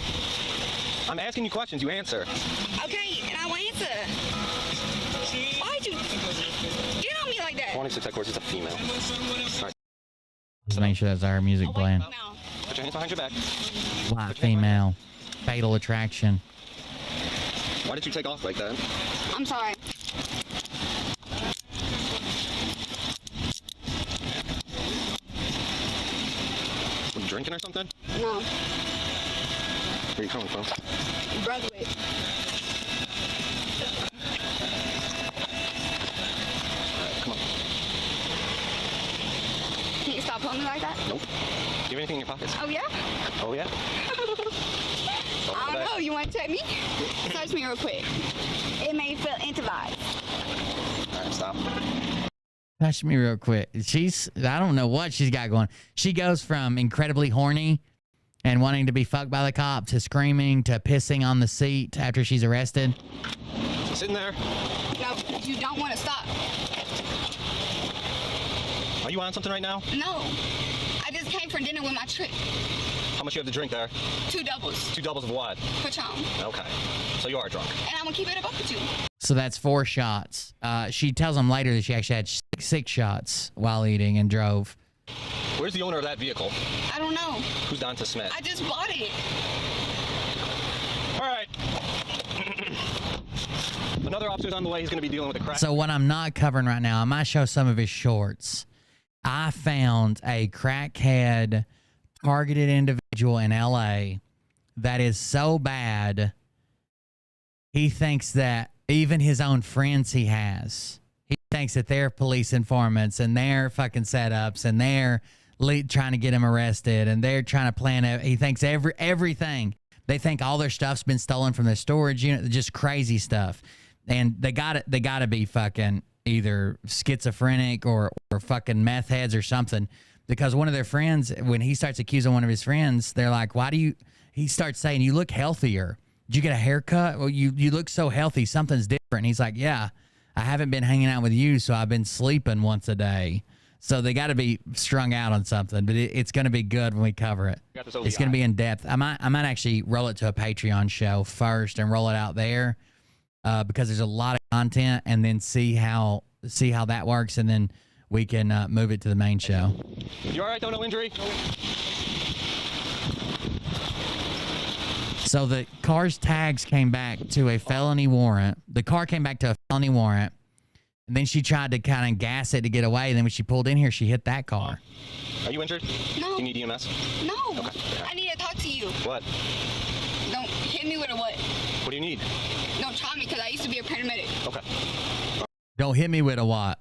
I'm asking you questions. You answer. Okay, and I will answer. Why'd you get on me like that? 26 headquarters. It's a female. All right. Just make sure that's our music playing. Put your hands behind your back. White female. Fatal attraction. Why did you take off like that? I'm sorry. Were you drinking or something? No. Where are you coming from? Brunswick. Alright, come on. Can you stop pulling me like that? Nope. Do you have anything in your pockets? Oh, yeah? Oh, yeah? I don't know. You want to check me? Touch me real quick. It may feel intimate. Alright, stop. Touch me real quick. I don't know what she's got going. She goes from incredibly horny and wanting to be fucked by the cop to screaming to pissing on the seat after she's arrested. Sitting there. No, you don't want to stop. Are you on something right now? No. I just came from dinner with my trick. How much you have to drink there? 2 doubles. 2 doubles of what? Patron. Okay. So you are drunk. And I'm going to keep it up with you. So that's 4 shots. She tells him later that she actually had 6 shots while eating and drove. Where's the owner of that vehicle? I don't know. Who's Donta Smith? I just bought it. All right. Another officer's on the way. He's going to be dealing with a crack. So what I'm not covering right now, I might show some of his shorts. I found a crackhead targeted individual in LA that is so bad, he thinks that even his own friends he has, he thinks that they're police informants and they're fucking setups and they're trying to get him arrested and they're trying to plan it. He thinks everything. They think all their stuff's been stolen from their storage unit, just crazy stuff. And they gotta be fucking either schizophrenic or fucking meth heads or something. Because one of their friends, when he starts accusing one of his friends, they're like, he starts saying, you look healthier. Did you get a haircut? Well, you look so healthy. Something's different. He's like, yeah, I haven't been hanging out with you, so I've been sleeping once a day. So they got to be strung out on something, but it's going to be good when we cover it. It's going to be in depth. I might actually roll it to a Patreon show first and roll it out there because there's a lot of content, and then see how that works, and then we can move it to the main show. You all right, though? No injury? So the car's tags came back to a felony warrant. The car came back to a felony warrant, and then she tried to kind of gas it to get away. And then when she pulled in here, she hit that car. Are you injured? No. Do you need EMS? No. Okay. I need to talk to you. What? Don't hit me with a what? What do you need? Don't try me because I used to be a paramedic. Okay. Don't hit me with a what?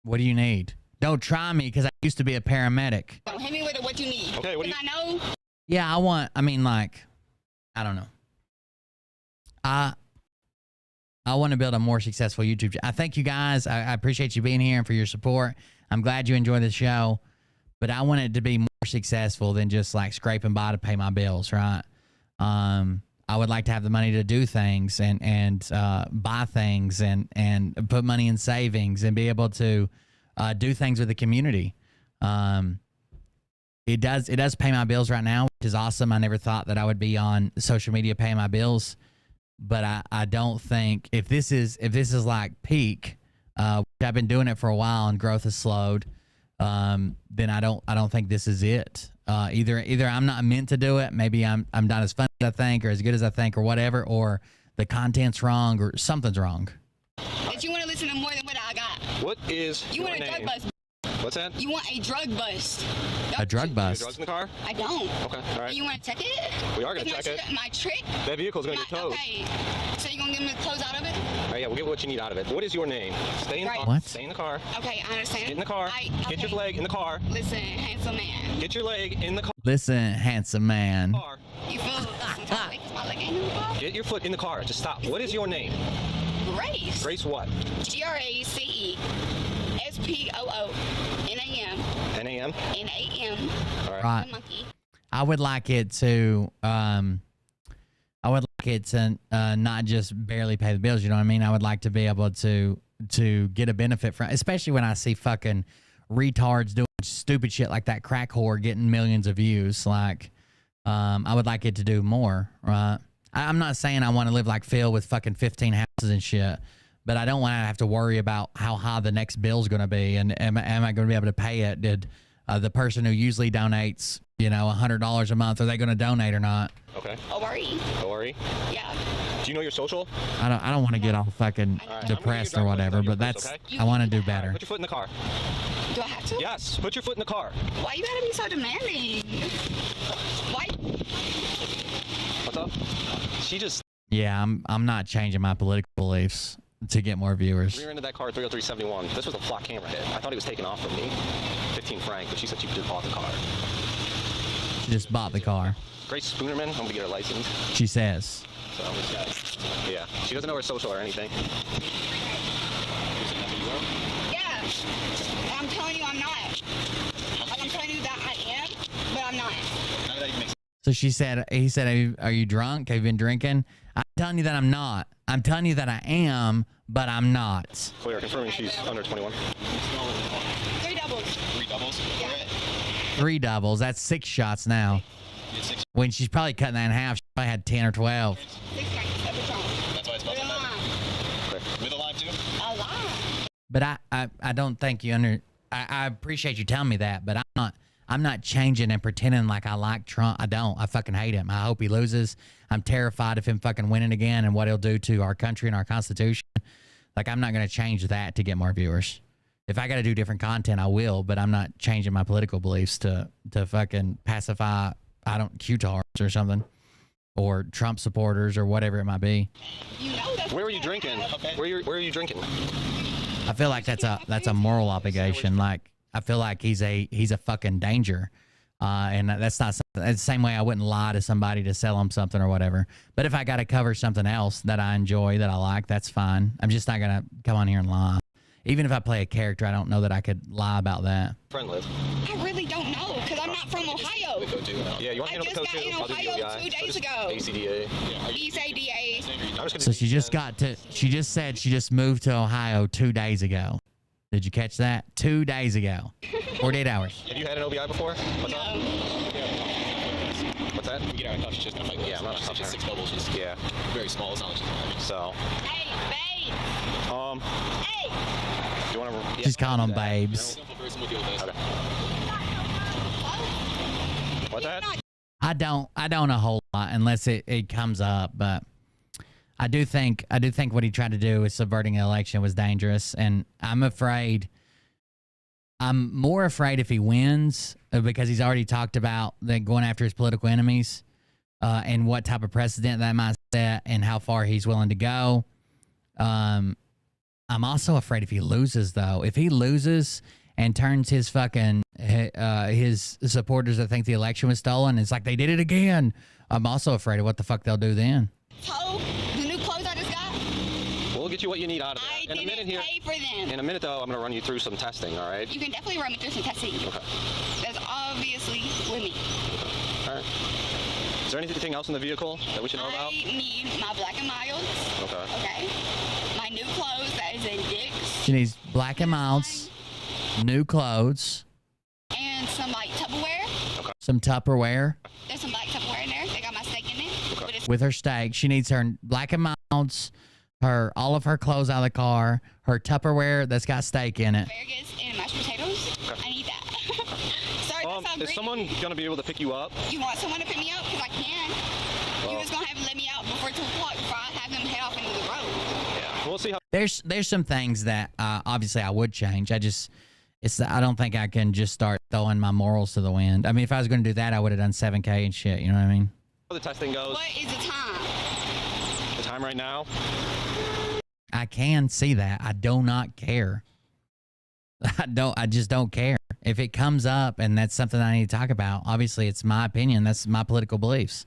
What do you need? Don't try me because I used to be a paramedic. Don't hit me with a what you need. Okay, what do you... I know. Yeah, I don't know. I want to build a more successful YouTube channel. I thank you guys. I appreciate you being here and for your support. I'm glad you enjoy the show, but I want it to be more successful than just like scraping by to pay my bills, right? I would like to have the money to do things and buy things and put money in savings and be able to do things with the community. It does pay my bills right now, which is awesome. I never thought that I would be on social media paying my bills, but I don't think if this is like peak, I've been doing it for a while and growth has slowed, then I don't think this is it. Either I'm not meant to do it, maybe I'm not as funny as I think or as good as I think or whatever, or the content's wrong or something's wrong. But you want to listen to more than what I got. What is you your want a name? drug bust? What's that? You want a drug bust? A drug bust? You have drugs in the car? I don't. Okay, all right. You want to check it? We are going to check it. My trick? That vehicle's going to get towed. Okay. So you going to give me the clothes out of it? All right, yeah, we'll get what you need out of it. What is your name? Stay in the car. What? Stay in the car. Okay, I understand. Get in the car. Get your leg in the car. Listen, handsome man. Get your leg in the car. Listen, handsome man. You feel sometimes like it's my leg in name in the car? Get your foot in the car. Just stop. What is your name? Grace. Grace what? GRACE. SPOO. NAM. NAM. All right. Right. Monkey. I would like it to not just barely pay the bills, you know what I mean? I would like to be able to get a benefit from, especially when I see fucking retards doing stupid shit like that crack whore getting millions of views. Like, I would like it to do more, right? I'm not saying I want to live like Phil with fucking 15 houses and shit, but I don't want to have to worry about how high the next bill's going to be, and am I going to be able to pay it? Did the person who usually donates, you know, $100 a month, are they going to donate or not? Okay. O-R-E. O-R-E? Yeah. Do you know your social? I don't want to get all fucking All right, depressed I'm or gonna give you a whatever, driver's but license, that's, okay? I want to do All right, better. put your foot in the car. Do I have to? Yes, put your foot in the car. Why you gotta be so demanding? Why? What's up? She just Yeah, I'm not changing my political beliefs to get more viewers. rear into that car at 30371. This was a flock camera hit. I thought he was taking off from me. 15 franc, but she said she just bought the car. She just bought the car. Grace Spoonerman, I'm gonna get her license. She says. So, yeah, she doesn't know her social or anything. Yeah. And I'm telling you I'm not. Like, I'm telling you that I am, but I'm not. So he said, are you drunk? Have you been drinking? I'm telling you that I'm not. I'm telling you that I am, but I'm not. Clear, confirming she's under 21. 3 doubles. 3 doubles? Yeah. 3 doubles. That's 6 shots now. When she's probably cutting that in half, she probably had 10 or 12. 6 drinks every time. That's why it's about that. With a live too? Alive. But I don't think you I appreciate you telling me that, but I'm not changing and pretending like I like Trump. I don't. I fucking hate him. I hope he loses. I'm terrified of him fucking winning again and what he'll do to our country and our Constitution. Like, I'm not going to change that to get more viewers. If I got to do different content, I will, but I'm not changing my political beliefs to fucking pacify, Q-tards or something, or Trump supporters or whatever it might be. You know that's Where are you drinking? Okay. Where are you drinking? I feel like that's a moral obligation. Like, I feel like he's a fucking danger. And that's not the same way I wouldn't lie to somebody to sell them something or whatever. But if I got to cover something else that I enjoy, that I like, that's fine. I'm just not going to come on here and lie. Even if I play a character, I don't know that I could lie about that. Friend live. I really don't know, because I'm not from Ohio. Yeah, you want I to just know got the in code too? Ohio 2 days ago. ACDA. ECDA. So she just said she just moved to Ohio 2 days ago. Did you catch that? 2 days ago. 48 hours. Have you had an OBI before? What's up? What's that? Get out of tough. She's just gonna fight. Yeah, I'm not a tough. 6 doubles. She's very small. It's not like she's heavy. So. Hey, babe. Hey. Do you want to? She's calling them babes. Okay. What's that? I don't a whole lot unless it comes up, but I do think what he tried to do with subverting an election was dangerous, and I'm more afraid if he wins because he's already talked about going after his political enemies and what type of precedent that might set and how far he's willing to go. I'm also afraid if he loses, though. If he loses and turns his fucking his supporters that think the election was stolen, it's like they did it again. I'm also afraid of what the fuck they'll do then. So, the new clothes I just got, We'll get you what you need out of I it. In a minute didn't here. pay for them. In a minute, though, I'm going to run you through some testing, all right? You can definitely run me through some testing. Okay. That's obviously with me. All right. Is there anything else in the vehicle that we should know about? I need my Black and Milds. Okay. Okay. My new clothes, that is in Dick's. She needs Black and Milds, new clothes, And some like Tupperware. some Tupperware There's some black Tupperware in there. They got my steak in it. But it's with her steak. She needs her Black and Milds, all of her clothes out of the car, her Tupperware that's got steak in it. asparagus and mashed potatoes. I need that. Sorry, that sounds Is greedy. someone going to be able to pick you up? You want someone to pick me up? Because I can. You just going to have to let me out before 2 o'clock before I have them head off into the road. Yeah. We'll see how. There's some things that obviously I would change. I don't think I can just start throwing my morals to the wind. I mean, if I was going to do that, I would have done 7K and shit. You know what I mean? The testing goes. What is the time? The time right now. I can see that. I do not care. I just don't care. If it comes up and that's something I need to talk about, obviously it's my opinion. That's my political beliefs.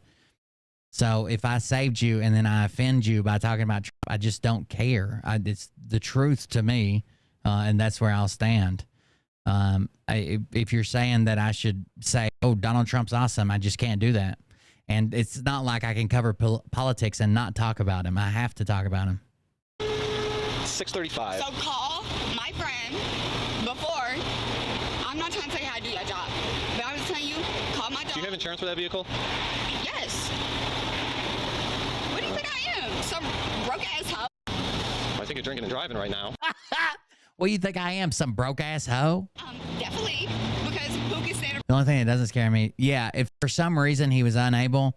So if I saved you and then I offend you by talking about Trump, I just don't care. It's the truth to me, and that's where I'll stand. If you're saying that I should say, oh, Donald Trump's awesome, I just can't do that. And it's not like I can cover politics and not talk about him. I have to talk about him. 6:35. So call my friend before. I'm not trying to tell you how to do your job, but I'm just telling you, call my dog. Do you have insurance for that vehicle? Yes. What do you think I am? Some broke ass hoe? I think you're drinking and driving right now. What do you think I am? Some broke ass hoe? Definitely, because who can stand The only thing that doesn't scare me, yeah, if for some reason he was unable,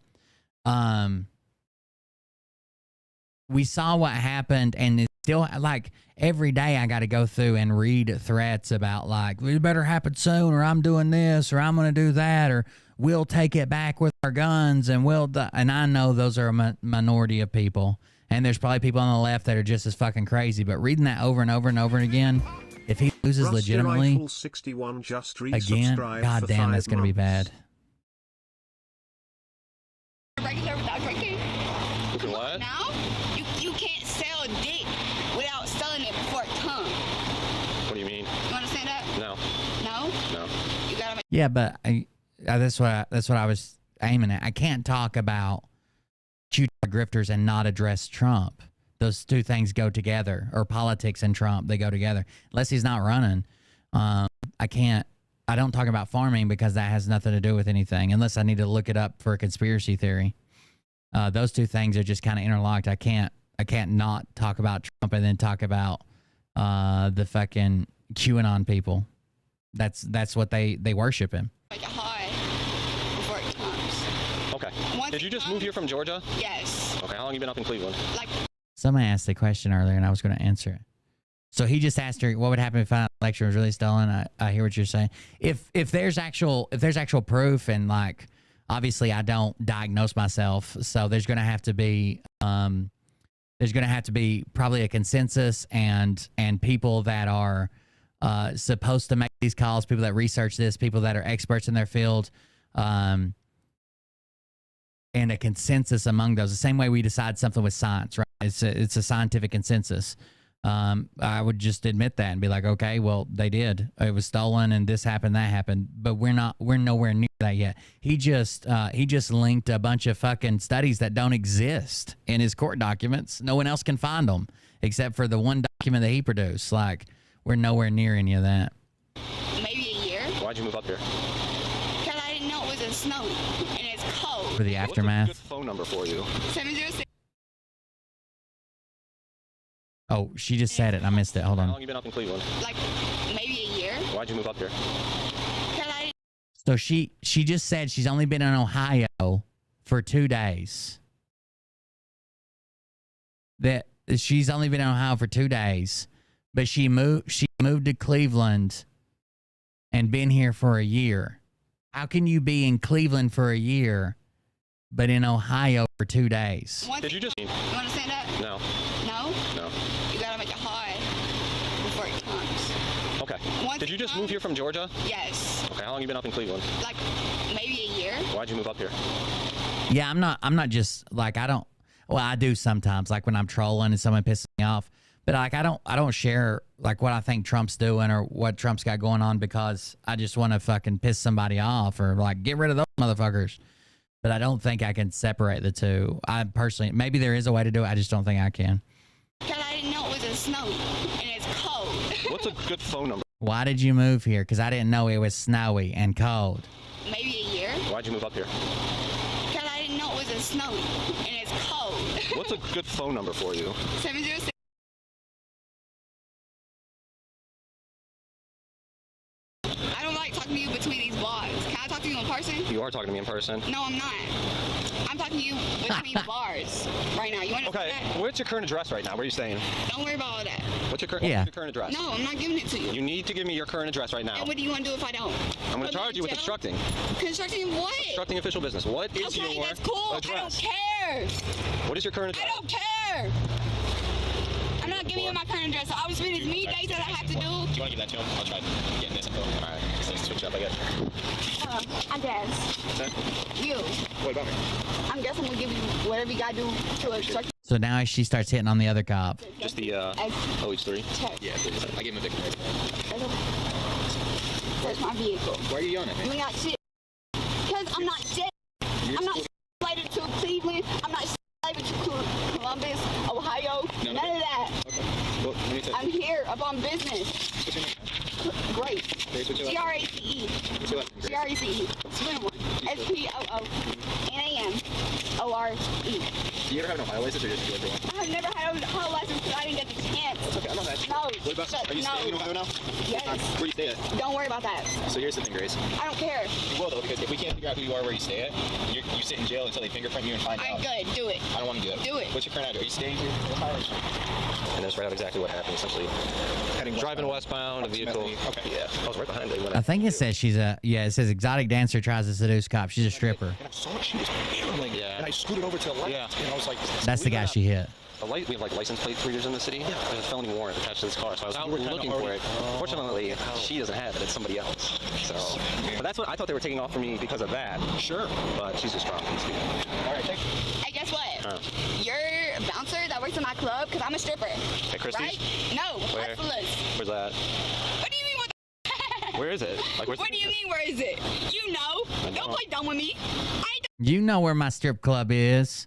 we saw what happened, and it's still, like, every day I got to go through and read threats about, like, it better happen soon, or I'm doing this, or I'm going to do that, or we'll take it back with our guns, and and I know those are a minority of people, and there's probably people on the left that are just as fucking crazy, but reading that over and over and over again, if he loses legitimately, 61 just again, goddamn, that's going to be bad. regular without drinking? What? Now, you can't sell dick without selling it before it comes. What do you mean? You understand that? No. No? No. You gotta make... Yeah, but that's what I was aiming at. I can't talk about Q grifters and not address Trump. Those two things go together, or politics and Trump, they go together. Unless he's not running, I don't talk about farming because that has nothing to do with anything, unless I need to look it up for a conspiracy theory. Those two things are just kind of interlocked. I can't not talk about Trump and then talk about the fucking QAnon people. That's what they worship him. Make it high before it comes. Okay. Did you just move here from Georgia? Yes. Okay, how long you been up in Cleveland? Like... Somebody asked the question earlier, and I was going to answer it. So he just asked her, "What would happen if an election was really stolen?" I hear what you're saying. If there's actual proof, and like obviously I don't diagnose myself, so there's going to have to be probably a consensus and people that are supposed to make these calls, people that research this, people that are experts in their field, and a consensus among those. The same way we decide something with science, right? It's a scientific consensus. I would just admit that and be like, okay, well, they did. It was stolen, and this happened, that happened. But we're nowhere near that yet. He just linked a bunch of fucking studies that don't exist in his court documents. No one else can find them except for the one document that he produced. Like, we're nowhere near any of that. Maybe a year. Why'd you move up here? Because I didn't know it was snowy and it's cold. For the aftermath. What's a good phone number for you? 706. Oh, she just said it. I missed it. Hold on. How long you been up in Cleveland? Like maybe a year. Why'd you move up here? So she just said she's only been in Ohio for 2 days. That she's only been in Ohio for 2 days, but she moved to Cleveland and been here for a year. How can you be in Cleveland for a year, but in Ohio for 2 days? Did you just... You understand that? No. No? No. You gotta make it high before it comes. Okay. Did you just move here from Georgia? Yes. Okay, how long you been up in Cleveland? Like maybe a year. Why'd you move up here? Yeah, I'm not just like, I do sometimes, like when I'm trolling and someone pisses me off, but like I don't share like what I think Trump's doing or what Trump's got going on because I just want to fucking piss somebody off or like get rid of those motherfuckers. But I don't think I can separate the two. I personally, maybe there is a way to do it. I just don't think I can. Because I didn't know it was snowy and it's cold. What's a good phone number? Why did you move here? Because I didn't know it was snowy and cold. Maybe a year. Why'd you move up here? Because I didn't know it was snowy and it's cold. What's a good phone number for you? 706. I don't like talking to you between these bars. Can I talk to you in person? You are talking to me in person. No, I'm not. I'm talking to you between bars right now. You want to Okay, what's your current address right now? Where are you staying? Don't worry about all that. What's your current address? No, I'm not giving it to you. You need to give me your current address right now. And what do you want to do if I don't? I'm going to charge you with obstructing. Constructing what? Obstructing official business. What is your that's cool. address? I don't care. What is your current address? I don't care. I'm not giving you my current address. So I was spending me days that I have to do. Do you want to give that to him? I'll try getting this info. All right. So switch up, I guess. I guess. Okay. You. What about me? I'm guessing we'll give you whatever you gotta do to obstruct. So now she starts hitting on the other cop. Just the OH3? Yeah, please. I gave him a big one. That's my vehicle. Why are you yelling at me? You ain't got shit. Because I'm not shit. I'm not related to Cleveland. I'm not related to Columbus, Ohio. None of that. Okay. Well, let me tell you. I'm here up on business. What's your name? Great. Grace, what's your last name? G-R-A-C-E. What's your last name, Grace? G-R-A-C-E. Swim one. S-P-O-O-N-A-M-O-R-E. Do you ever have an Ohio license or just Georgia one? I've never had a Ohio license because I didn't get the chance. That's okay, I'm not asking. No. What about, are you staying in Ohio now? Yes. Where do you stay at? Don't worry about that. So here's the thing, Grace. I don't care. You will, though, because if we can't figure out who you are, where you stay at, you sit in jail until they fingerprint you and find out. Alright, good. Do it. I don't want to do it. Do it. What's your current address? Are you staying here in Ohio? And that's right out exactly what happened, essentially. Driving westbound, a vehicle. Okay. Yeah, I was right behind you. I think it says she's a, it says exotic dancer tries to seduce cop. She's a stripper. And I saw she was barreling. Yeah. And I scooted over to the left. Yeah. And I was like, That's the guy she hit. We have like license plate readers in the city. Yeah. There's a felony warrant attached to this car, so I was looking for it. Fortunately, she doesn't have it. It's somebody else. So, but that's what I thought they were taking off from me because of that. Sure. But she's just strong. All right, thank you. Hey, guess what? You're a bouncer that works in my club because I'm a stripper. Hey, Christie's? Right? No. Where? Where's that? What do you mean? Where is it? Like, what do you mean? Where is it? You know. Don't play dumb with me. You know where my strip club is,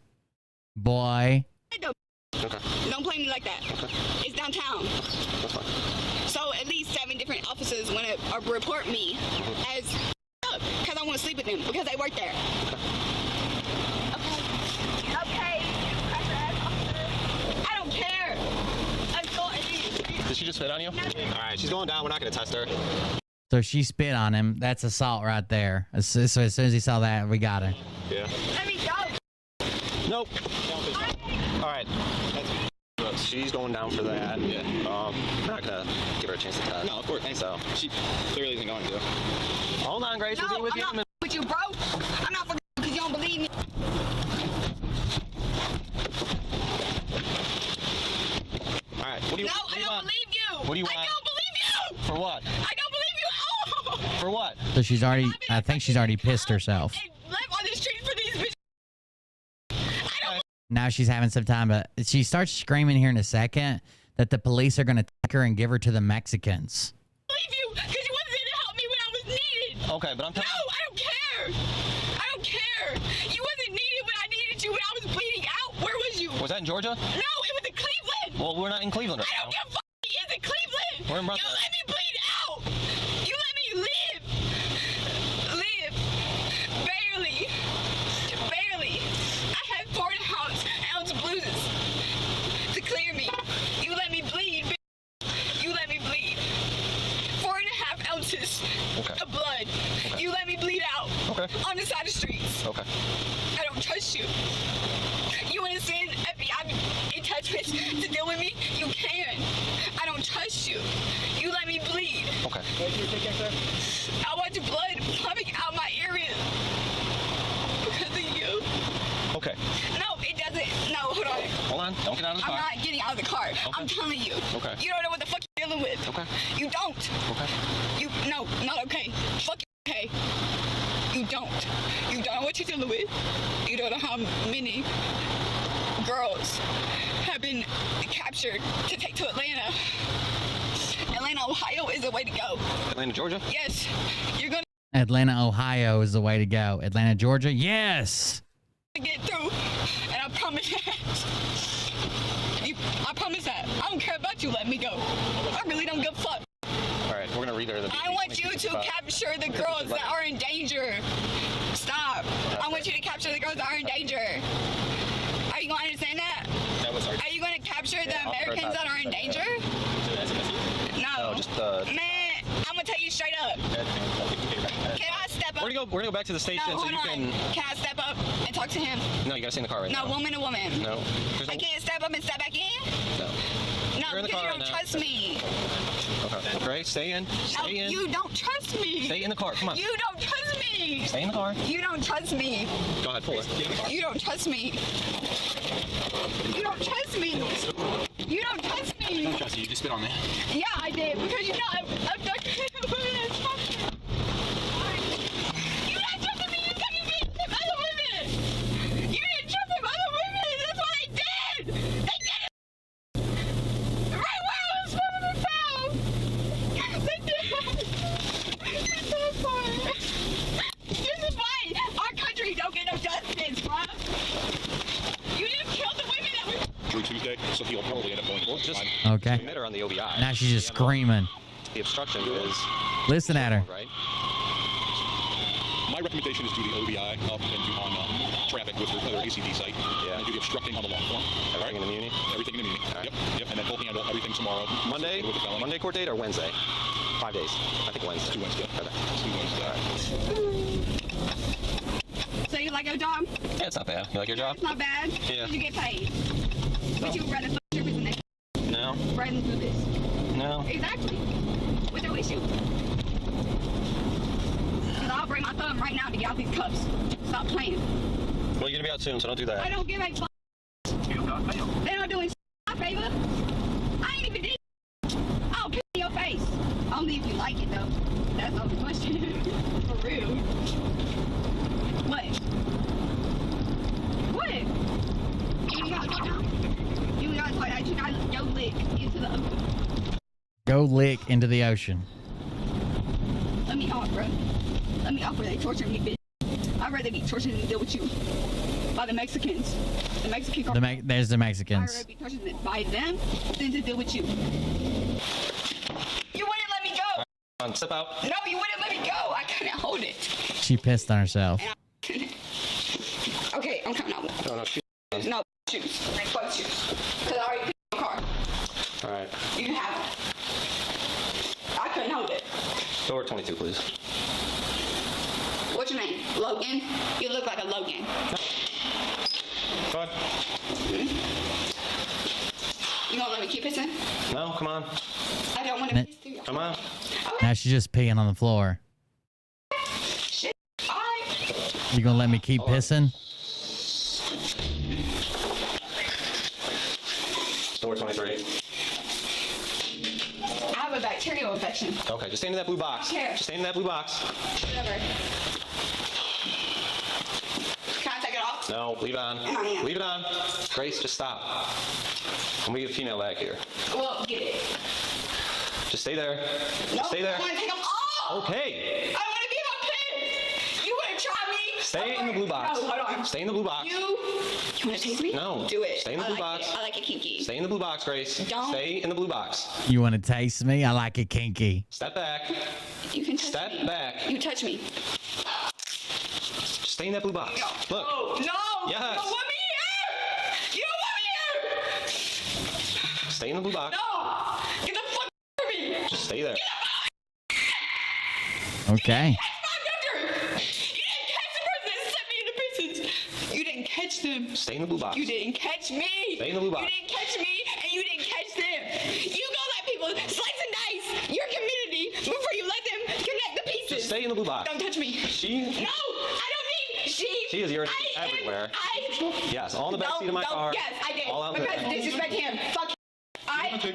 boy. Okay. Don't play me like that. Okay. It's downtown. That's fine. So at least 7 different officers want to report me as because I want to sleep with them because they work there. Okay. I don't care. Did she just spit on you? All right, she's going down. We're not going to test her. So she spit on him. That's assault right there. So as soon as he saw that, we got her. Yeah. Let me go. Nope. All right. She's going down for that. Yeah. I'm not gonna give her a chance to test. No, of course. So she clearly isn't going to. Hold on, Grace. No, We'll be with you. I'm not with you, bro. I'm not fucking because you don't believe me. All right. What do you? No, I don't believe you. What do you want? I don't believe you. For what? I don't believe you. Oh. For what? So she's already, I think she's already pissed herself. Live on the street for these bitches. Now she's having some time, but she starts screaming here in a second that the police are going to take her and give her to the Mexicans. Believe you because you wasn't there to help me when I was needed. Okay, but I'm telling No, I don't care. I don't care. You wasn't needed when I needed you when I was bleeding out. Where was you? Was that in Georgia? No, it was in Cleveland. Well, we're not in Cleveland right I don't give a fuck. It's in Cleveland. We're in You Brunswick. let me bleed out. You let me live. Live. Barely. Barely. I had 4.5-ounce bruises to clear me. You let me bleed. You let me bleed. 4.5 ounces of blood. Okay. You let me bleed out. Okay. On the side of the streets. Okay. I don't trust you. You want to send FBI attachments to deal with me? You can. I don't trust you. You let me bleed. Okay. I want your blood pumping out my ears because of you. Okay. No, it doesn't. No, hold on. Hold on. Don't get out of the car. I'm not getting out of the car. Okay. I'm telling you. Okay. You don't know what the fuck you're dealing with. Okay. You don't. Okay. You no, not okay. Fuck you, okay. You don't. You don't know what you're dealing with. You don't know how many girls have been captured to take to Atlanta. Atlanta, Ohio is the way to go. Atlanta, Georgia? Yes. You're gonna Atlanta, Ohio is the way to go. Atlanta, Georgia? Yes. get through. And I promise that. I promise that. I don't care about you letting me go. I really don't give a fuck. All right, we're gonna read her the. I want you to capture the girls that are in danger. Stop. I want you to capture the girls that are in danger. Are you going to understand that? Are you going to capture the Americans that are in danger? No. No, just Man, I'm going to tell you straight up. Can I step up? We're gonna go back to the station No, so hold you on. can. Can I step up and talk to him? No, you gotta stay in the car right now. No, woman to woman. No. I can't step up and step back in? No. No, You're in the because car you right don't now. trust me. Okay. Grace, stay in. No, Stay in. you don't trust me. Stay in the car. Come on. You don't trust me. Stay in the car. You don't trust me. Go ahead, pull her. You don't trust me. You don't trust me. You don't trust me. I don't trust You just spit on me. Yeah, I did, because you know I'm You're not trusting me, you said you didn't trust other women! You didn't trust other women, that's what they did! They did it! Right where I was swimming in town! They did it! So funny. This is why our country don't get no justice, bro! You just killed the women that were... Through Tuesday, so he'll probably end up going to just Okay. submit her on the OBI. Now she's just screaming. The obstruction is... Listen at her. Right? My recommendation is do the OBI up and do on traffic with her other ACD site. Yeah. And do the obstructing on the long form. Everything in the muni? Everything in the muni. Right. Yep. And then we'll handle everything tomorrow. Monday court date or Wednesday? 5 days. I think Wednesday. 2 Wednesday. Okay. 2 Wednesday. All right. So you like your job? Yeah, it's not bad. You like your job? It's not bad? Yeah. Did you get paid? But you would rather fuck strippers than that No. rather than do this. No. Exactly. What's your issue? Because I'll break my thumb right now to get out these cuffs. Stop playing. Well, you're going to be out soon, so don't do that. I don't give a fuck. They're not doing my favor. I ain't even did. I'll piss in your face. Only if you like it, though. That's the only question. For real. What? What? You gotta talk now? You gotta talk that. You gotta go lick into the ocean. Go lick into the ocean. Let me off, bro. Let me off where they torture me, bitch. I'd rather be tortured than deal with you. By the Mexicans. The Mexican cartel. There's the I'd Mexicans. rather be tortured by them than to deal with you. You wouldn't let me go. On, step out. No, you wouldn't let me go. I couldn't hold it. She pissed on herself. Okay, I'm coming out. No, no, shoot. No, shoes. Fuck shoes. Because I already pissed in my car. All right. You can have it. I couldn't hold it. Door 22, please. What's your name? Logan? You look like a Logan. Go ahead. You gonna let me keep pissing? No, come on. I don't want to piss through you. Come on. Now she's just peeing on the floor. Shit. Alright. You gonna let me keep pissing? Door 23. I have a bacterial infection. Okay, just stay in that blue box. Here. Just stay in that blue box. Whatever. Can I take it off? No, leave it on. Yeah. Leave it on. Grace, just stop. Let me get a female back here. Well, get it. Just stay there. No, Just stay there. I want to take them off. Okay. I want to be my pin. You want to try me? Stay in the blue box. No, hold on. Stay in the blue box. You want to taste me? No. Do it. Stay in the blue box. I like it kinky. Stay in the blue box, Grace. Don't. Stay in the blue box. You want to taste me? I like it kinky. Step back. You can touch Step me. back. You touch me. Just stay in that blue box. Look. No. No. Yes. You don't want me here. You don't want me here. Stay in the blue box. No. Get the fuck out of me. Just stay there. Okay. You didn't catch them. Stay in the blue box. You didn't catch me. Stay in the blue box. You didn't catch me, and you didn't catch them. You gonna let people slice and dice your community before you let them connect the pieces. Just stay in the blue box. Don't touch me. She. No, I don't need she. She is yours everywhere. Yes, all in the backseat of my car. Yes, I did. All out Because there. disrespect him. Fuck. That's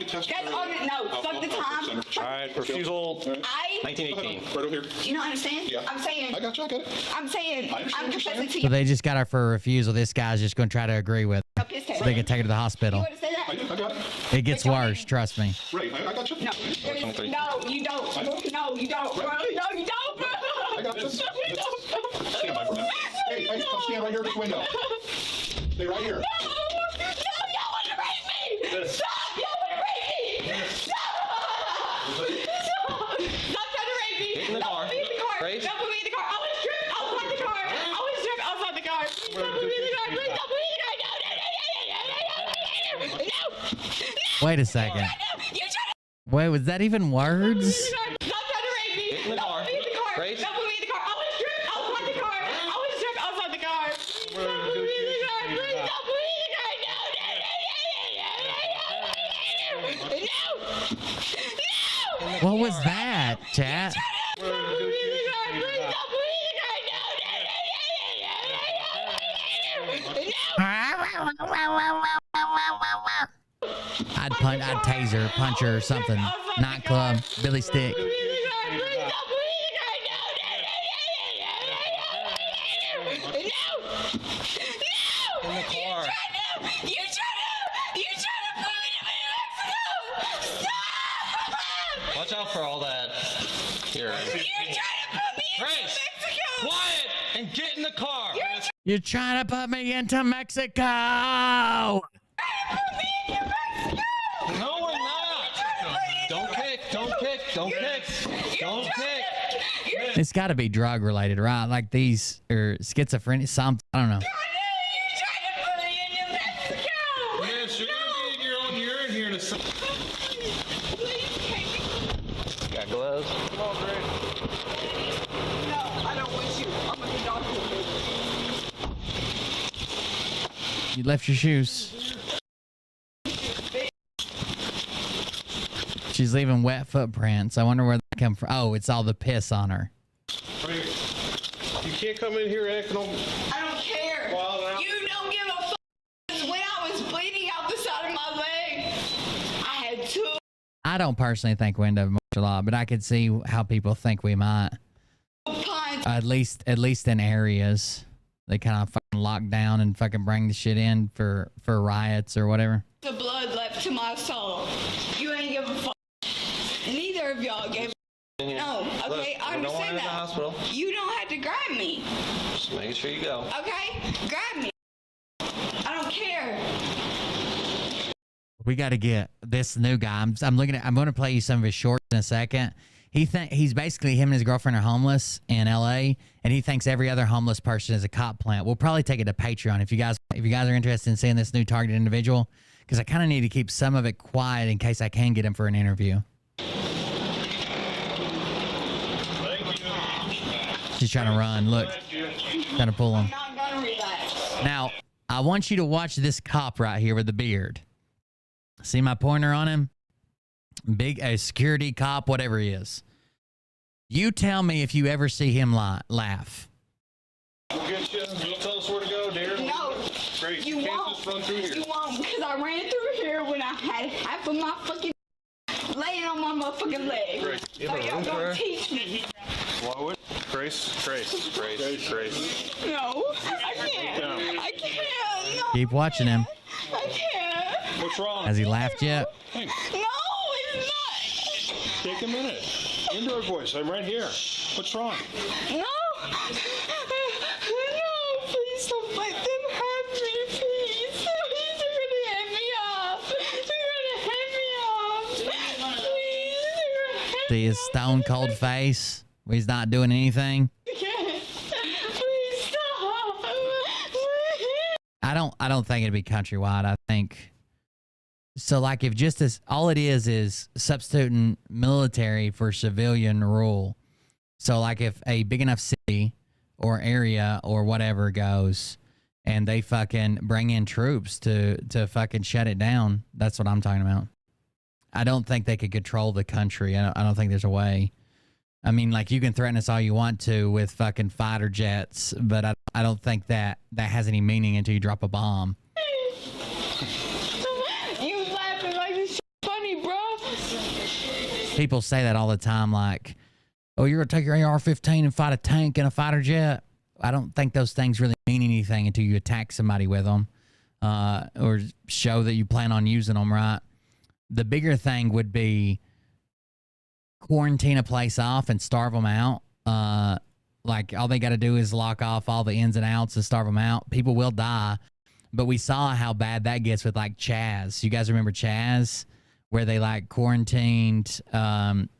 all. No. Fuck the time. All right, refusal. 1918. Right over here. Do you not understand? Yeah. I'm saying. I got you. I get it. I'm saying. I'm confessing to So you. they just got her for a refusal. This guy's just gonna try to agree with her. So they can take her to the hospital. You want to say that? I got it. It gets worse, trust me. Right, I got you. No, no, you don't. No, you don't, bro. No, you don't, bro. I got this. No, you don't. Stand by for a minute. Hey, come stand right here at this window. Stay right here. No, y'all want to rape me. Stop, y'all want to rape me. Stop. Stop trying to rape me. Get in the car. Don't put me in the car. Grace. Don't put me in the car. I want to strip outside the car. I want to strip outside the car. Please don't put me in the car. Please don't put me in the car. No. Wait a second. You try to Wait, was that even words? Stop trying to rape me. Get in the car. Don't put me in the car. Grace. Don't put me in the car. I want to strip outside the car. I want to strip outside the car. Don't put me in the car. Please don't put me in the car. No. What was that, chat? Don't put me in the car. Please don't put me in the car. No. I'd taser, punch her or something. Nightclub, Billy Stick. In the car. You trying to put me in Mexico. Stop! Watch out for all that. Here. You're trying to put me in Mexico. Quiet and get in the car. You're trying to put me into Mexico. No, we're not. Don't kick. Don't kick. Don't kick. Don't kick. It's got to be drug related, right? Like these or schizophrenia, something. I don't know. Yes, you're gonna be in your own urine here in a second. Got gloves? Come on, Greg. No, I don't want you. I'm a good doctor. You left your shoes. She's leaving wet footprints. I wonder where that come from. Oh, it's all the piss on her. You can't come in here acting all... I don't care. You don't give a fuck. When I was bleeding out the side of my leg, I had two. I don't personally think we end up much a lot, but I could see how people think we might. At least in areas. They kind of fucking lock down and fucking bring the shit in for riots or whatever. The blood left to my soul. You ain't give a fuck. Neither of y'all gave a no, okay, Look, I understand that. Hospital. You don't have to grab me. Just making sure you go. Okay? Grab me. I don't care. We got to get this new guy. I'm looking at. I'm going to play you some of his shorts in a second. He's basically him and his girlfriend are homeless in LA, and he thinks every other homeless person is a cop plant. We'll probably take it to Patreon if you guys are interested in seeing this new targeted individual, because I kind of need to keep some of it quiet in case I can get him for an interview. She's trying to run. Look, trying to pull him. I'm not gonna relax. Now, I want you to watch this cop right here with the beard. See my pointer on him? A security cop, whatever he is. You tell me if you ever see him laugh. We'll get you. You'll tell us where to go, dear. No. Great. You can't won't. just run through here. You won't, because I ran through here when I had half of my fucking laying on my motherfucking leg. Great. So y'all gonna teach me. Why would? Grace. No, I can't. I can't. No. Keep watching him. I can't. What's wrong? Has he laughed yet? Hey, No, it's not. take a minute. Indoor voice. I'm right here. What's wrong? No. No, please don't let them have me, please. Please, they're gonna hand me off. They're gonna hand me off. Please, they're gonna hand See his stone cold face where he's not doing anything? Please stop. I don't think it'd be countrywide. I think so. Like if just as all it is substituting military for civilian rule. So like if a big enough city or area or whatever goes and they fucking bring in troops to fucking shut it down. That's what I'm talking about. I don't think they could control the country. I don't think there's a way. I mean, like you can threaten us all you want to with fucking fighter jets, but I don't think that has any meaning until you drop a bomb. You laughing like this shit funny, bro. People say that all the time, like, oh, you're going to take your AR-15 and fight a tank in a fighter jet? I don't think those things really mean anything until you attack somebody with them or show that you plan on using them, right? The bigger thing would be quarantine a place off and starve them out. Like all they got to do is lock off all the ins and outs and starve them out. People will die. But we saw how bad that gets with like Chaz. You guys remember Chaz? Where they like quarantined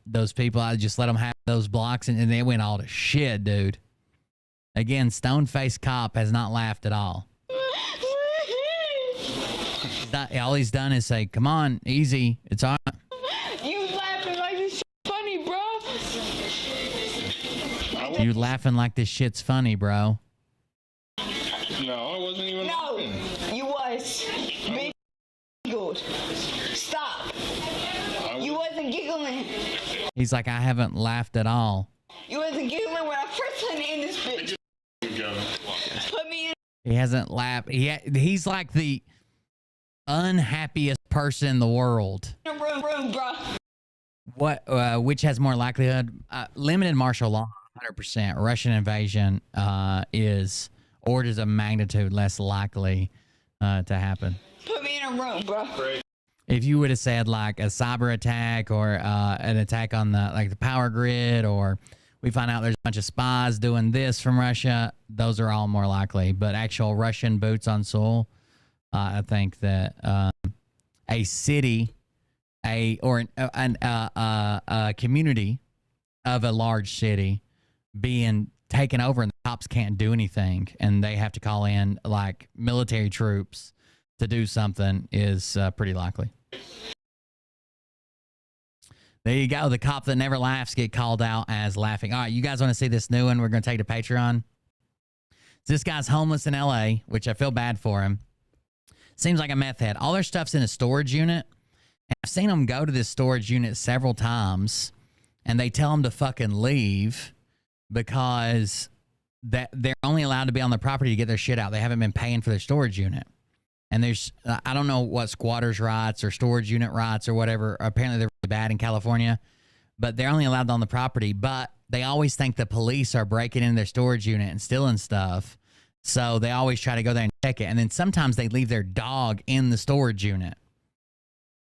those people. I just let them have those blocks and they went all to shit, dude. Again, stone-faced cop has not laughed at all. All he's done is say, come on, easy. It's all right. You laughing like this shit funny, bro. You laughing like this shit's funny, bro. No, I wasn't even laughing. You was. Big good. Stop. You wasn't giggling. He's like, I haven't laughed at all. You wasn't giggling when I first went in this bitch. Put me in. He hasn't laughed. He's like the unhappiest person in the world. Which has more likelihood? Limited martial law, 100%. Russian invasion is orders of magnitude less likely to happen. Put me in a room, bro. If you would have said like a cyber attack or an attack on the power grid, or we find out there's a bunch of spies doing this from Russia, those are all more likely. But actual Russian boots on soil, I think that a city, a community of a large city being taken over and the cops can't do anything and they have to call in like military troops to do something is pretty likely. There you go. The cop that never laughs get called out as laughing. All right, you guys want to see this new one? We're going to take to Patreon. So this guy's homeless in LA, which I feel bad for him. Seems like a meth head. All their stuff's in a storage unit. And I've seen them go to this storage unit several times, and they tell them to fucking leave because that they're only allowed to be on the property to get their shit out. They haven't been paying for their storage unit. And there's, I don't know what squatters' rights or storage unit rights or whatever. Apparently they're really bad in California, but they're only allowed on the property. But they always think the police are breaking into their storage unit and stealing stuff. So they always try to go there and check it. And then sometimes they leave their dog in the storage unit.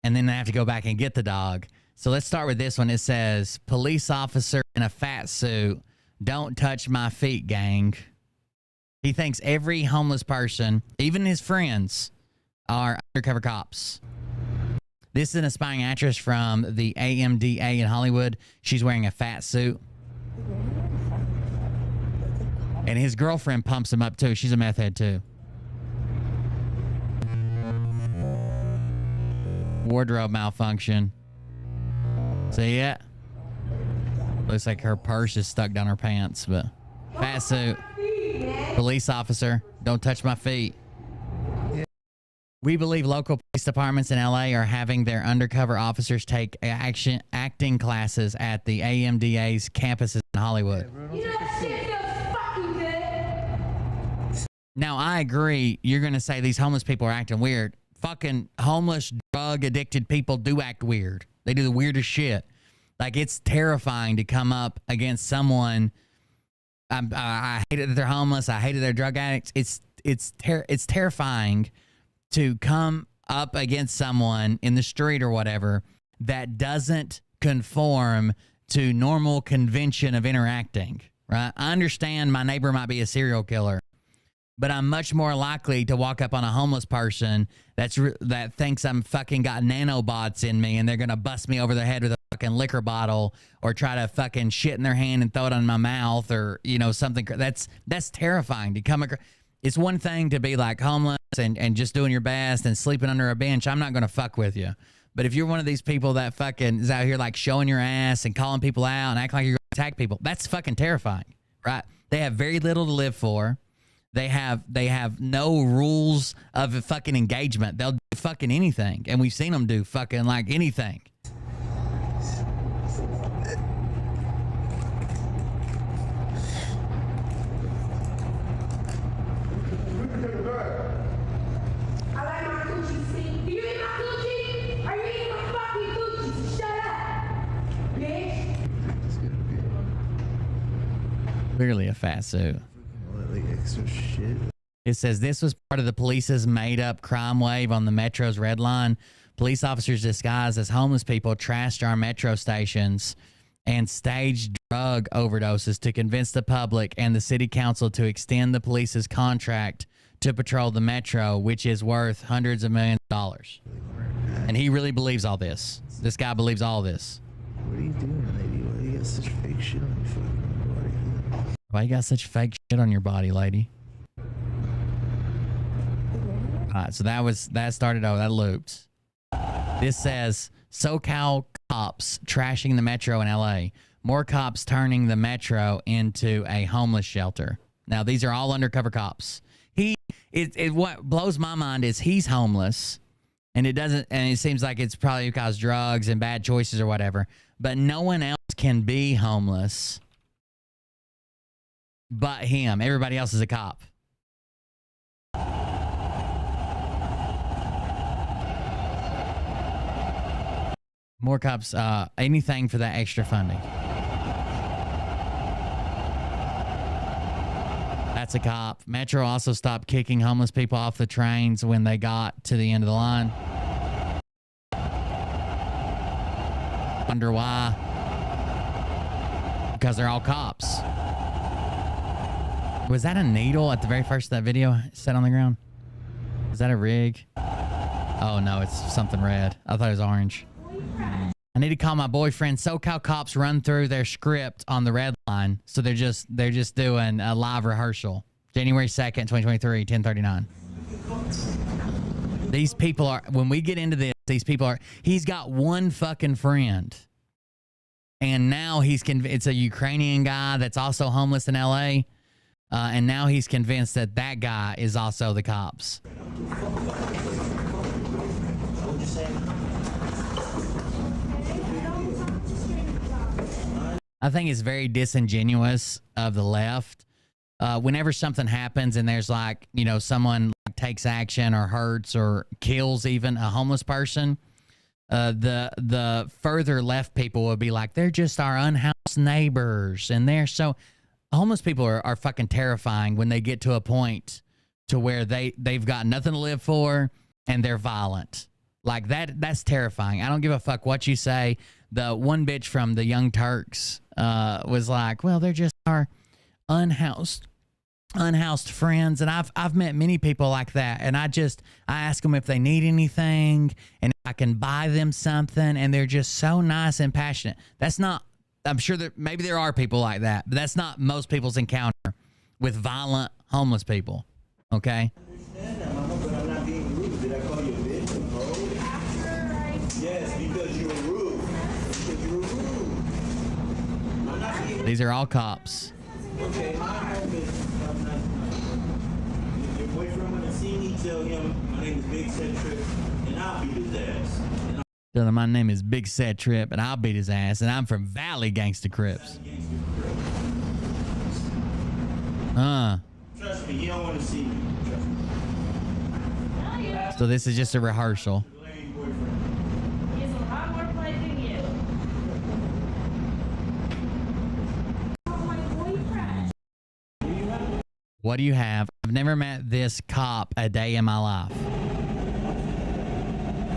And then they have to go back and get the dog. So let's start with this one. It says, police officer in a fat suit, don't touch my feet, gang. He thinks every homeless person, even his friends, are undercover cops. This is an aspiring actress from the AMDA in Hollywood. She's wearing a fat suit. And his girlfriend pumps him up, too. She's a meth head, too. Wardrobe malfunction. See it? Looks like her purse is stuck down her pants, but fat suit. Police officer, don't touch my feet. We believe local police departments in LA are having their undercover officers take acting classes at the AMDA's campuses in Hollywood. Now, I agree. You're going to say these homeless people are acting weird. Fucking homeless, drug-addicted people do act weird. They do the weirdest shit. Like, it's terrifying to come up against someone. I hate it that they're homeless. I hate it they're drug addicts. It's terrifying to come up against someone in the street or whatever that doesn't conform to normal convention of interacting, right? I understand my neighbor might be a serial killer, but I'm much more likely to walk up on a homeless person that thinks I'm fucking got nanobots in me and they're going to bust me over the head with a fucking liquor bottle or try to fucking shit in their hand and throw it on my mouth or, you know, something. That's terrifying to come across. It's one thing to be like homeless and just doing your best and sleeping under a bench. I'm not going to fuck with you. But if you're one of these people that fucking is out here like showing your ass and calling people out and acting like you're going to attack people, that's fucking terrifying, right? They have very little to live for. They have no rules of fucking engagement. They'll do fucking anything. And we've seen them do fucking like anything. Clearly a fat suit. Like extra shit. It says this was part of the police's made-up crime wave on the Metro's Red Line. Police officers disguised as homeless people trashed our metro stations and staged drug overdoses to convince the public and the city council to extend the police's contract to patrol the metro, which is worth hundreds of millions of dollars. And he really believes all this. This guy believes all this. What are you doing, lady? Why you got such fake shit on your fucking body? Why you got such fake shit on your body, lady? All right, so that started over. That looped. This says SoCal cops trashing the metro in LA. More cops turning the metro into a homeless shelter. Now these are all undercover cops. What blows my mind is he's homeless, and it seems like it's probably because drugs and bad choices or whatever. But no one else can be homeless but him. Everybody else is a cop. More cops. Anything for that extra funding. That's a cop. Metro also stopped kicking homeless people off the trains when they got to the end of the line. Wonder why? Because they're all cops. Was that a needle at the very first of that video set on the ground? Is that a rig? Oh no, it's something red. I thought it was orange. I need to call my boyfriend. SoCal cops run through their script on the red line. So they're just doing a live rehearsal. January 2nd, 2023, 10:39. These people are, when we get into this, these people are, he's got one fucking friend. And now it's a Ukrainian guy that's also homeless in LA. And now he's convinced that that guy is also the cops. I think it's very disingenuous of the left. Whenever something happens and there's like, you know, someone takes action or hurts or kills even a homeless person, the further left people will be like, they're just our unhoused neighbors. And they're so... Homeless people are fucking terrifying when they get to a point to where they've got nothing to live for and they're violent. Like that's terrifying. I don't give a fuck what you say. The one bitch from the Young Turks was like, well, they're just our unhoused friends. And I've met many people like that. And I ask them if they need anything and if I can buy them something. And they're just so nice and passionate. That's not, I'm sure that maybe there are people like that, but that's not most people's encounter with violent homeless people. Okay. These are all cops. Okay, my home is your boyfriend want to see me, tell him my name is Big Set Trip, and I'll beat his ass. Tell him my name is Big Set Trip, and I'll beat his ass, and I'm from Valley Gangsta Crips. Trust me, he don't want to see me. Trust me. So this is just a rehearsal. What do you have? I've never met this cop a day in my life.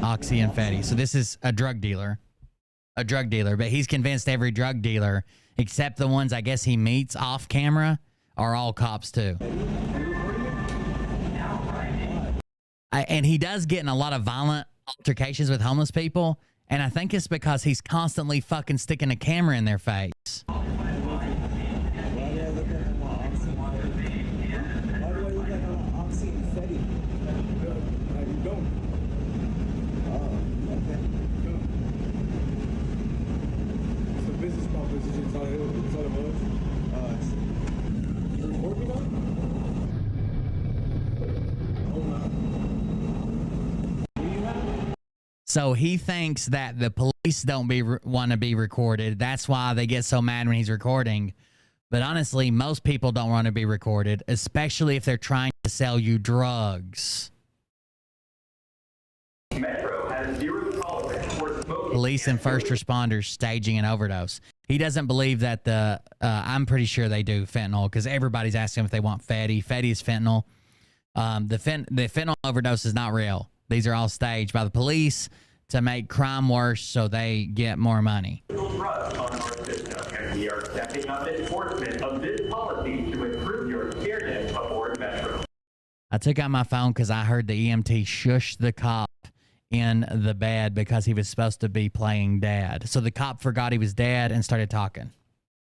Oxy and Fetty. So this is a drug dealer. But he's convinced every drug dealer, except the ones I guess he meets off camera, are all cops too. And he does get in a lot of violent altercations with homeless people, and I think it's because he's constantly fucking sticking a camera in their face. So he thinks that the police don't want to be recorded. That's why they get so mad when he's recording. But honestly, most people don't want to be recorded, especially if they're trying to sell you drugs. Metro has zero tolerance for smoking. Police and first responders staging an overdose. He doesn't believe that I'm pretty sure they do fentanyl because everybody's asking if they want Fetty. Fetty is fentanyl. The fentanyl overdose is not real. These are all staged by the police to make crime worse so they get more money. Trust on our system, and we are stepping up enforcement of this policy to improve your fairness aboard Metro. I took out my phone because I heard the EMT shush the cop in the bed because he was supposed to be playing dad. So the cop forgot he was dad and started talking.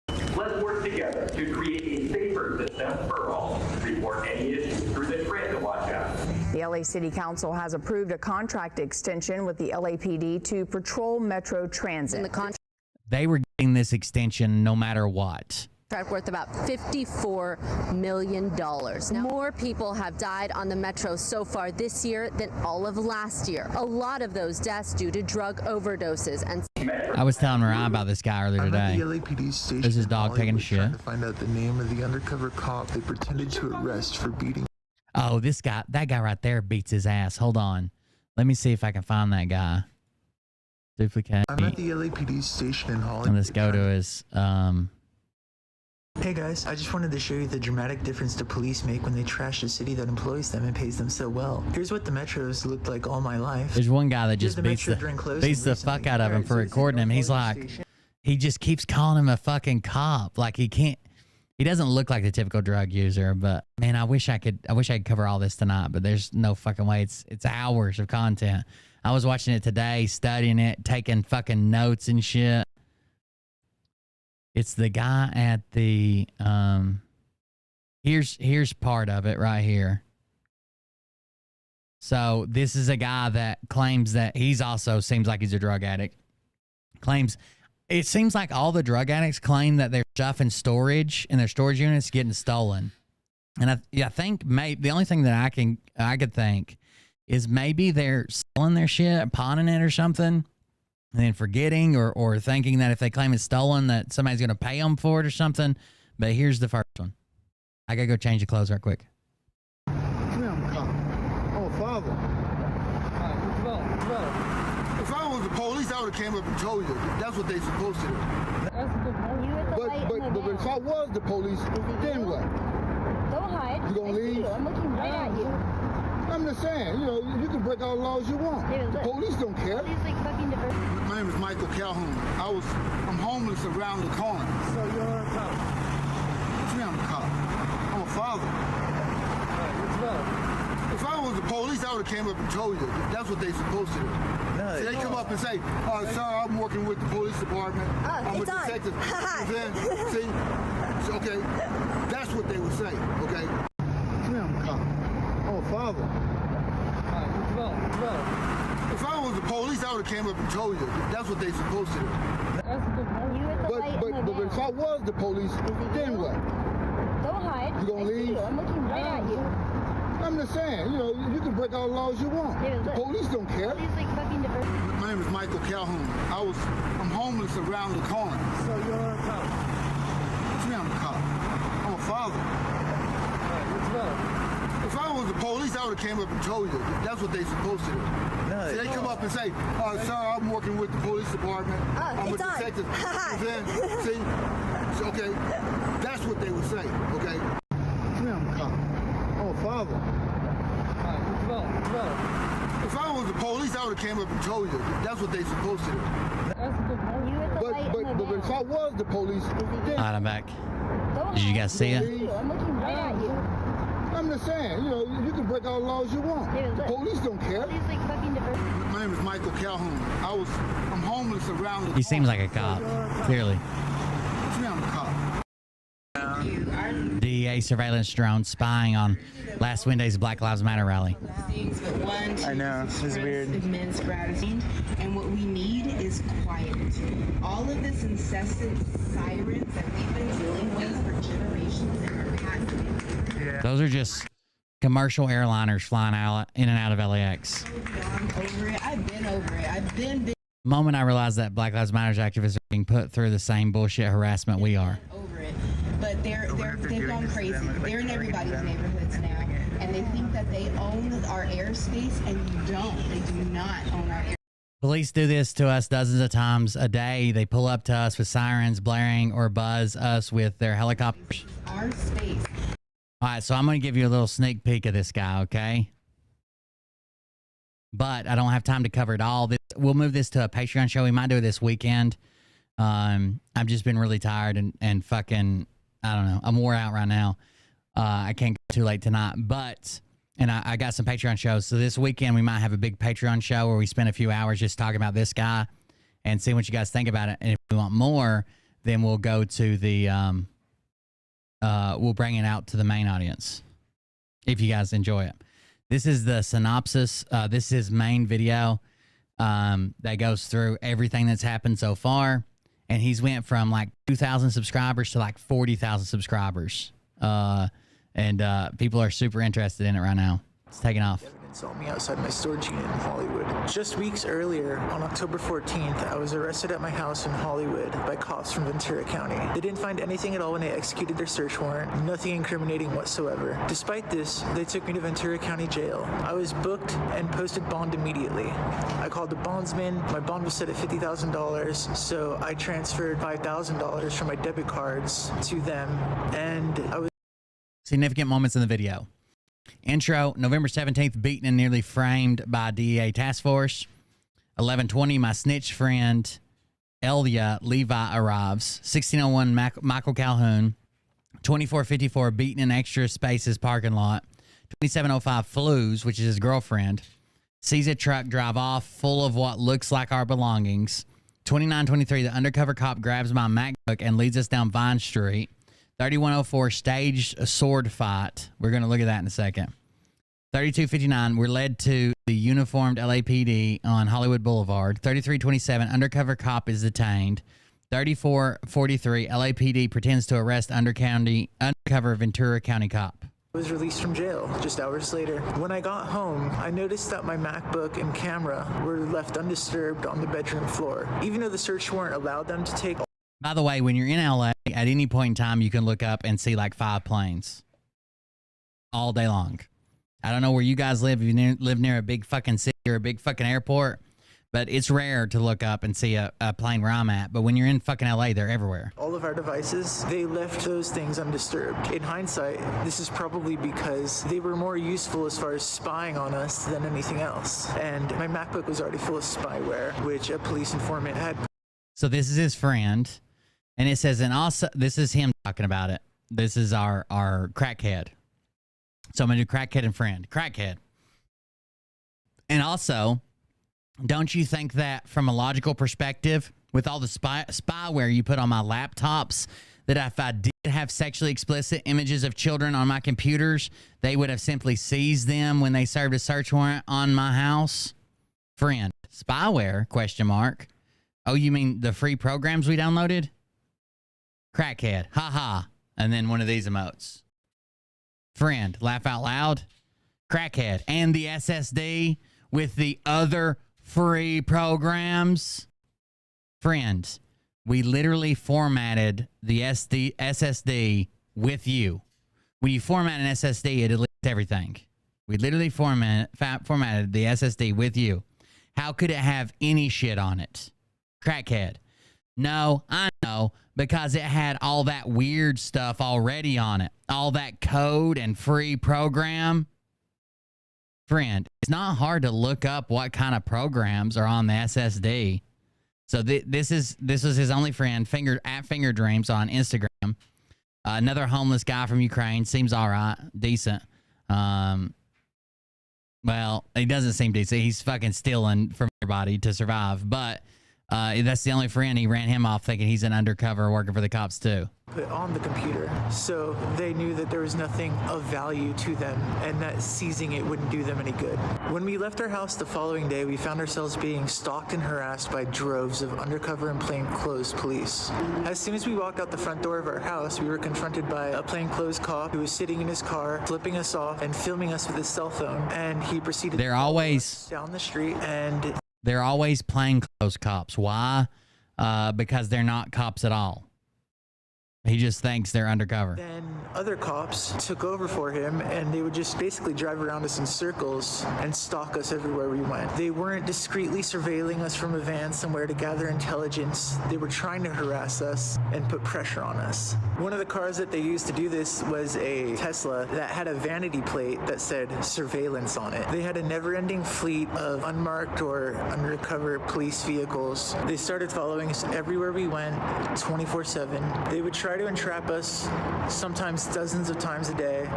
Let's work together to create a safer system for all. Report any issues through the transit watch app. The LA City Council has approved a contract extension with the LAPD to patrol Metro Transit. They were getting this extension no matter what. Worth about $54 million. Now, more people have died on the Metro so far this year than all of last year. A lot of those deaths due to drug overdoses. And I was telling Mariah about this guy earlier today. I'm at the LAPD station. This is dog taking a shit. Trying to find out the name of the undercover cop they pretended to arrest for beating. Oh, that guy right there beats his ass. Hold on. Let me see if I can find that guy. Duplicate. I'm at the LAPD station in Hollywood. And let's go to his Hey guys, I just wanted to show you the dramatic difference the police make when they trash a city that employs them and pays them so well. Here's what the metros looked like all my life. There's one guy that just beats the fuck fuck out of him for recording him. He's like, he just keeps calling him a fucking cop. Like he doesn't look like the typical drug user, but man, I wish I could cover all this tonight, but there's no fucking way. It's hours of content. I was watching it today, studying it, taking fucking notes and shit. It's the guy at the here's part of it right here. So this is a guy that claims that he's also seems like he's a drug addict. It seems like all the drug addicts claim that their stuff in storage and their storage units getting stolen. And I think the only thing that I could think is maybe they're selling their shit, pawning it or something. And then forgetting or thinking that if they claim it's stolen that somebody's going to pay them for it or something. But here's the first one. I got to go change the clothes right quick. Come here, I'm a cop. I'm a father. If I was the police, I would have came up and told you. That's what they supposed to do. But if I was the police, then what? Don't hide. You gonna leave? I'm looking right at you. I'm just saying, you can break all the laws you want. The police don't care. My name is Michael Calhoun. I'm homeless around the corner. So you're a cop? What's me? I'm a cop. I'm a father. Let's go. If I was the police, I would have came up and told you. That's what they supposed to do. No, See, they come up and say, sir, I'm working with the police department. I'm a detective. Then, see, okay, that's what they would say, okay? Come here, I'm a cop. I'm a father. If I was the police, I would have came up and told you. That's what they supposed to do. But if I was the police, then what? Don't hide. You gonna leave? I'm looking right at you. I'm just saying, you can break all the laws you want. The police don't care. My name is Michael Calhoun. I'm homeless around the corner. So you're a cop? What's me? I'm a cop. I'm a father. Let's go. If I was the police, I would have came up and told you. That's what they supposed to do. No, See, they come up and say, sir, I'm working with the police department. I'm a detective. Then, see, okay, that's what they would say, okay? Come here, I'm a cop. I'm a father. Let's go. If I was the police, I would have came up and told you. That's what they supposed to do. But if I was the police, then... All right, I'm back. Did you guys see it? I'm looking right at you. I'm just saying, you can break all the laws you want. The police don't care. My name is Michael Calhoun. I'm homeless around the corner. He seems like a cop, clearly. What's me? I'm a cop. DEA surveillance drone spying on last Wednesday's Black Lives Matter rally. I know, this is weird. Immense gratitude, and what we need is quiet. All of this incessant sirens that we've been dealing with for generations in our past. Those are just commercial airliners flying out in and out of LAX. I'm over it. I've been over it. I've been Moment I realized that Black Lives Matter activists are being put through the same bullshit harassment we are. over it. But they've gone crazy. They're in everybody's neighborhoods now, and they think that they own our airspace, and you don't. They do not own our airspace. Police do this to us dozens of times a day. They pull up to us with sirens blaring or buzz us with their helicopters. Our space. All right, so I'm going to give you a little sneak peek of this guy, okay? But I don't have time to cover it all. We'll move this to a Patreon show. We might do it this weekend. I've just been really tired and fucking, I don't know. I'm wore out right now. I can't go too late tonight. But, and I got some Patreon shows. So this weekend we might have a big Patreon show where we spend a few hours just talking about this guy and see what you guys think about it. And if we want more, then we'll go to the, we'll bring it out to the main audience if you guys enjoy it. This is the synopsis. This is his main video that goes through everything that's happened so far. And he's went from like 2,000 subscribers to like 40,000 subscribers. And people are super interested in it right now. It's taking off. saw me outside my storage unit in Hollywood. Just weeks earlier, on October 14th, I was arrested at my house in Hollywood by cops from Ventura County. They didn't find anything at all when they executed their search warrant, nothing incriminating whatsoever. Despite this, they took me to Ventura County Jail. I was booked and posted bond immediately. I called the bondsman. My bond was set at $50,000, so I transferred $5,000 from my debit cards to them, and I was... Significant moments in the video. Intro, November 17th, beaten and nearly framed by DEA task force. 11:20, my snitch friend, Elia Levi arrives. 16:01, Michael Calhoun. 24:54, beaten in extra spaces parking lot. 27:05, Flues, which is his girlfriend, sees a truck drive off full of what looks like our belongings. 29:23, the undercover cop grabs my MacBook and leads us down Vine Street. 31:04, staged a sword fight. We're going to look at that in a second. 32:59, we're led to the uniformed LAPD on Hollywood Boulevard. 33:27, undercover cop is detained. 34:43, LAPD pretends to arrest undercover Ventura County cop. I was released from jail just hours later. When I got home, I noticed that my MacBook and camera were left undisturbed on the bedroom floor, even though the search warrant allowed them to take. By the way, when you're in LA, at any point in time, you can look up and see like 5 planes all day long. I don't know where you guys live, if you live near a big fucking city or a big fucking airport, but it's rare to look up and see a plane where I'm at. But when you're in fucking LA, they're everywhere. All of our devices, they left those things undisturbed. In hindsight, this is probably because they were more useful as far as spying on us than anything else. And my MacBook was already full of spyware, which a police informant had. So this is his friend. And it says, and also, this is him talking about it. This is our crackhead. So I'm going to do crackhead and friend. Crackhead. And also, don't you think that from a logical perspective, with all the spyware you put on my laptops, that if I did have sexually explicit images of children on my computers, they would have simply seized them when they served a search warrant on my house? Friend. Spyware? Question mark. Oh, you mean the free programs we downloaded? Crackhead. Ha ha. And then one of these emotes. Friend. Laugh out loud. Crackhead. And the SSD with the other free programs. Friend. We literally formatted the SSD with you. When you format an SSD, it deletes everything. We literally formatted the SSD with you. How could it have any shit on it? Crackhead. No, I know, because it had all that weird stuff already on it. All that code and free program. Friend, it's not hard to look up what kind of programs are on the SSD. So this was his only friend, Finger Dreams on Instagram. Another homeless guy from Ukraine. Seems all right, decent. Well, he doesn't seem decent. He's fucking stealing from everybody to survive, but that's the only friend. He ran him off thinking he's an undercover working for the cops too. Put on the computer, so they knew that there was nothing of value to them and that seizing it wouldn't do them any good. When we left our house the following day, we found ourselves being stalked and harassed by droves of undercover and plainclothes police. As soon as we walked out the front door of our house, we were confronted by a plainclothes cop who was sitting in his car, flipping us off and filming us with his cell phone, and he proceeded to follow us down the street. And they're always plainclothes cops. Why? Because they're not cops at all. He just thinks they're undercover. Then other cops took over for him, and they would just basically drive around us in circles and stalk us everywhere we went. They weren't discreetly surveilling us from a van somewhere to gather intelligence. They were trying to harass us and put pressure on us. One of the cars that they used to do this was a Tesla that had a vanity plate that said surveillance on it. They had a never-ending fleet of unmarked or undercover police vehicles. They started following us everywhere we went, 24/7. They would try to entrap us, sometimes dozens of times a day.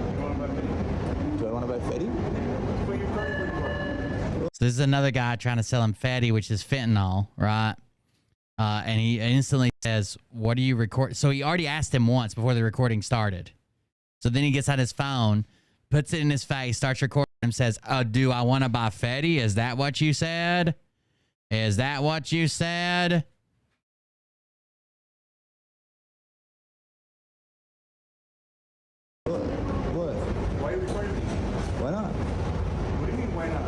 Do I want to buy Fetty? So this is another guy trying to sell him Fetty, which is fentanyl, right? And he instantly says, what do you record? So he already asked him once before the recording started. So then he gets out his phone, puts it in his face, starts recording him, says, do I want to buy Fetty? Is that what you said? Is that what you said? Why are you recording me? Why not? What do you mean, why not?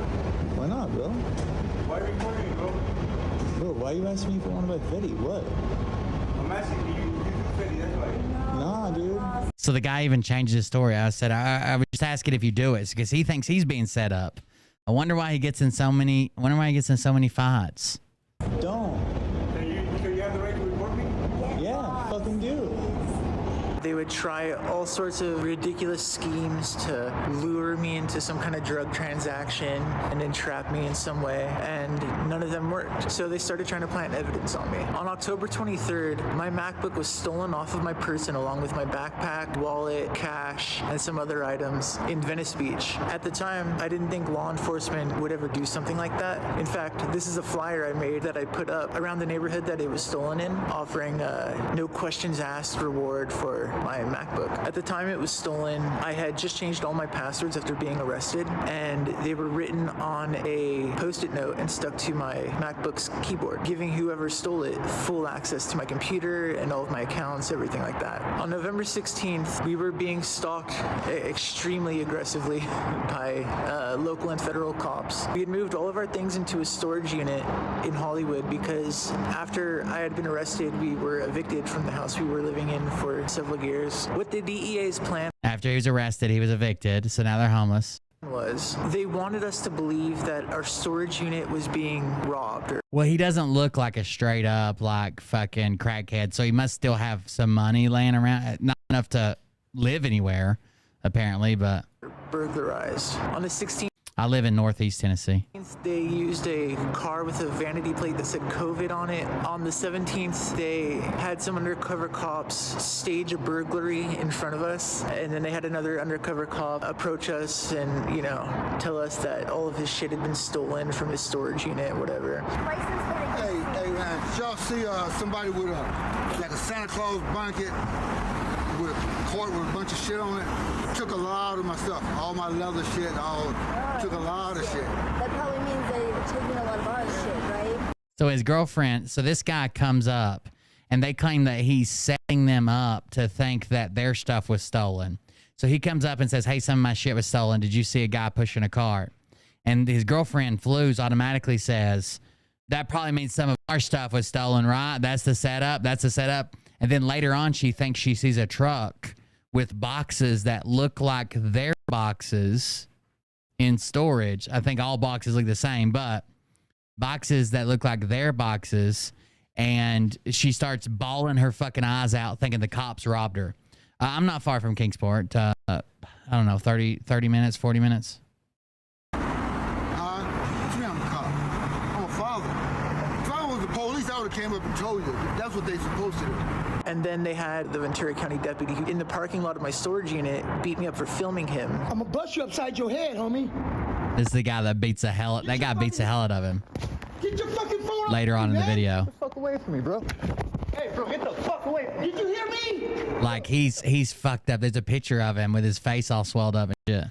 Why are you asking me if I want to buy Fetty? What? I'm asking you Fetty, that's why. Nah, dude. So the guy even changed his story. I said, I was just asking if you do it because he thinks he's being set up. I wonder why he gets in so many. Fights. Don't. Can you have the right to report me? Yeah, fucking do. They would try all sorts of ridiculous schemes to lure me into some kind of drug transaction and entrap me in some way, and none of them worked. So they started trying to plant evidence on me. On October 23rd, my MacBook was stolen off of my person along with my backpack, wallet, cash, and some other items in Venice Beach. At the time, I didn't think law enforcement would ever do something like that. In fact, this is a flyer I made that I put up around the neighborhood that it was stolen in, offering a no questions asked reward for my MacBook. At the time it was stolen, I had just changed all my passwords after being arrested, and they were written on a post-it note and stuck to my MacBook's keyboard, giving whoever stole it full access to my computer and all of my accounts, everything like that. On November 16th, we were being stalked extremely aggressively by local and federal cops. We had moved all of our things into a storage unit in Hollywood because after I had been arrested, we were evicted from the house we were living in for several years. What the DEA's plan After he was arrested, he was evicted, so now they're homeless. was, they wanted us to believe that our storage unit was being robbed. Well, he doesn't look like a straight up like fucking crackhead, so he must still have some money laying around. Not enough to live anywhere, apparently, but Burglarized. On the 16th, I live in Northeast Tennessee. they used a car with a vanity plate that said COVID on it. On the 17th, they had some undercover cops stage a burglary in front of us, and then they had another undercover cop approach us and, you know, tell us that all of his shit had been stolen from his storage unit, whatever. Hey, man, did y'all see somebody with like a Santa Claus blanket with a cart with a bunch of shit on it? Took a lot of my stuff, all my leather shit, took a lot of shit. That probably means they're taking a lot of our shit, right? So his girlfriend, so this guy comes up and they claim that he's setting them up to think that their stuff was stolen. So he comes up and says, hey, some of my shit was stolen. Did you see a guy pushing a cart? And his girlfriend, Flues, automatically says, that probably means some of our stuff was stolen, right? That's the setup. That's the setup. And then later on, she thinks she sees a truck with boxes that look like their boxes in storage. I think all boxes look the same, but boxes that look like their boxes. And she starts bawling her fucking eyes out thinking the cops robbed her. I'm not far from Kingsport. I don't know, 30 minutes, 40 minutes. I'm a cop. I'm a father. If I was the police, I would have came up and told you. That's what they're supposed to do. And then they had the Ventura County deputy who, in the parking lot of my storage unit, beat me up for filming him. I'm gonna bust you upside your head, homie. This is the guy that beats the hell. That guy beats the hell out of him. Get your fucking phone later on in the video. Get the fuck away from me, bro. Hey, bro, get the fuck away from me. Did you hear me? Like he's fucked up. There's a picture of him with his face all swelled up and shit.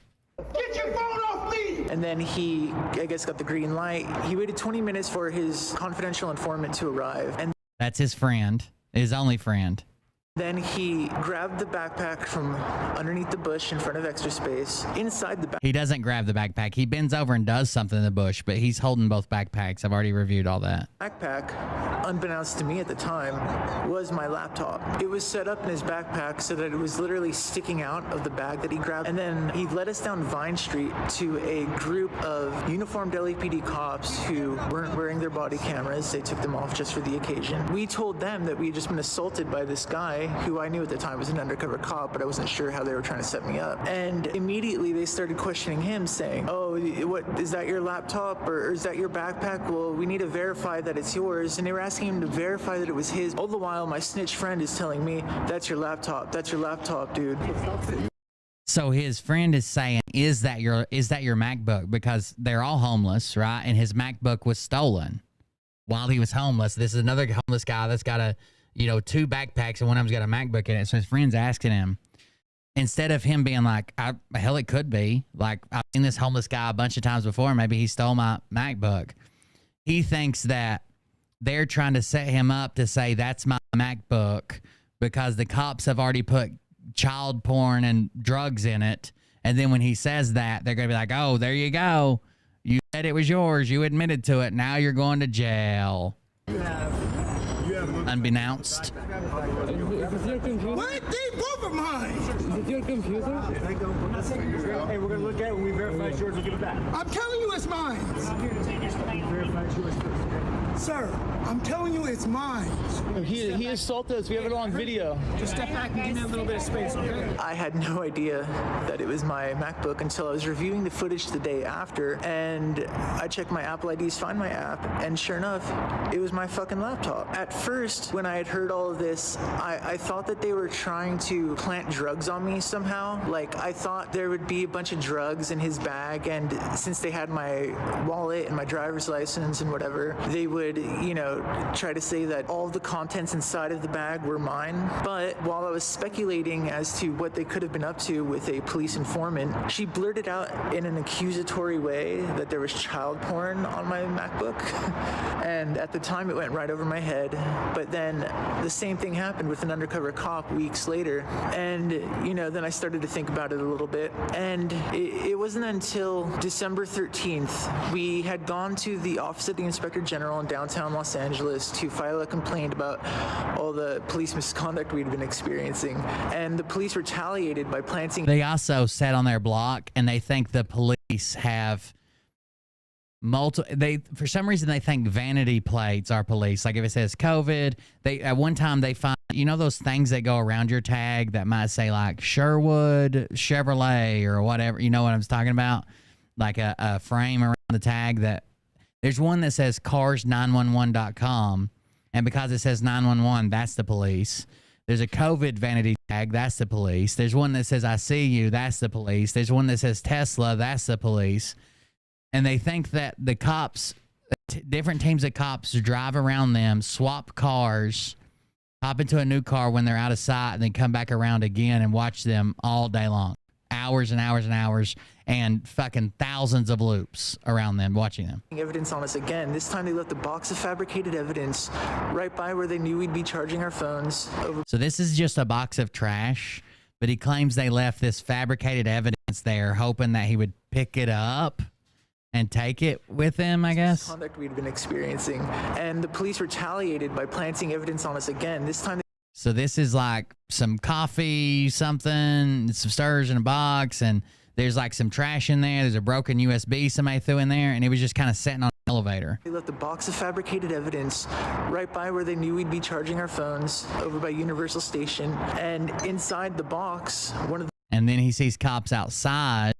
Get your phone off me! And then he, I guess, got the green light. He waited 20 minutes for his confidential informant to arrive. And that's his friend, his only friend. Then he grabbed the backpack from underneath the bush in front of Extra Space. Inside the backpack. He doesn't grab the backpack. He bends over and does something in the bush, but he's holding both backpacks. I've already reviewed all that. Backpack, unbeknownst to me at the time, was my laptop. It was set up in his backpack so that it was literally sticking out of the bag that he grabbed. And then he led us down Vine Street to a group of uniformed LAPD cops who weren't wearing their body cameras. They took them off just for the occasion. We told them that we had just been assaulted by this guy who I knew at the time was an undercover cop, but I wasn't sure how they were trying to set me up. And immediately they started questioning him, saying, oh, what, is that your laptop or is that your backpack? Well, we need to verify that it's yours. And they were asking him to verify that it was his. All the while, my snitch friend is telling me, that's your laptop, dude. So his friend is saying, is that your MacBook? Because they're all homeless, right? And his MacBook was stolen while he was homeless. This is another homeless guy that's got two backpacks and one of them's got a MacBook in it. So his friend's asking him, instead of him being like, hell, it could be. Like, I've seen this homeless guy a bunch of times before. Maybe he stole my MacBook. He thinks that they're trying to set him up to say that's my MacBook because the cops have already put child porn and drugs in it. And then when he says that, they're going to be like, oh, there you go. You said it was yours. You admitted to it. Now you're going to jail. Unbeknownst. What? They both are mine. Is it your computer? Hey, we're gonna look at it. When we verify it's yours, we'll give it back. I'm telling you it's mine. I'm here to take your thing. Verify it's yours first. Sir, I'm telling you it's mine. He assaulted us. We have it on video. Just step back and give me a little bit of space, okay? I had no idea that it was my MacBook until I was reviewing the footage the day after, and I checked my Apple IDs, Find My app, and sure enough, it was my fucking laptop. At first, when I had heard all of this, I thought that they were trying to plant drugs on me somehow. Like, I thought there would be a bunch of drugs in his bag, and since they had my wallet and my driver's license and whatever, they would, you know, try to say that all of the contents inside of the bag were mine. But while I was speculating as to what they could have been up to with a police informant, she blurted out in an accusatory way that there was child porn on my MacBook. And at the time, it went right over my head. But then the same thing happened with an undercover cop weeks later. And, you know, then I started to think about it a little bit. And it wasn't until December 13th, we had gone to the Office of the Inspector General in downtown Los Angeles to file a complaint about all the police misconduct we'd been experiencing. And the police retaliated by planting... They also sat on their block, and they think the police have... for some reason they think vanity plates are police. Like if it says COVID, at one time they find, you know, those things that go around your tag that might say like Sherwood Chevrolet or whatever, you know what I'm talking about, like a frame around the tag. That there's one that says cars911.com, and because it says 911, that's the police. There's a COVID vanity tag, that's the police. There's one that says I see you, that's the police. There's one that says Tesla, that's the police. And they think that the cops, different teams of cops drive around them, swap cars, hop into a new car when they're out of sight, and then come back around again and watch them all day long. Hours and hours and hours, and fucking thousands of loops around them, watching them. Evidence on us again. This time they left a box of fabricated evidence right by where they knew we'd be charging our phones. So this is just a box of trash, but he claims they left this fabricated evidence there, hoping that he would pick it up and take it with him, I guess. Conduct we'd been experiencing, and the police retaliated by planting evidence on us again. This time. So this is like some coffee, something, some stirs in a box, and there's like some trash in there. There's a broken USB somebody threw in there, and it was just kind of sitting on an elevator. They left a box of fabricated evidence right by where they knew we'd be charging our phones, over by Universal Station, and inside the box, one of the... And then he sees cops outside.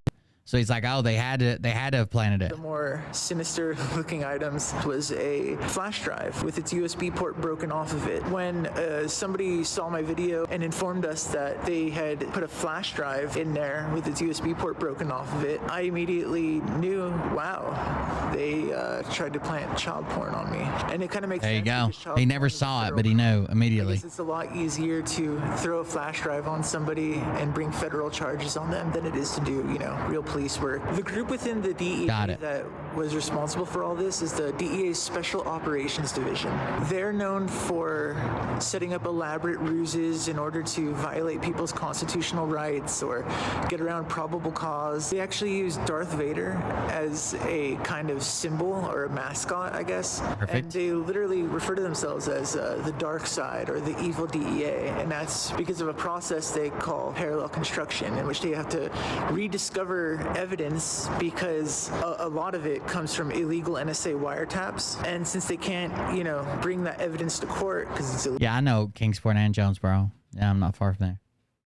So he's like, oh, they had to have planted it. The more sinister looking items was a flash drive with its USB port broken off of it. When somebody saw my video and informed us that they had put a flash drive in there with its USB port broken off of it, I immediately knew, wow, they tried to plant child porn on me. And it kind of makes sense. There you go. He never saw it, but he knew immediately. I guess it's a lot easier to throw a flash drive on somebody and bring federal charges on them than it is to do, you know, real police work. The group within the DEA that was responsible for all this is the DEA's Special Operations Division. They're known for setting up elaborate ruses in order to violate people's constitutional rights or get around probable cause. They actually use Darth Vader as a kind of symbol or a mascot, I guess. Perfect. And they literally refer to themselves as the dark side or the evil DEA, and that's because of a process they call parallel construction, in which they have to rediscover evidence because a lot of it comes from illegal NSA wiretaps, and since they can't, you know, bring that evidence to court because it's illegal. Yeah, I know Kingsport and Jonesboro. Yeah, I'm not far from there.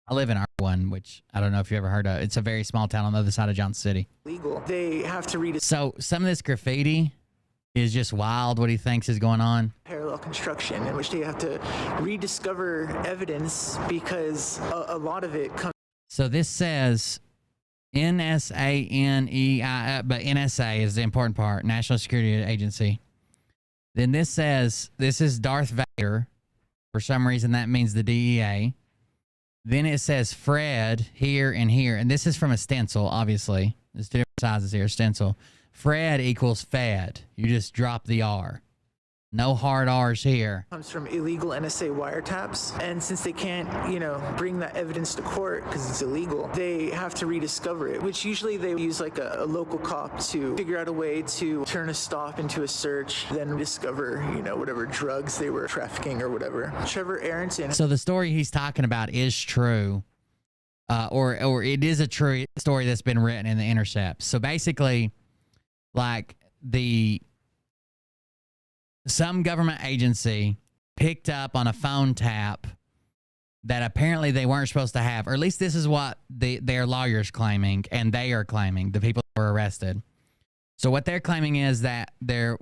I live in R1, which I don't know if you ever heard of. It's a very small town on the other side of Johnson City. Legal. They have to read. So some of this graffiti is just wild. What he thinks is going on. Parallel construction, in which they have to rediscover evidence because a lot of it comes. So this says NSANEI, but NSA is the important part, National Security Agency. Then this says, this is Darth Vader. For some reason, that means the DEA. Then it says Fred here and here. And this is from a stencil, obviously. There's two different sizes here, stencil. Fred equals Fed. You just drop the R. No hard R's here. Comes from illegal NSA wiretaps, and since they can't, bring that evidence to court because it's illegal, they have to rediscover it, which usually they use like a local cop to figure out a way to turn a stop into a search, then discover, whatever drugs they were trafficking or whatever. Trevor Arrington. So the story he's talking about is true, or it is a true story that's been written in The Intercept. So basically, like some government agency picked up on a phone tap that apparently they weren't supposed to have, or at least this is what their lawyers claiming, and they are claiming, the people that were arrested. So what they're claiming is that their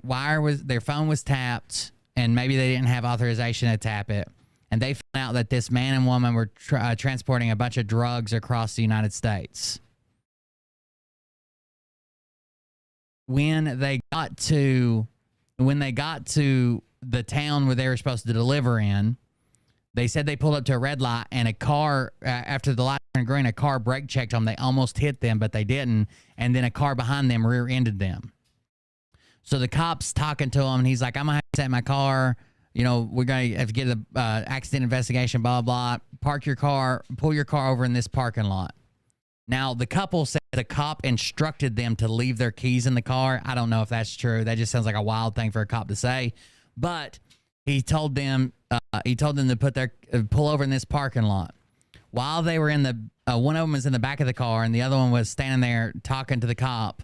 phone was tapped, and maybe they didn't have authorization to tap it, and they found out that this man and woman were transporting a bunch of drugs across the United States. When they got to the town where they were supposed to deliver in, they said they pulled up to a red light, and a car, after the light turned green, a car brake checked them. They almost hit them, but they didn't. And then a car behind them rear-ended them. So the cop's talking to him, and he's like, I'm going to have to set my car. We're going to have to get an accident investigation, blah, blah. Park your car, pull your car over in this parking lot. Now, the couple said the cop instructed them to leave their keys in the car. I don't know if that's true. That just sounds like a wild thing for a cop to say. But he told them to pull over in this parking lot. While they were in one of them was in the back of the car, and the other one was standing there talking to the cop.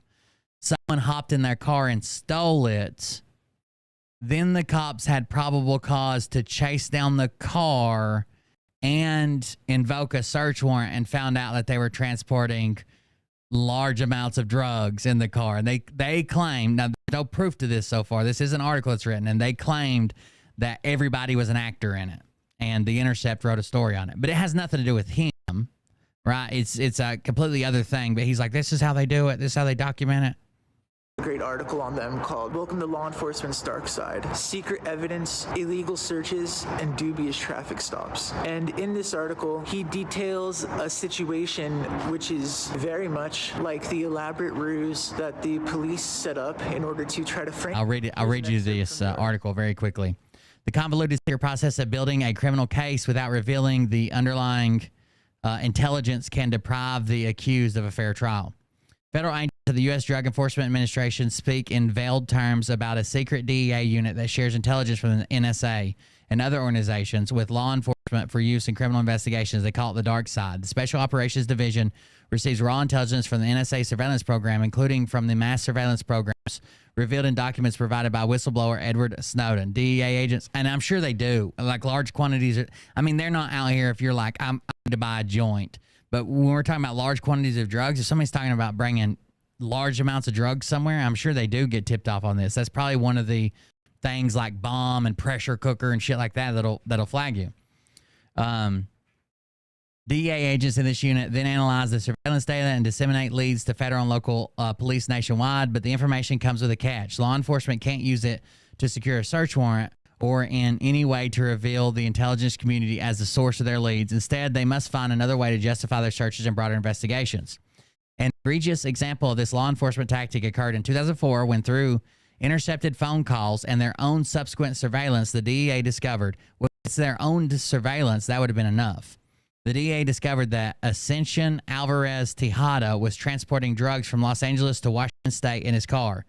Someone hopped in their car and stole it. Then the cops had probable cause to chase down the car and invoke a search warrant, and found out that they were transporting large amounts of drugs in the car. And they claimed, now there's no proof to this so far, this is an article that's written, and they claimed that everybody was an actor in it, and The Intercept wrote a story on it. But it has nothing to do with him, right? It's a completely other thing, but he's like, this is how they do it, this is how they document it. A great article on them called Welcome to Law Enforcement's Dark Side: Secret Evidence, Illegal Searches, and Dubious Traffic Stops. And in this article, he details a situation which is very much like the elaborate ruse that the police set up in order to try to frame. I'll read you this article very quickly. The convoluted process of building a criminal case without revealing the underlying intelligence can deprive the accused of a fair trial. Federal agents of the U.S. Drug Enforcement Administration speak in veiled terms about a secret DEA unit that shares intelligence from the NSA and other organizations with law enforcement for use in criminal investigations. They call it the dark side. The Special Operations Division receives raw intelligence from the NSA surveillance program, including from the mass surveillance programs revealed in documents provided by whistleblower Edward Snowden. DEA agents, and I'm sure they do, like large quantities. I mean, they're not out here if you're like, I'm to buy a joint. But when we're talking about large quantities of drugs, if somebody's talking about bringing large amounts of drugs somewhere, I'm sure they do get tipped off on this. That's probably one of the things like bomb and pressure cooker and shit like that that'll flag you. DEA agents in this unit then analyze the surveillance data and disseminate leads to federal and local police nationwide, but the information comes with a catch. Law enforcement can't use it to secure a search warrant or in any way to reveal the intelligence community as the source of their leads. Instead, they must find another way to justify their searches and broader investigations. An egregious example of this law enforcement tactic occurred in 2004 when, through intercepted phone calls and their own subsequent surveillance, the DEA discovered, well, it's their own surveillance, that would have been enough. The DEA discovered that Ascension Alvarez Tejada was transporting drugs from Los Angeles to Washington State in his car.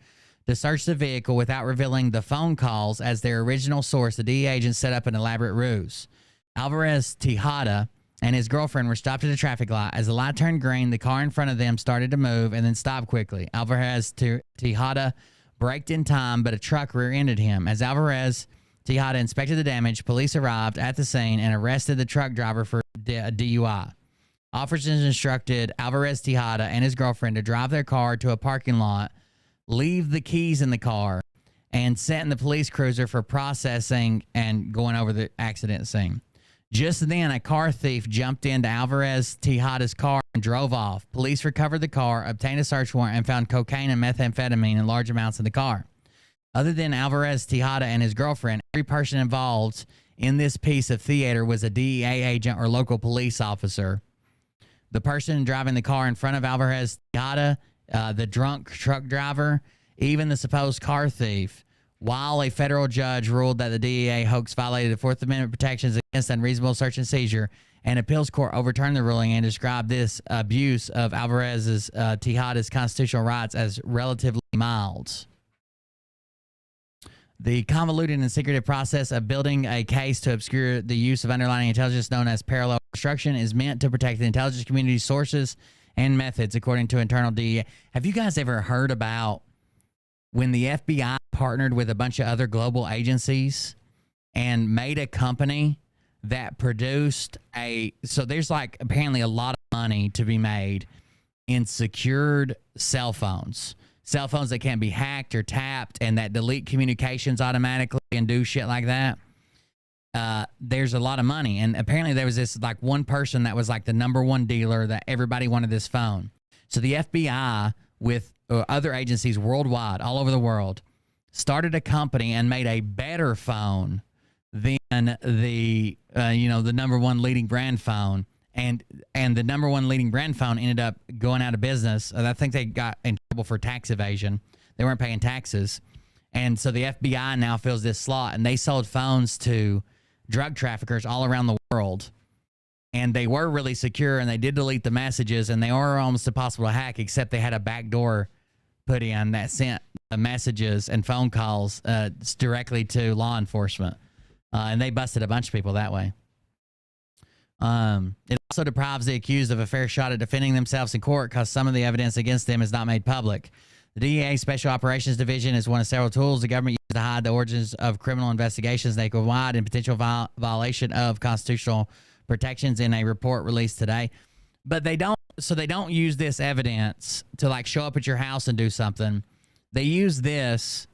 To search the vehicle without revealing the phone calls as their original source, the DEA agents set up an elaborate ruse. Alvarez Tejada and his girlfriend were stopped at a traffic light. As the light turned green, the car in front of them started to move and then stopped quickly. Alvarez Tejada braked in time, but a truck rear-ended him. As Alvarez Tejada inspected the damage, police arrived at the scene and arrested the truck driver for DUI. Officers instructed Alvarez Tejada and his girlfriend to drive their car to a parking lot, leave the keys in the car, and sent in the police cruiser for processing and going over the accident scene. Just then, a car thief jumped into Alvarez Tejada's car and drove off. Police recovered the car, obtained a search warrant, and found cocaine and methamphetamine in large amounts in the car. Other than Alvarez Tejada and his girlfriend, every person involved in this piece of theater was a DEA agent or local police officer. The person driving the car in front of Alvarez Tejada, the drunk truck driver, even the supposed car thief, while a federal judge ruled that the DEA hoax violated the Fourth Amendment protections against unreasonable search and seizure, an appeals court overturned the ruling and described this abuse of Alvarez's Tejada's constitutional rights as relatively mild. The convoluted and secretive process of building a case to obscure the use of underlying intelligence known as parallel obstruction is meant to protect the intelligence community's sources and methods, according to internal DEA. Have you guys ever heard about when the FBI partnered with a bunch of other global agencies and made a company that produced so there's like apparently a lot of money to be made in secured cell phones that can't be hacked or tapped and that delete communications automatically and do shit like that. There's a lot of money. And apparently there was this like one person that was like the number one dealer that everybody wanted this phone. So the FBI with other agencies worldwide, all over the world, started a company and made a better phone than the the number one leading brand phone, and the number one leading brand phone ended up going out of business. I think they got in trouble for tax evasion. They weren't paying taxes, and so the FBI now fills this slot, and they sold phones to drug traffickers all around the world, and they were really secure, and they did delete the messages, and they were almost impossible to hack, except they had a backdoor put in that sent the messages and phone calls directly to law enforcement. And they busted a bunch of people that way. It also deprives the accused of a fair shot at defending themselves in court because some of the evidence against them is not made public. The DEA Special Operations Division is one of several tools the government uses to hide the origins of criminal investigations nationwide and potential violation of constitutional protections in a report released today. But they don't use this evidence to like show up at your house and do something. They use this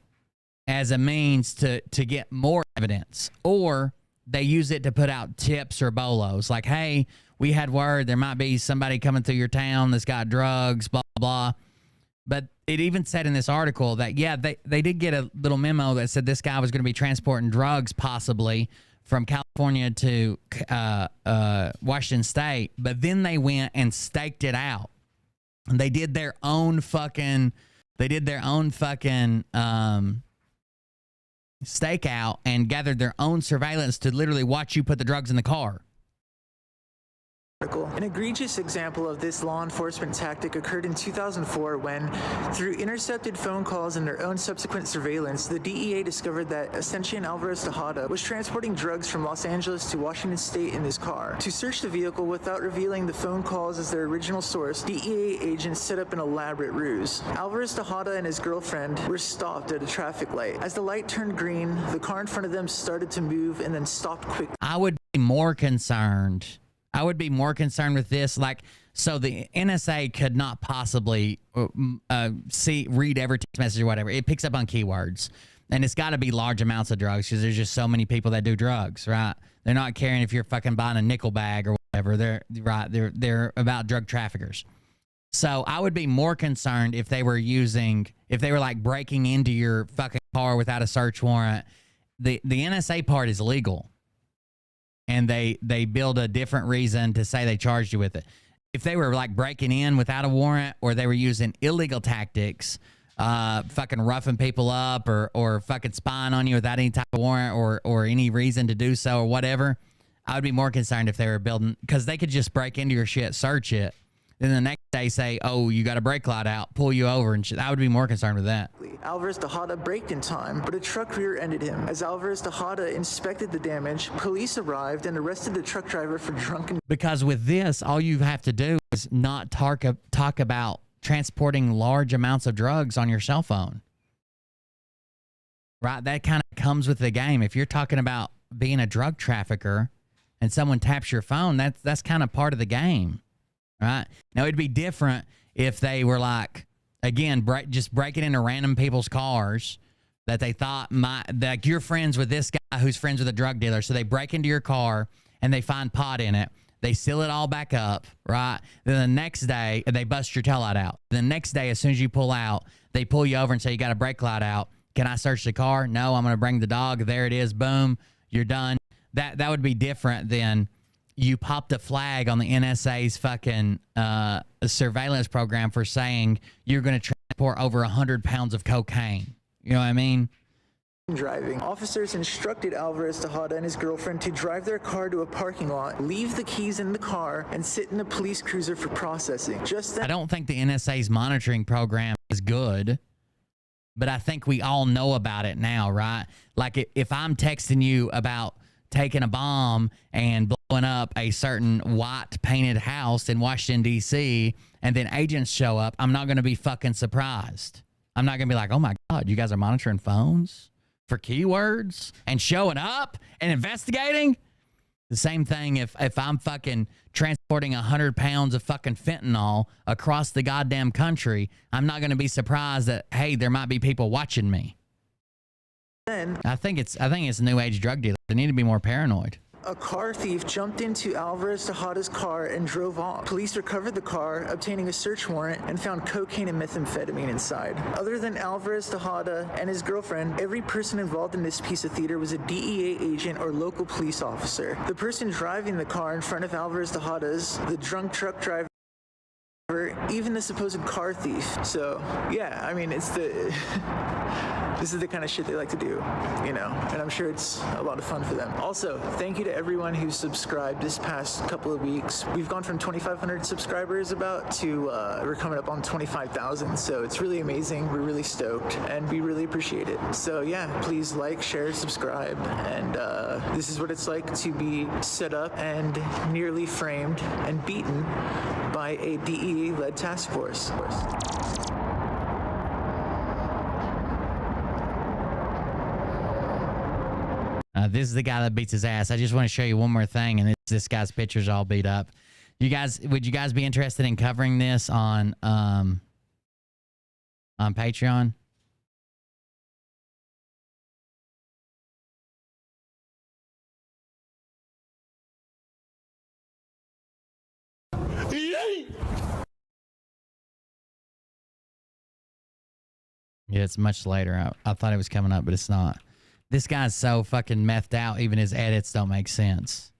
as a means to get more evidence, or they use it to put out tips or bolos like, hey, we had word there might be somebody coming through your town that's got drugs, blah, blah, blah. But it even said in this article that, yeah, they did get a little memo that said this guy was going to be transporting drugs possibly from California to Washington State, but then they went and staked it out. And they did their own fucking stakeout and gathered their own surveillance to literally watch you put the drugs in the car. An egregious example of this law enforcement tactic occurred in 2004 when, through intercepted phone calls and their own subsequent surveillance, the DEA discovered that Ascension Alvarez Tejada was transporting drugs from Los Angeles to Washington State in his car. To search the vehicle without revealing the phone calls as their original source, DEA agents set up an elaborate ruse. Alvarez Tejada and his girlfriend were stopped at a traffic light. As the light turned green, the car in front of them started to move and then stopped quickly. I would be more concerned with this. Like, so the NSA could not possibly read every text message or whatever. It picks up on keywords, and it's got to be large amounts of drugs because there's just so many people that do drugs, right? They're not caring if you're fucking buying a nickel bag or whatever. They're about drug traffickers. So I would be more concerned if they were like breaking into your fucking car without a search warrant. The NSA part is legal. And they build a different reason to say they charged you with it. If they were like breaking in without a warrant, or they were using illegal tactics, fucking roughing people up or fucking spying on you without any type of warrant or any reason to do so or whatever, I would be more concerned if they were building, because they could just break into your shit, search it, then the next day say, oh, you got a brake light out, pull you over and shit. I would be more concerned with that. Alvarez Tejada braked in time, but a truck rear-ended him. As Alvarez Tejada inspected the damage, police arrived and arrested the truck driver for drunken... Because with this, all you have to do is not talk about transporting large amounts of drugs on your cell phone. Right? That kind of comes with the game. If you're talking about being a drug trafficker and someone taps your phone, that's kind of part of the game. Right? Now, it'd be different if they were like, again, just breaking into random people's cars that they thought like you're friends with this guy who's friends with a drug dealer. So they break into your car and they find pot in it. They seal it all back up, right? Then the next day, they bust your taillight out. The next day, as soon as you pull out, they pull you over and say, you got a brake light out. Can I search the car? No, I'm going to bring the dog. There it is. Boom. You're done. That would be different than... You popped a flag on the NSA's fucking surveillance program for saying you're going to transport over 100 pounds of cocaine. You know what I mean? driving. Officers instructed Alvarez Tejada and his girlfriend to drive their car to a parking lot, leave the keys in the car, and sit in a police cruiser for processing. Just then, I don't think the NSA's monitoring program is good, but I think we all know about it now, right? Like if I'm texting you about taking a bomb and blowing up a certain white painted house in Washington, D.C., and then agents show up, I'm not going to be fucking surprised. I'm not going to be like, oh my God, you guys are monitoring phones for keywords and showing up and investigating? The same thing if I'm fucking transporting 100 pounds of fucking fentanyl across the goddamn country, I'm not going to be surprised that, hey, there might be people watching me. I think it's new age drug dealers. They need to be more paranoid. a car thief jumped into Alvarez Tejada's car and drove off. Police recovered the car, obtaining a search warrant, and found cocaine and methamphetamine inside. Other than Alvarez Tejada and his girlfriend, every person involved in this piece of theater was a DEA agent or local police officer. The person driving the car in front of Alvarez Tejada's, the drunk truck driver, even the supposed car thief. So yeah, I mean, it's the this is the kind of shit they like to do, you know, and I'm sure it's a lot of fun for them. Also, thank you to everyone who's subscribed this past couple of weeks. We've gone from 2,500 subscribers about to we're coming up on 25,000, so it's really amazing. We're really stoked and we really appreciate it. So yeah, please like, share, subscribe, and this is what it's like to be set up and nearly framed and beaten by a DEA-led task force. This is the guy that beats his ass. I just want to show you one more thing, and this guy's picture's all beat up. You guys, would you guys be interested in covering this on Patreon? Yeah, it's much later. I thought it was coming up, but it's not. This guy's so fucking methed out, even his edits don't make sense.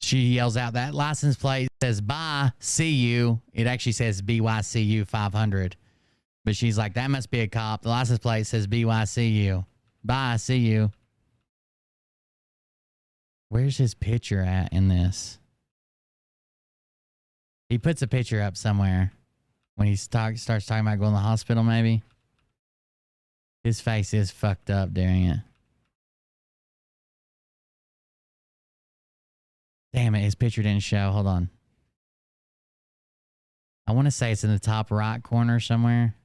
She yells out that license plate says bye, see you. It actually says BYCU 500. But she's like, that must be a cop. The license plate says BYCU. Bye, see you. Where's his picture at in this? He puts a picture up somewhere when he starts talking about going to the hospital, maybe. His face is fucked up during it. Damn it, his picture didn't show. Hold on. I want to say it's in the top right corner somewhere.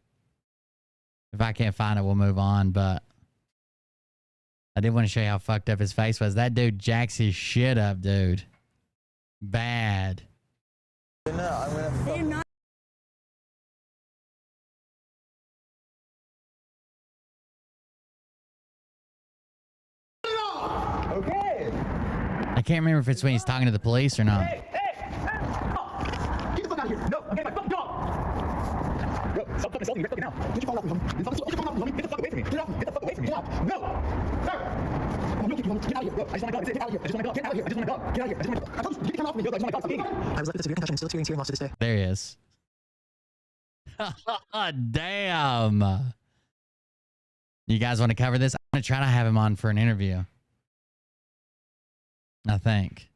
If I can't find it, we'll move on, but I did want to show you how fucked up his face was. That dude jacks his shit up, dude. Bad. No, I'm gonna They're not. Okay. I can't remember if it's when he's talking to the police or not. Hey! Get the fuck out of here! No, I'm getting my fucking dog! Bro, stop fucking assaulting me right fucking now! Get your phone off me, homie! Get the phone off me, homie! Get the fuck away from me! Get off me! Get the fuck away from me! Get out! No! Sir! I'm looking for you, homie! Get out of here, bro! I just want my dog! Get out of here! I just want my dog! Get out of here! I just want my dog! Get out of here! I just want my dog! I told you, get your phone off me, yo! I just want my dog! Stop getting it! I was left with a severe concussion and still experiencing hearing loss to this day. There he is. Damn. You guys want to cover this? I'm going to try to have him on for an interview. I think.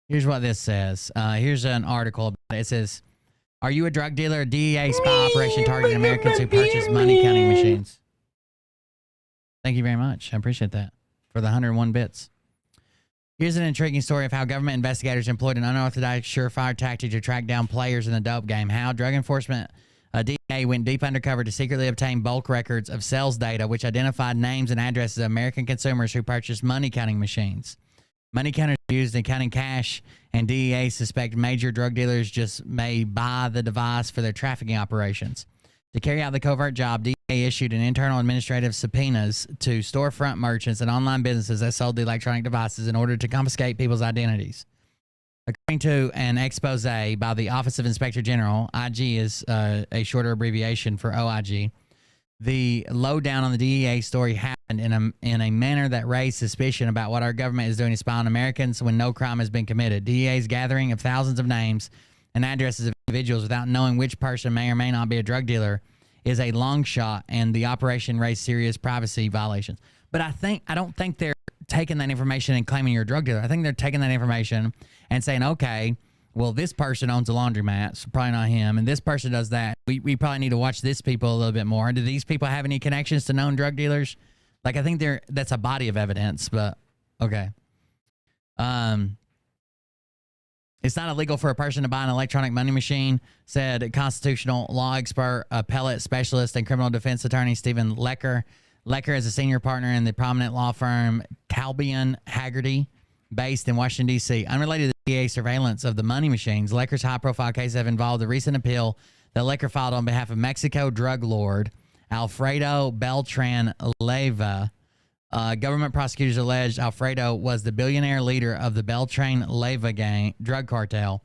Here's what this says. Here's an article about it. It says, are you a drug dealer? A DEA spy operation targeting Americans who purchase money counting machines. Thank you very much. I appreciate that for the 101 bits. Here's an intriguing story of how government investigators employed an unorthodox surefire tactic to track down players in the dope game. How drug enforcement DEA went deep undercover to secretly obtain bulk records of sales data, which identified names and addresses of American consumers who purchased money counting machines. Money counters are used in counting cash, and DEA suspect major drug dealers just may buy the device for their trafficking operations. To carry out the covert job, DEA issued an internal administrative subpoenas to storefront merchants and online businesses that sold the electronic devices in order to confiscate people's identities. According to an expose by the Office of Inspector General, IG is a shorter abbreviation for OIG. The lowdown on the DEA story happened in a manner that raised suspicion about what our government is doing to spy on Americans when no crime has been committed. DEA's gathering of thousands of names and addresses of individuals without knowing which person may or may not be a drug dealer is a long shot, and the operation raised serious privacy violations. But I don't think they're taking that information and claiming you're a drug dealer. I think they're taking that information and saying, okay, well, this person owns a laundromat, so probably not him, and this person does that. We probably need to watch this people a little bit more. Do these people have any connections to known drug dealers? Like, I think that's a body of evidence, but okay. It's not illegal for a person to buy an electronic money machine, said constitutional law expert, appellate specialist, and criminal defense attorney Stephen Lecker. Lecker is a senior partner in the prominent law firm Calbian Haggerty, based in Washington, D.C. Unrelated to the DEA surveillance of the money machines, Lecker's high-profile cases have involved the recent appeal that Lecker filed on behalf of Mexico drug lord Alfredo Beltran Leyva. Government prosecutors alleged Alfredo was the billionaire leader of the Beltran Leyva gang drug cartel.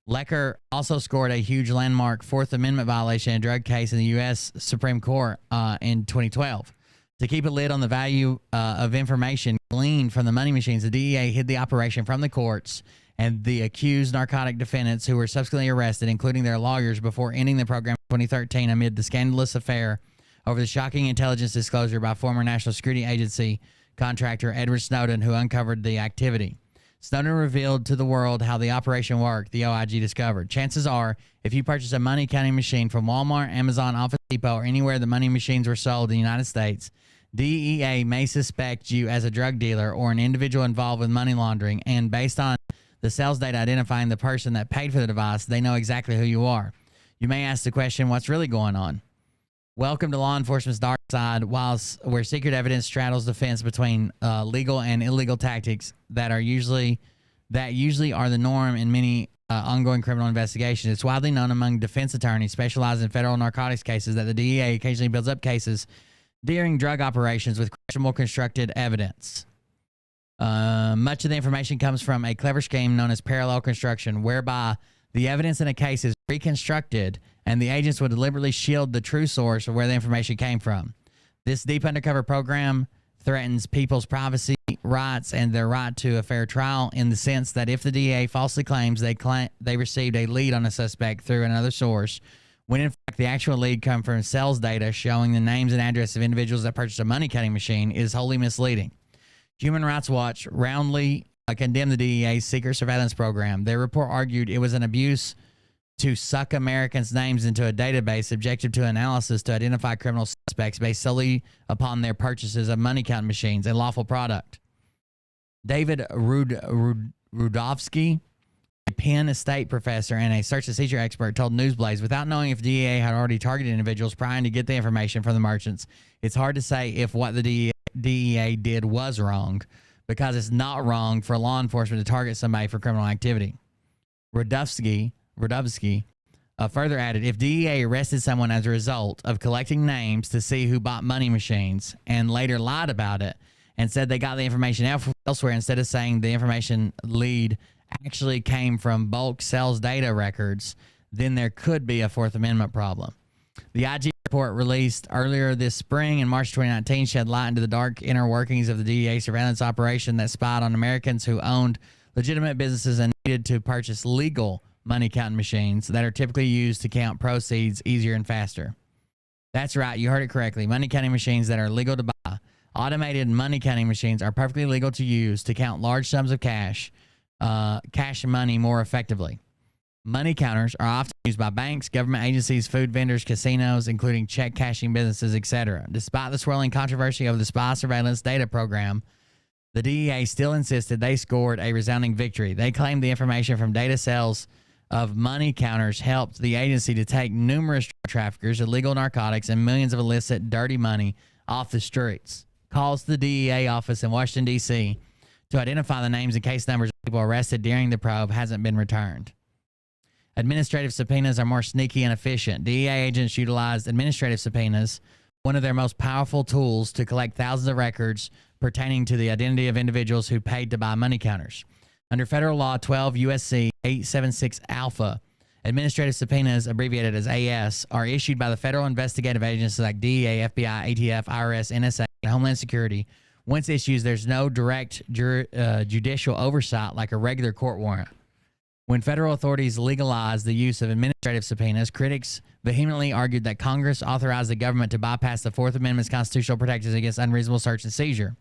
Lecker also scored a huge landmark Fourth Amendment violation in a drug case in the U.S. Supreme Court in 2012. To keep a lid on the value of information gleaned from the money machines, the DEA hid the operation from the courts and the accused narcotic defendants who were subsequently arrested, including their lawyers, before ending the program in 2013 amid the scandalous affair over the shocking intelligence disclosure by former National Security Agency contractor Edward Snowden, who uncovered the activity. Snowden revealed to the world how the operation worked, the OIG discovered. Chances are, if you purchase a money counting machine from Walmart, Amazon, Office Depot, or anywhere the money machines were sold in the United States, DEA may suspect you as a drug dealer or an individual involved with money laundering, and based on the sales data identifying the person that paid for the device, they know exactly who you are. You may ask the question, what's really going on? Welcome to law enforcement's dark side, where secret evidence straddles the fence between legal and illegal tactics that usually are the norm in many ongoing criminal investigations. It's widely known among defense attorneys specialized in federal narcotics cases that the DEA occasionally builds up cases during drug operations with questionable constructed evidence. Much of the information comes from a clever scheme known as parallel construction, whereby the evidence in a case is reconstructed and the agents would deliberately shield the true source of where the information came from. This deep undercover program threatens people's privacy rights and their right to a fair trial, in the sense that if the DEA falsely claims they received a lead on a suspect through another source, when in fact the actual lead comes from sales data showing the names and address of individuals that purchased a money counting machine, is wholly misleading. Human Rights Watch roundly condemned the DEA's secret surveillance program. Their report argued it was an abuse to suck Americans' names into a database subjected to analysis to identify criminal suspects based solely upon their purchases of money counting machines, a lawful product. David Rudovsky, a Penn State professor and a search and seizure expert, told Newsblaze, without knowing if DEA had already targeted individuals trying to get the information from the merchants, it's hard to say if what the DEA did was wrong, because it's not wrong for law enforcement to target somebody for criminal activity. Rudovsky further added, if DEA arrested someone as a result of collecting names to see who bought money machines and later lied about it and said they got the information elsewhere instead of saying the information lead actually came from bulk sales data records, then there could be a Fourth Amendment problem. The IG report released earlier this spring in March 2019 shed light into the dark inner workings of the DEA surveillance operation that spied on Americans who owned legitimate businesses and needed to purchase legal money counting machines that are typically used to count proceeds easier and faster. That's right, you heard it correctly. Money counting machines that are legal to buy. Automated money counting machines are perfectly legal to use to count large sums of cash money more effectively. Money counters are often used by banks, government agencies, food vendors, casinos, including check cashing businesses, etc. Despite the swirling controversy over the spy surveillance data program, the DEA still insisted they scored a resounding victory. They claimed the information from data sales of money counters helped the agency to take numerous drug traffickers, illegal narcotics, and millions of illicit dirty money off the streets. Calls to the DEA office in Washington, D.C. to identify the names and case numbers of people arrested during the probe hasn't been returned. Administrative subpoenas are more sneaky and efficient. DEA agents utilized administrative subpoenas, one of their most powerful tools, to collect thousands of records pertaining to the identity of individuals who paid to buy money counters. Under federal law 12 USC 876 Alpha, administrative subpoenas, abbreviated as AS, are issued by the federal investigative agencies like DEA, FBI, ATF, IRS, NSA, and Homeland Security. Once issued, there's no direct judicial oversight like a regular court warrant. When federal authorities legalized the use of administrative subpoenas, critics vehemently argued that Congress authorized the government to bypass the Fourth Amendment's constitutional protections against unreasonable search and seizure.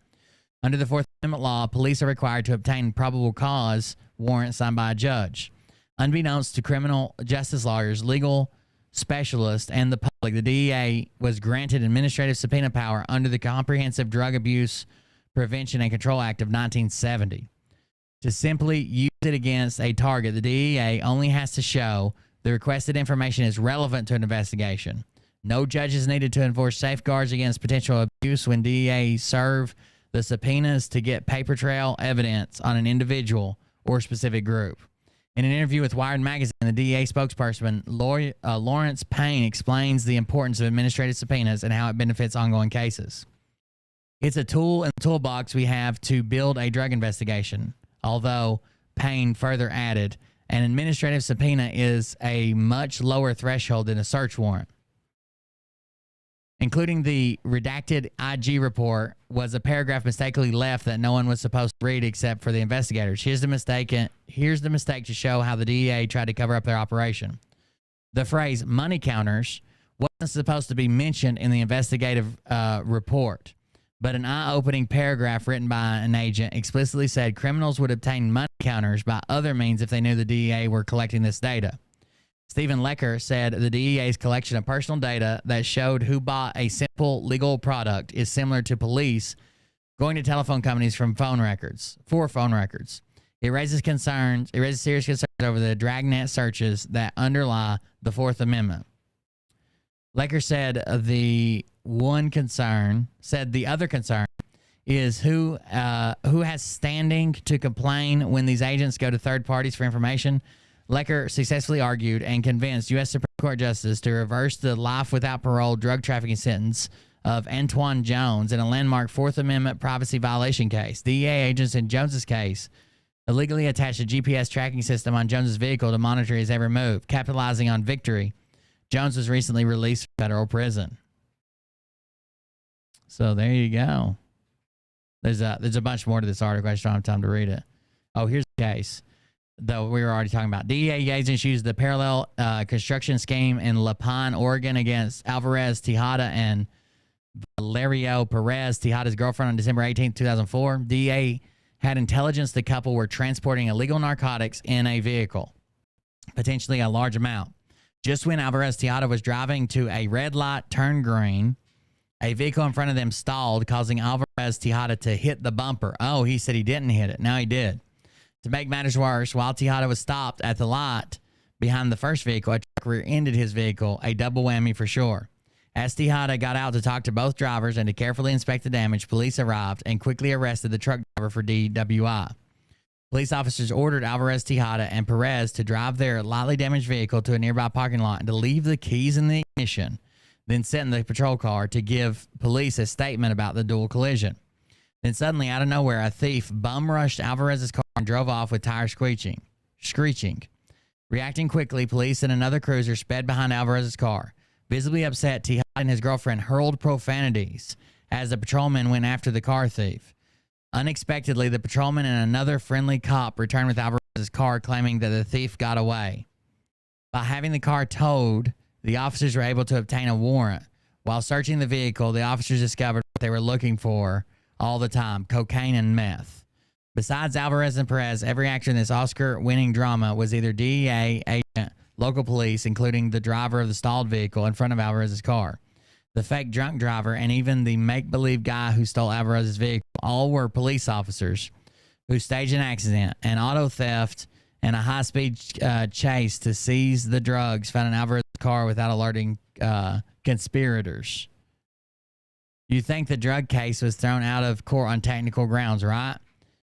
Under the Fourth Amendment law, police are required to obtain probable cause warrants signed by a judge. Unbeknownst to criminal justice lawyers, legal specialists, and the public, the DEA was granted administrative subpoena power under the Comprehensive Drug Abuse Prevention and Control Act of 1970. To simply use it against a target, the DEA only has to show the requested information is relevant to an investigation. No judge is needed to enforce safeguards against potential abuse when DEA serve the subpoenas to get paper trail evidence on an individual or specific group. In an interview with Wired Magazine, the DEA spokesperson Lawrence Payne explains the importance of administrative subpoenas and how it benefits ongoing cases. It's a tool in the toolbox we have to build a drug investigation. Although, Payne further added, an administrative subpoena is a much lower threshold than a search warrant. Including the redacted IG report was a paragraph mistakenly left that no one was supposed to read except for the investigators. Here's the mistake to show how the DEA tried to cover up their operation. The phrase money counters wasn't supposed to be mentioned in the investigative report, but an eye-opening paragraph written by an agent explicitly said criminals would obtain money counters by other means if they knew the DEA were collecting this data. Stephen Lecker said the DEA's collection of personal data that showed who bought a simple legal product is similar to police going to telephone companies for phone records. It raises serious concerns over the dragnet searches that underlie the Fourth Amendment. Lecker said the other concern is who has standing to complain when these agents go to third parties for information. Lecker successfully argued and convinced U.S. Supreme Court Justice to reverse the life without parole drug trafficking sentence of Antoine Jones in a landmark Fourth Amendment privacy violation case. DEA agents in Jones's case illegally attached a GPS tracking system on Jones's vehicle to monitor his every move. Capitalizing on victory, Jones was recently released from federal prison. So there you go. There's a bunch more to this article. I just don't have time to read it. Oh, here's the case, though we were already talking about. DEA agents used the parallel construction scheme in La Pine, Oregon against Alvarez Tejada and Valerio Perez, Tejada's girlfriend, on December 18, 2004. DEA had intelligence the couple were transporting illegal narcotics in a vehicle, potentially a large amount. Just when Alvarez Tejada was driving to a red light turn green, a vehicle in front of them stalled, causing Alvarez Tejada to hit the bumper. Oh, he said he didn't hit it. Now he did. To make matters worse, while Tejada was stopped at the light behind the first vehicle, a truck rear-ended his vehicle, a double whammy for sure. As Tejada got out to talk to both drivers and to carefully inspect the damage, police arrived and quickly arrested the truck driver for DWI. Police officers ordered Alvarez Tejada and Perez to drive their lightly damaged vehicle to a nearby parking lot and to leave the keys in the ignition, then sit in the patrol car to give police a statement about the dual collision. Then suddenly, out of nowhere, a thief bum-rushed Alvarez's car and drove off with tires screeching. Reacting quickly, police and another cruiser sped behind Alvarez's car. Visibly upset, Tejada and his girlfriend hurled profanities as the patrolman went after the car thief. Unexpectedly, the patrolman and another friendly cop returned with Alvarez's car, claiming that the thief got away. By having the car towed, the officers were able to obtain a warrant. While searching the vehicle, the officers discovered what they were looking for all the time: cocaine and meth. Besides Alvarez and Perez, every actor in this Oscar-winning drama was either DEA agent, local police, including the driver of the stalled vehicle in front of Alvarez's car, the fake drunk driver, and even the make-believe guy who stole Alvarez's vehicle. All were police officers who staged an accident, an auto theft, and a high-speed chase to seize the drugs found in Alvarez's car without alerting conspirators. You think the drug case was thrown out of court on technical grounds, right?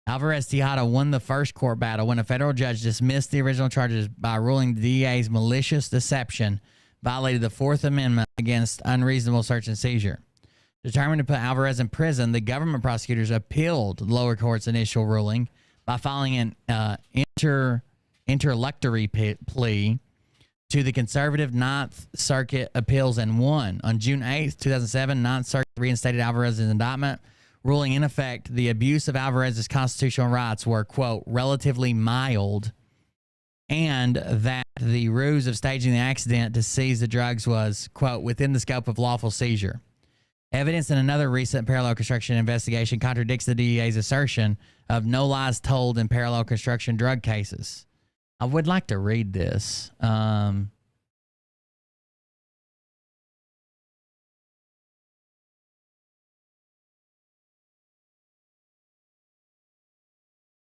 Alvarez Tejada won the first court battle when a federal judge dismissed the original charges by ruling the DEA's malicious deception violated the Fourth Amendment against unreasonable search and seizure. Determined to put Alvarez in prison, the government prosecutors appealed the lower court's initial ruling by filing an interlocutory plea to the conservative Ninth Circuit Appeals and won. On June 8th, 2007, Ninth Circuit reinstated Alvarez's indictment, ruling in effect the abuse of Alvarez's constitutional rights were, quote, relatively mild, and that the ruse of staging the accident to seize the drugs was, quote, within the scope of lawful seizure. Evidence in another recent parallel construction investigation contradicts the DEA's assertion of no lies told in parallel construction drug cases. I would like to read this. I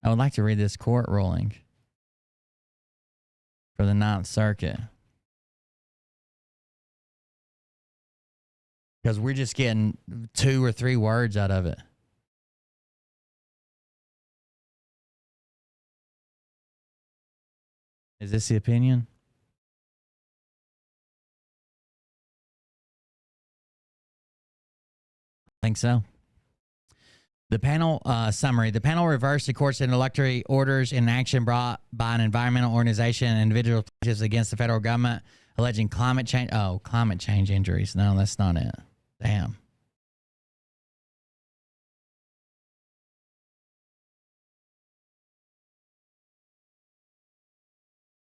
would like to read this court ruling for the Ninth Circuit, because we're just getting 2 or 3 words out of it. Is this the opinion? I think so. The panel summary. The panel reversed the court's interlocutory orders in action brought by an environmental organization and individual plaintiffs against the federal government alleging climate change. Oh, climate change injuries. No, that's not it. Damn.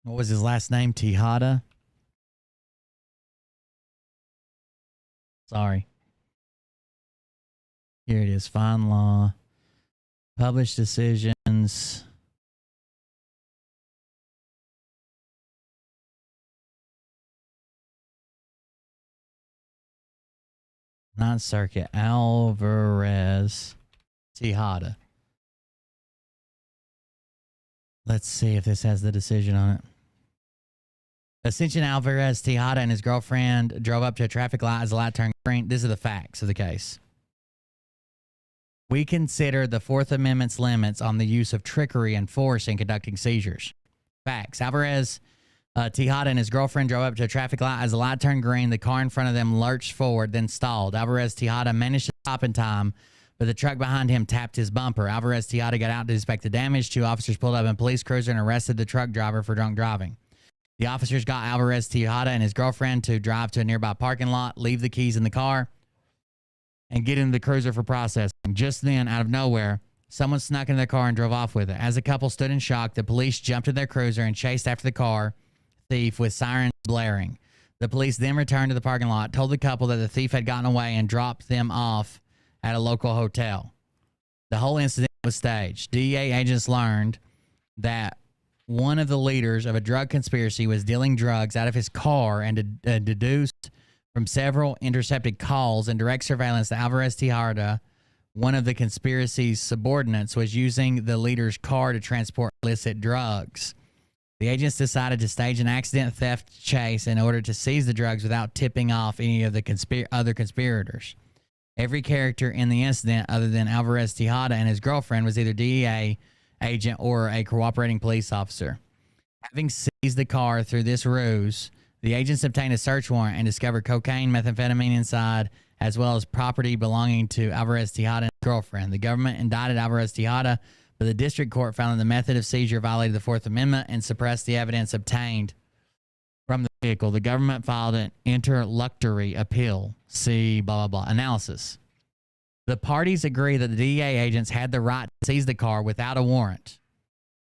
What was his last name? Tejada? Sorry. Here it is. Fine law. Published decisions. Ninth Circuit. Alvarez Tejada. Let's see if this has the decision on it. Ascension Alvarez Tejada and his girlfriend drove up to a traffic light as the light turned green. These are the facts of the case. We consider the Fourth Amendment's limits on the use of trickery and force in conducting seizures. Facts. Alvarez Tejada and his girlfriend drove up to a traffic light. As the light turned green, the car in front of them lurched forward, then stalled. Alvarez Tejada managed to stop in time, but the truck behind him tapped his bumper. Alvarez Tejada got out to inspect the damage. 2 officers pulled up in a police cruiser and arrested the truck driver for drunk driving. The officers got Alvarez Tejada and his girlfriend to drive to a nearby parking lot, leave the keys in the car, and get into the cruiser for processing. Just then, out of nowhere, someone snuck into their car and drove off with it. As the couple stood in shock, the police jumped in their cruiser and chased after the car thief with sirens blaring. The police then returned to the parking lot, told the couple that the thief had gotten away, and dropped them off at a local hotel. The whole incident was staged. DEA agents learned that one of the leaders of a drug conspiracy was dealing drugs out of his car and deduced from several intercepted calls and direct surveillance that Alvarez Tejada, one of the conspiracy's subordinates, was using the leader's car to transport illicit drugs. The agents decided to stage an accident theft chase in order to seize the drugs without tipping off any of the other conspirators. Every character in the incident other than Alvarez Tejada and his girlfriend was either DEA agent or a cooperating police officer. Having seized the car through this ruse, the agents obtained a search warrant and discovered cocaine, methamphetamine inside, as well as property belonging to Alvarez Tejada and his girlfriend. The government indicted Alvarez Tejada, but the district court found that the method of seizure violated the Fourth Amendment and suppressed the evidence obtained from the vehicle. The government filed an interlocutory appeal. See blah, blah, blah. Analysis. The parties agree that the DEA agents had the right to seize the car without a warrant.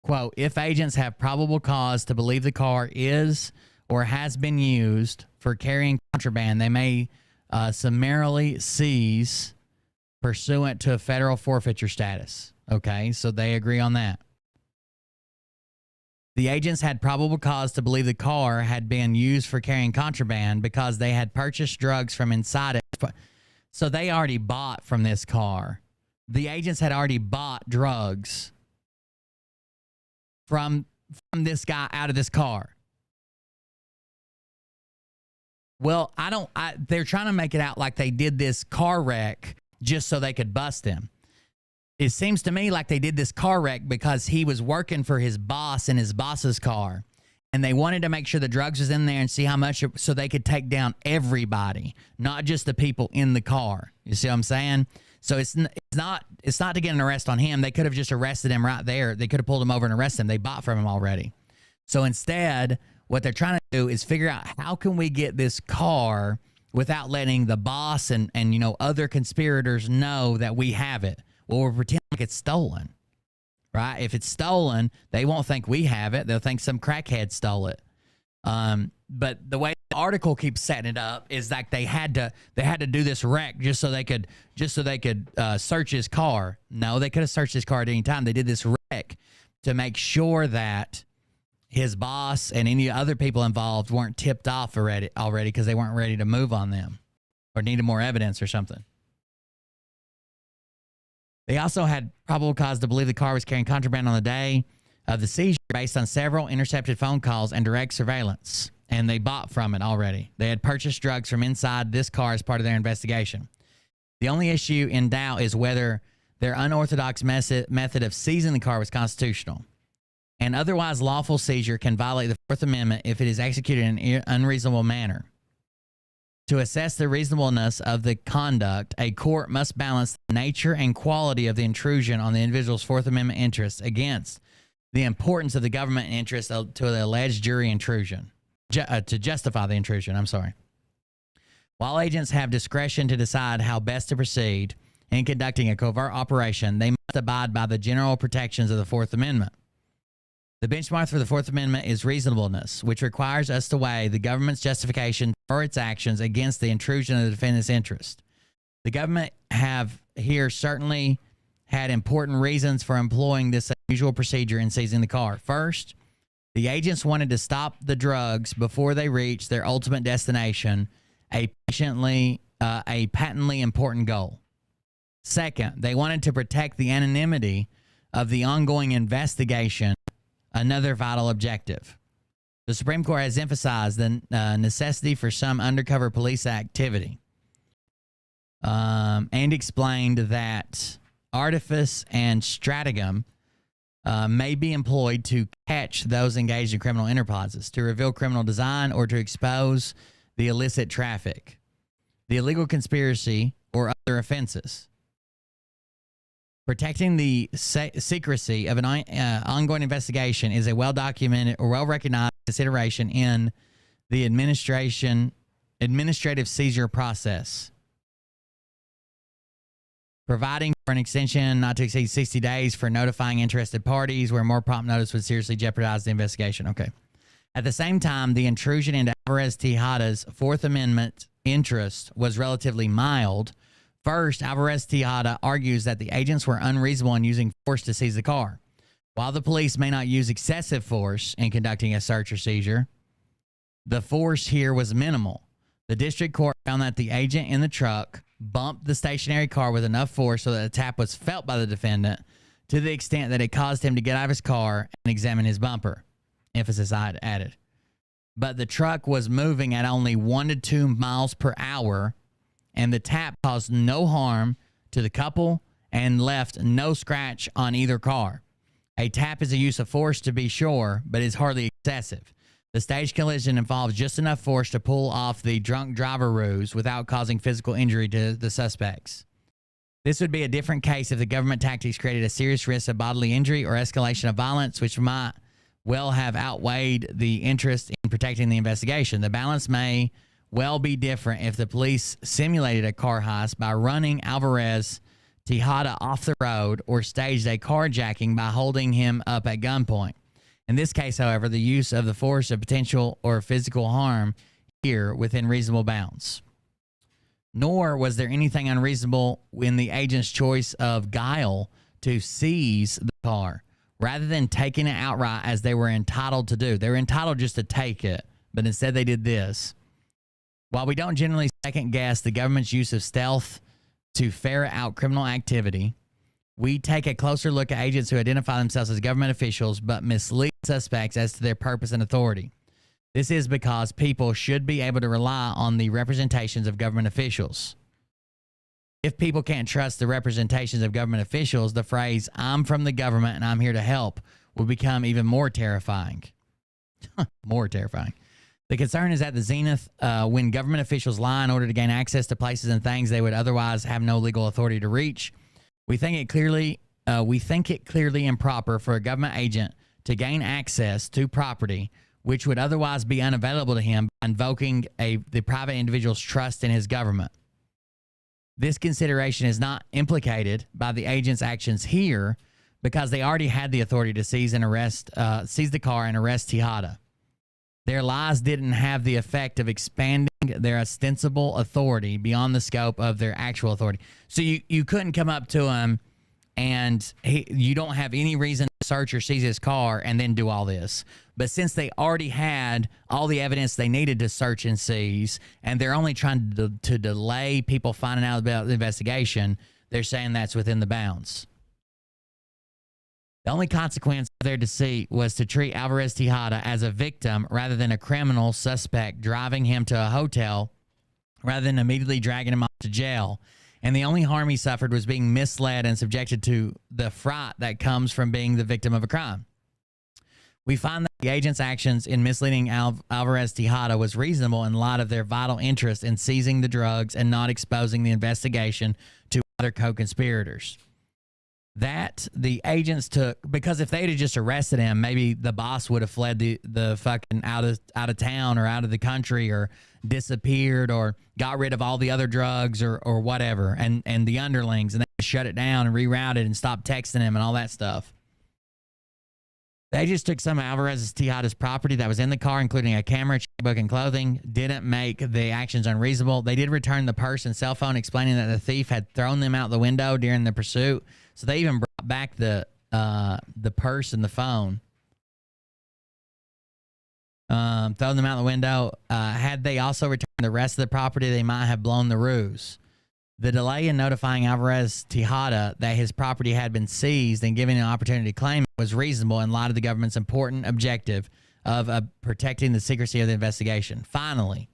Quote, if agents have probable cause to believe the car is or has been used for carrying contraband, they may summarily seize pursuant to a federal forfeiture status. Okay, so they agree on that. The agents had probable cause to believe the car had been used for carrying contraband because they had purchased drugs from inside it. So they already bought from this car. The agents had already bought drugs from this guy out of this car. Well, they're trying to make it out like they did this car wreck just so they could bust him. it seems to me like they did this car wreck because he was working for his boss in his boss's car. And they wanted to make sure the drugs was in there and see how much, so they could take down everybody, not just the people in the car. You see what I'm saying? So it's not to get an arrest on him. They could have just arrested him right there. They could have pulled him over and arrested him. They bought from him already. So instead, what they're trying to do is figure out how can we get this car without letting the boss and you know, other conspirators know that we have it. Well, we're pretending like it's stolen. Right? If it's stolen, they won't think we have it. They'll think some crackhead stole it. But the way the article keeps setting it up is like they had to do this wreck just so they could search his car. No, they could have searched his car at any time. They did this wreck to make sure that his boss and any other people involved weren't tipped off already because they weren't ready to move on them or needed more evidence or something. They also had probable cause to believe the car was carrying contraband on the day of the seizure based on several intercepted phone calls and direct surveillance, and they bought from it already. They had purchased drugs from inside this car as part of their investigation. The only issue in doubt is whether their unorthodox method of seizing the car was constitutional. An otherwise lawful seizure can violate the Fourth Amendment if it is executed in an unreasonable manner. To assess the reasonableness of the conduct, a court must balance the nature and quality of the intrusion on the individual's Fourth Amendment interests against the importance of the government interest to the alleged jury intrusion, to justify the intrusion, I'm sorry. While agents have discretion to decide how best to proceed in conducting a covert operation, they must abide by the general protections of the Fourth Amendment. The benchmark for the Fourth Amendment is reasonableness, which requires us to weigh the government's justification for its actions against the intrusion of the defendant's interest. The government have here certainly had important reasons for employing this unusual procedure in seizing the car. First, the agents wanted to stop the drugs before they reached their ultimate destination, a patently important goal. Second, they wanted to protect the anonymity of the ongoing investigation, another vital objective. The Supreme Court has emphasized the necessity for some undercover police activity and explained that artifice and stratagem may be employed to catch those engaged in criminal enterprises, to reveal criminal design, or to expose the illicit traffic, the illegal conspiracy, or other offenses. Protecting the secrecy of an ongoing investigation is a well-documented or well-recognized consideration in the administrative seizure process. Providing for an extension not to exceed 60 days for notifying interested parties where more prompt notice would seriously jeopardize the investigation. Okay. At the same time, the intrusion into Alvarez Tejada's Fourth Amendment interest was relatively mild. First, Alvarez Tejada argues that the agents were unreasonable in using force to seize the car. While the police may not use excessive force in conducting a search or seizure, the force here was minimal. The district court found that the agent in the truck bumped the stationary car with enough force so that the tap was felt by the defendant to the extent that it caused him to get out of his car and examine his bumper. Emphasis added. But the truck was moving at only 1 to 2 miles per hour, and the tap caused no harm to the couple and left no scratch on either car. A tap is a use of force, to be sure, but is hardly excessive. The stage collision involves just enough force to pull off the drunk driver ruse without causing physical injury to the suspects. This would be a different case if the government tactics created a serious risk of bodily injury or escalation of violence, which might well have outweighed the interest in protecting the investigation. The balance may well be different if the police simulated a car heist by running Alvarez Tejada off the road or staged a carjacking by holding him up at gunpoint. In this case, however, the use of the force of potential or physical harm here within reasonable bounds. Nor was there anything unreasonable in the agent's choice of guile to seize the car, rather than taking it outright as they were entitled to do. They were entitled just to take it, but instead they did this. While we don't generally second guess the government's use of stealth to ferret out criminal activity, we take a closer look at agents who identify themselves as government officials but mislead suspects as to their purpose and authority. This is because people should be able to rely on the representations of government officials. If people can't trust the representations of government officials, the phrase, "I'm from the government and I'm here to help," will become even more terrifying. More terrifying. The concern is at the zenith when government officials lie in order to gain access to places and things they would otherwise have no legal authority to reach. We think it clearly improper for a government agent to gain access to property which would otherwise be unavailable to him by invoking the private individual's trust in his government. This consideration is not implicated by the agent's actions here because they already had the authority to seize the car and arrest Tejada. Their lies didn't have the effect of expanding their ostensible authority beyond the scope of their actual authority. So you couldn't come up to him and you don't have any reason to search or seize his car and then do all this. But since they already had all the evidence they needed to search and seize, and they're only trying to delay people finding out about the investigation, they're saying that's within the bounds. The only consequence of their deceit was to treat Alvarez Tejada as a victim rather than a criminal suspect, driving him to a hotel rather than immediately dragging him off to jail. And the only harm he suffered was being misled and subjected to the fright that comes from being the victim of a crime. We find that the agent's actions in misleading Alvarez Tejada was reasonable in light of their vital interest in seizing the drugs and not exposing the investigation to other co-conspirators. That the agents took, because if they'd have just arrested him, maybe the boss would have fled the fucking out of town or out of the country or disappeared or got rid of all the other drugs or whatever and the underlings, and they shut it down and rerouted and stopped texting him and all that stuff. They just took some of Alvarez Tejada's property that was in the car, including a camera, checkbook, and clothing. Didn't make the actions unreasonable. They did return the purse and cell phone, explaining that the thief had thrown them out the window during the pursuit. So they even brought back the purse and the phone. Thrown them out the window. Had they also returned the rest of the property, they might have blown the ruse. The delay in notifying Alvarez Tejada that his property had been seized and giving him an opportunity to claim it was reasonable in light of the government's important objective of protecting the secrecy of the investigation. Finally,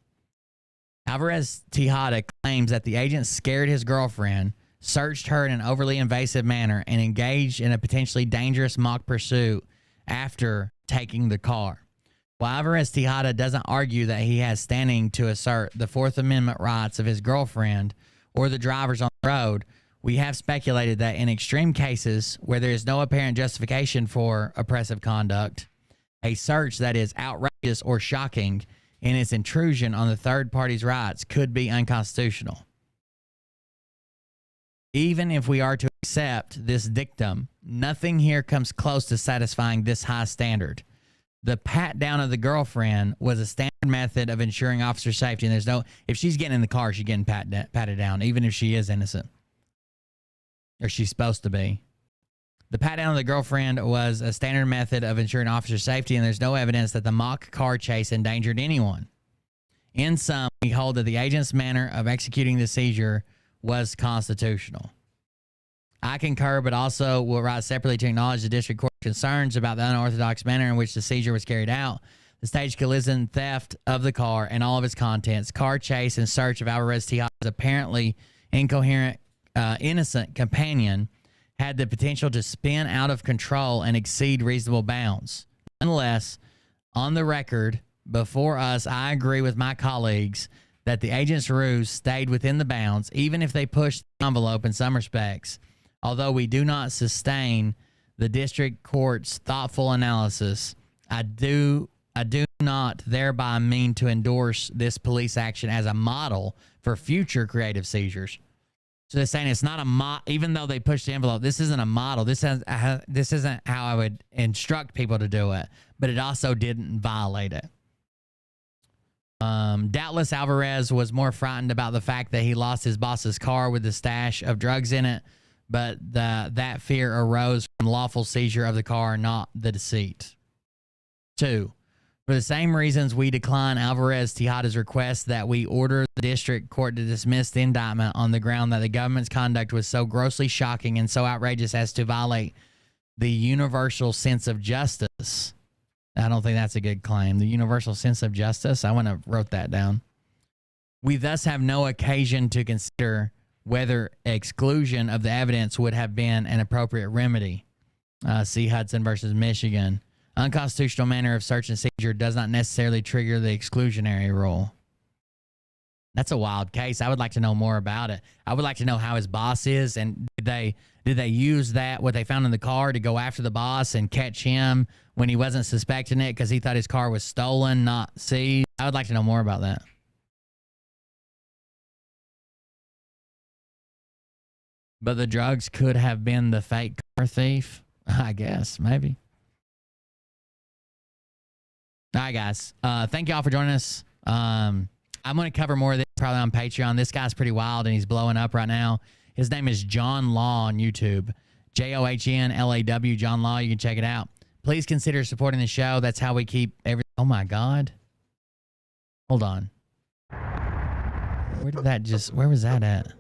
Alvarez Tejada claims that the agent scared his girlfriend, searched her in an overly invasive manner, and engaged in a potentially dangerous mock pursuit after taking the car. While Alvarez Tejada doesn't argue that he has standing to assert the Fourth Amendment rights of his girlfriend or the drivers on the road, we have speculated that in extreme cases where there is no apparent justification for oppressive conduct, a search that is outrageous or shocking in its intrusion on the third party's rights could be unconstitutional. Even if we are to accept this dictum, nothing here comes close to satisfying this high standard. The pat down of the girlfriend was a standard method of ensuring officer safety, and there's no, if she's getting in the car, she's getting patted down, even if she is innocent, or she's supposed to be. The pat down of the girlfriend was a standard method of ensuring officer safety, and there's no evidence that the mock car chase endangered anyone. In sum, we hold that the agent's manner of executing the seizure was constitutional. I concur, but also will write separately to acknowledge the district court concerns about the unorthodox manner in which the seizure was carried out. The staged collision, theft of the car and all of its contents, car chase and search of Alvarez Tejada's apparently incoherent, innocent companion had the potential to spin out of control and exceed reasonable bounds. Nonetheless, on the record before us, I agree with my colleagues that the agent's ruse stayed within the bounds, even if they pushed the envelope in some respects. Although we do not sustain the district court's thoughtful analysis, I do not thereby mean to endorse this police action as a model for future creative seizures. So they're saying it's not a even though they pushed the envelope, this isn't a model. This isn't how I would instruct people to do it, but it also didn't violate it. Doubtless Alvarez was more frightened about the fact that he lost his boss's car with the stash of drugs in it, but that fear arose from lawful seizure of the car, not the deceit. 2. For the same reasons, we decline Alvarez Tejada's request that we order the district court to dismiss the indictment on the ground that the government's conduct was so grossly shocking and so outrageous as to violate the universal sense of justice. I don't think that's a good claim. The universal sense of justice. I want to wrote that down. We thus have no occasion to consider whether exclusion of the evidence would have been an appropriate remedy. See Hudson versus Michigan. Unconstitutional manner of search and seizure does not necessarily trigger the exclusionary rule. That's a wild case. I would like to know more about it. I would like to know how his boss is, and did they use that, what they found in the car, to go after the boss and catch him when he wasn't suspecting it because he thought his car was stolen, not seized? I would like to know more about that. But the drugs could have been the fake car thief, I guess, maybe. All right, guys. Thank y'all for joining us. I'm going to cover more of this probably on Patreon. This guy's pretty wild, and he's blowing up right now. His name is John Law on YouTube. JOHNLAW, John Law. You can check it out. Please consider supporting the show. That's how we keep everything. Oh, my God. Hold on. Where was that at?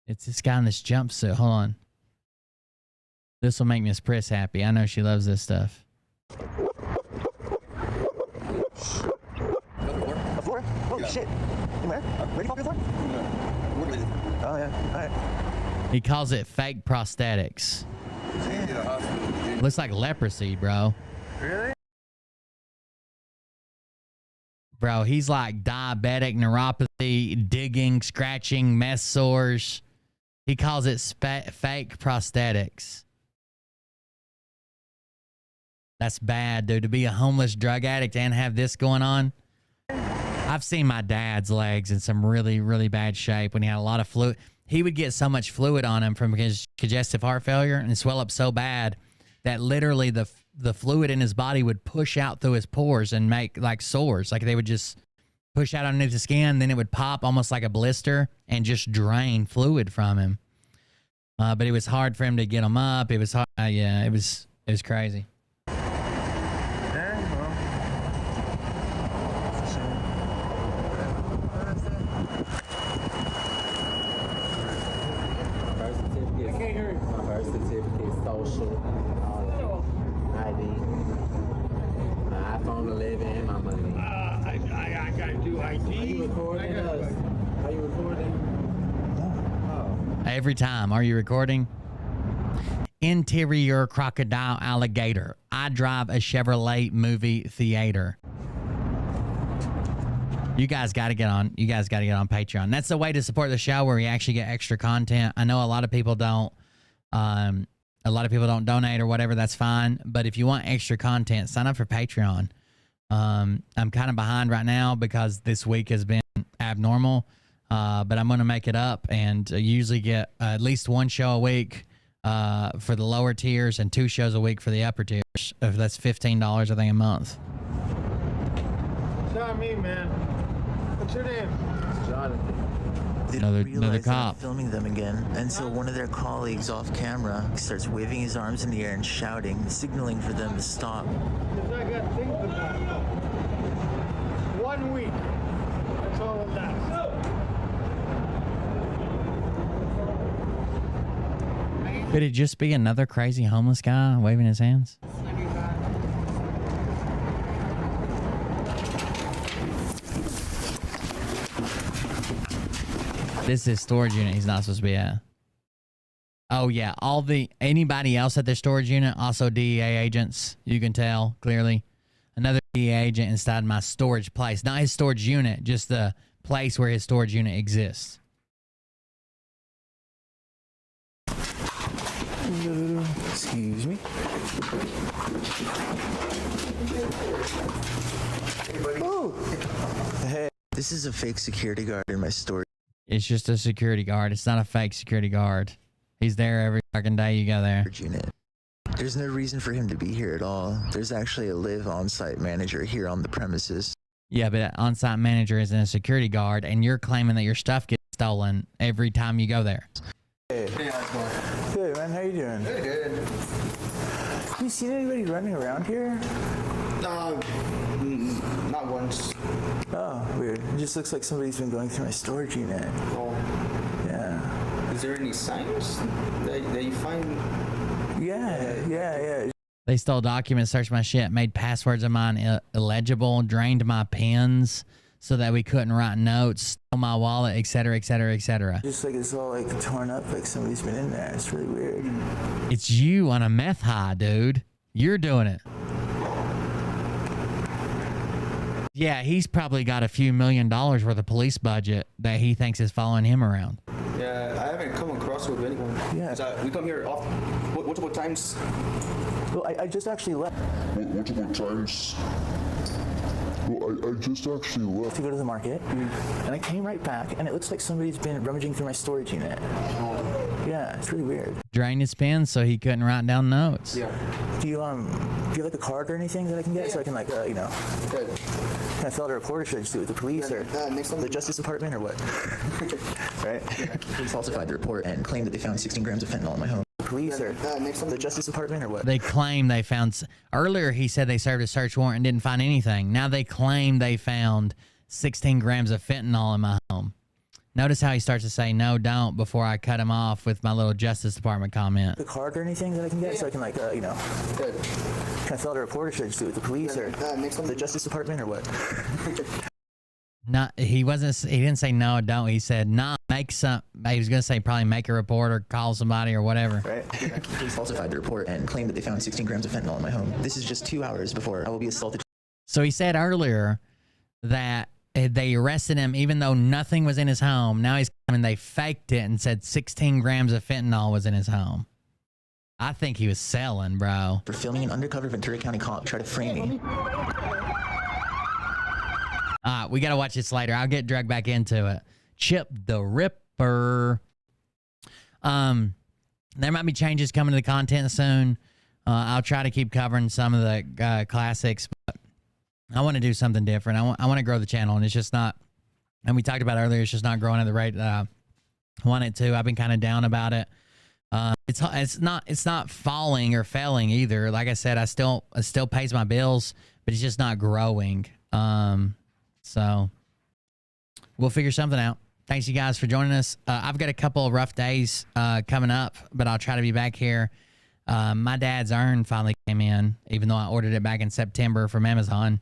It's this guy in this jumpsuit. Hold on. This will make Miss Priss happy. I know she loves this stuff. A floor? Oh, shit. You where? Ready for the floor? Oh, yeah. All right. He calls it fake prosthetics. Looks like leprosy, bro. Really? Bro, he's like diabetic neuropathy, digging, scratching, mess sores. He calls it fake prosthetics. That's bad, dude. To be a homeless drug addict and have this going on. I've seen my dad's legs in some really, really bad shape when he had a lot of fluid. He would get so much fluid on him from his congestive heart failure and swell up so bad that literally the fluid in his body would push out through his pores and make like sores. Like they would just push out underneath the skin, then it would pop almost like a blister and just drain fluid from him. But it was hard for him to get him up. It was hard. Yeah, it was crazy. Every time. Are you recording? Interior crocodile alligator. I drive a Chevrolet movie theater. You guys got to get on. You guys got to get on Patreon. That's the way to support the show, where we actually get extra content. I know a lot of people don't. A lot of people don't donate or whatever. That's fine. But if you want extra content, sign up for Patreon. I'm kind of behind right now because this week has been abnormal. But I'm going to make it up and usually get at least one show a week for the lower tiers and 2 shows a week for the upper tiers. If that's $15, I think, a month. It's not me, man. What's your name? It's Jonathan. They Another realize cop. I'm filming them again until one of their colleagues off camera starts waving his arms in the air and shouting, signaling for them to stop. Because I got things to do. 1 week. That's all it lasts. Could it just be another crazy homeless guy waving his hands? This is storage unit he's not supposed to be at. Oh yeah, anybody else at the storage unit, also DEA agents, you can tell clearly. Another DEA agent inside my storage place. Not his storage unit, just the place where his storage unit exists. Excuse me. Oh. Hey, this is a fake security guard in my store. It's just a security guard. It's not a fake security guard. He's there every fucking day you go there. Unit. There's no reason for him to be here at all. There's actually a live on-site manager here on the premises. Yeah, but an on-site manager isn't a security guard, and you're claiming that your stuff gets stolen every time you go there. Hey. Good, man. How you doing? Good. Have you seen anybody running around here? Not once. Oh, weird. It just looks like somebody's been going through my storage unit. Oh. Yeah. Is there any signs that you find? Yeah. They stole documents, searched my shit, made passwords of mine illegible, drained my pens so that we couldn't write notes, stole my wallet, etc., etc., etc. Just like it's all like torn up, like somebody's been in there. It's really weird. It's you on a meth high, dude. You're doing it. Yeah, he's probably got a few $1 million worth of police budget that he thinks is following him around. Yeah, I haven't come across with anyone. Yeah. We come here often, multiple times. Well, I just actually left. Multiple times. Well, I just actually left to go to the market, and I came right back, and it looks like somebody's been rummaging through my storage unit. Yeah, it's really weird. Drained his pens so he couldn't write down notes. Yeah. Do you have like a card or anything that I can get so I can like can I fill out a report or should I just do it with the police or the Justice Department or what? Right? Police falsified the report and claimed that they found 16 grams of fentanyl in my home. Police or the Justice Department or what? They claim they found... Earlier, he said they served a search warrant and didn't find anything. Now they claim they found 16 grams of fentanyl in my home. Notice how he starts to say, no, don't, before I cut him off with my little Justice Department comment. A card or anything that I can get so I can like, can I fill out a report or should I just do it with the police or the Justice Department or what? Not, he didn't say no, don't. He said, nah, make some. He was going to say probably make a report or call somebody or whatever. Right. Police falsified the report and claimed that they found 16 grams of fentanyl in my home. This is just 2 hours before I will be assaulted. So he said earlier that they arrested him even though nothing was in his home. Now he's coming, they faked it and said 16 grams of fentanyl was in his home. I think he was selling, bro. For filming an undercover Ventura County cop try to frame me. We got to watch this later. I'll get dragged back into it. Chip the Ripper. There might be changes coming to the content soon. I'll try to keep covering some of the classics, but I want to do something different. I want to grow the channel, and it's just not, and we talked about earlier, it's just not growing at the rate that I want it to. I've been kind of down about it. It's not falling or failing either. Like I said, it still pays my bills, but it's just not growing. So we'll figure something out. Thanks you guys for joining us. I've got a couple of rough days coming up, but I'll try to be back here. My dad's urn finally came in, even though I ordered it back in September from Amazon.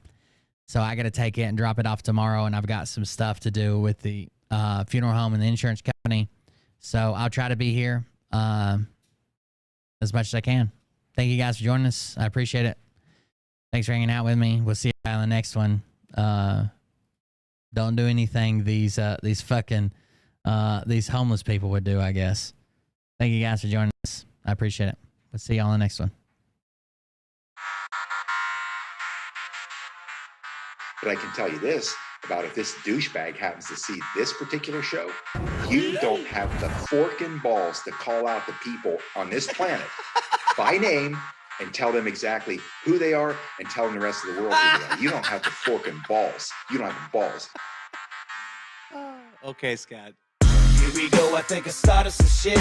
So I got to take it and drop it off tomorrow, and I've got some stuff to do with the funeral home and the insurance company. So I'll try to be here as much as I can. Thank you guys for joining us. I appreciate it. Thanks for hanging out with me. We'll see you on the next one. Don't do anything these fucking these homeless people would do, I guess. Thank you guys for joining us. I appreciate it. We'll see y'all on the next one. But I can tell you this about if this douchebag happens to see this particular show, you don't have the fork and balls to call out the people on this planet by name and tell them exactly who they are and tell them the rest of the world who they are. You don't have the fork and balls. You don't have the balls. Okay, Scott. Here we go, I think I started some shit.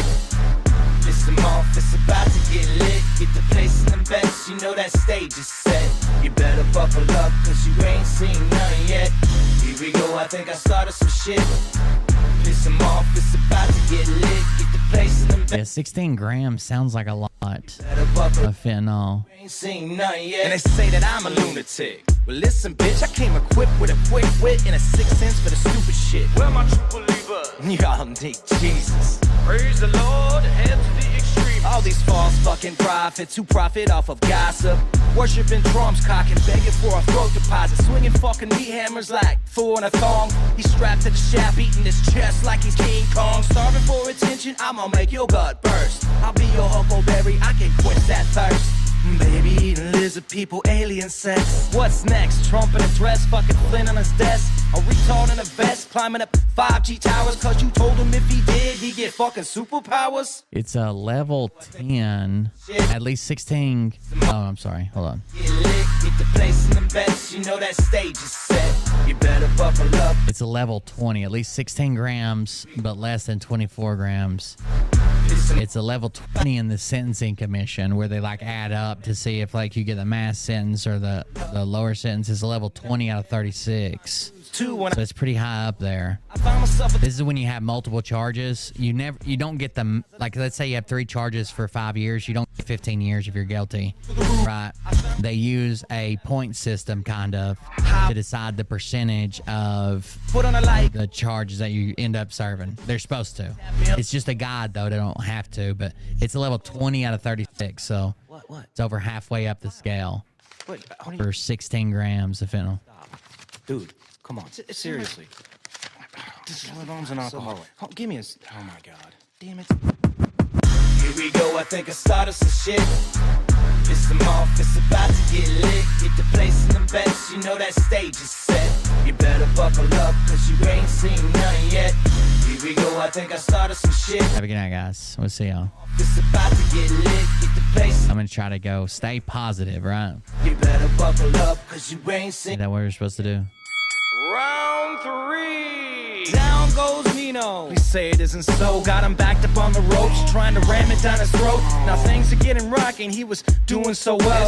Listen off, it's about to get lit. Get the place in the best, you know that stage is set. You better buckle up, cause you ain't seen none yet. Here we go, I think I started some shit. Piss them off, it's about to get lit. Get the place in the best. Yeah, 16 grams sounds like a lot of fentanyl. Ain't seen none yet. And they say that I'm a lunatic. Well, listen, bitch, I came equipped with a quick wit and a 6th sense for the stupid shit. Where my true believers? Y'all need Jesus. Praise the Lord, head to the extreme. All these false fucking prophets who profit off of gossip. Worshipping drums, cocking, begging for a throat deposit. Swinging fucking meat hammers like Thor in a thong. He's strapped to the shaft, beating his chest like he's King Kong. Starving for attention, I'ma make your gut burst. I'll be your huckleberry, I can quench that thirst. Baby eating lizard people, alien sex. What's next? Trump in a dress, fucking Flynn on his desk. A retard in a vest, climbing up 5G towers. Cause you told him if he did, he'd get fucking superpowers. It's a level 10, at least 16. Oh, I'm sorry. Hold on. Get lit, get the place in the best. You know that stage is set. You better buckle up. It's a level 20, at least 16 grams, but less than 24 grams. It's a level 20 in the sentencing commission where they like add up to see if like you get the mass sentence or the lower sentence. Is a level 20 out of 36. So it's pretty high up there. This is when you have multiple charges. You don't get them, like let's say you have 3 charges for 5 years. You don't get 15 years if you're guilty, right? They use a point system kind of to decide the percentage of the charges that you end up serving. They're supposed to. It's just a guide though. They don't have to, but it's a level 20 out of 36. So it's over halfway up the scale for 16 grams of fentanyl. Dude. Come on, seriously. This is what I'm an alcoholic. Oh, give me a... Oh, my God. Damn it. Here we go, I think I started some shit. It's the moth, it's about to get lit. Get the place in the bets, you know that stage is set. You better buckle up, cause you ain't seen none yet. Here we go, I think I started some shit. Have a good night, guys. We'll see y'all. It's about to get lit. Get the place... I'm gonna try to go stay positive, right? You better buckle up, cause you ain't seen... Is that what we're supposed to do? Round 3. Down goes Nino. Please say it isn't so. Got him backed up on the ropes, trying to ram it down his throat. Now things are getting rocking. He was doing so well.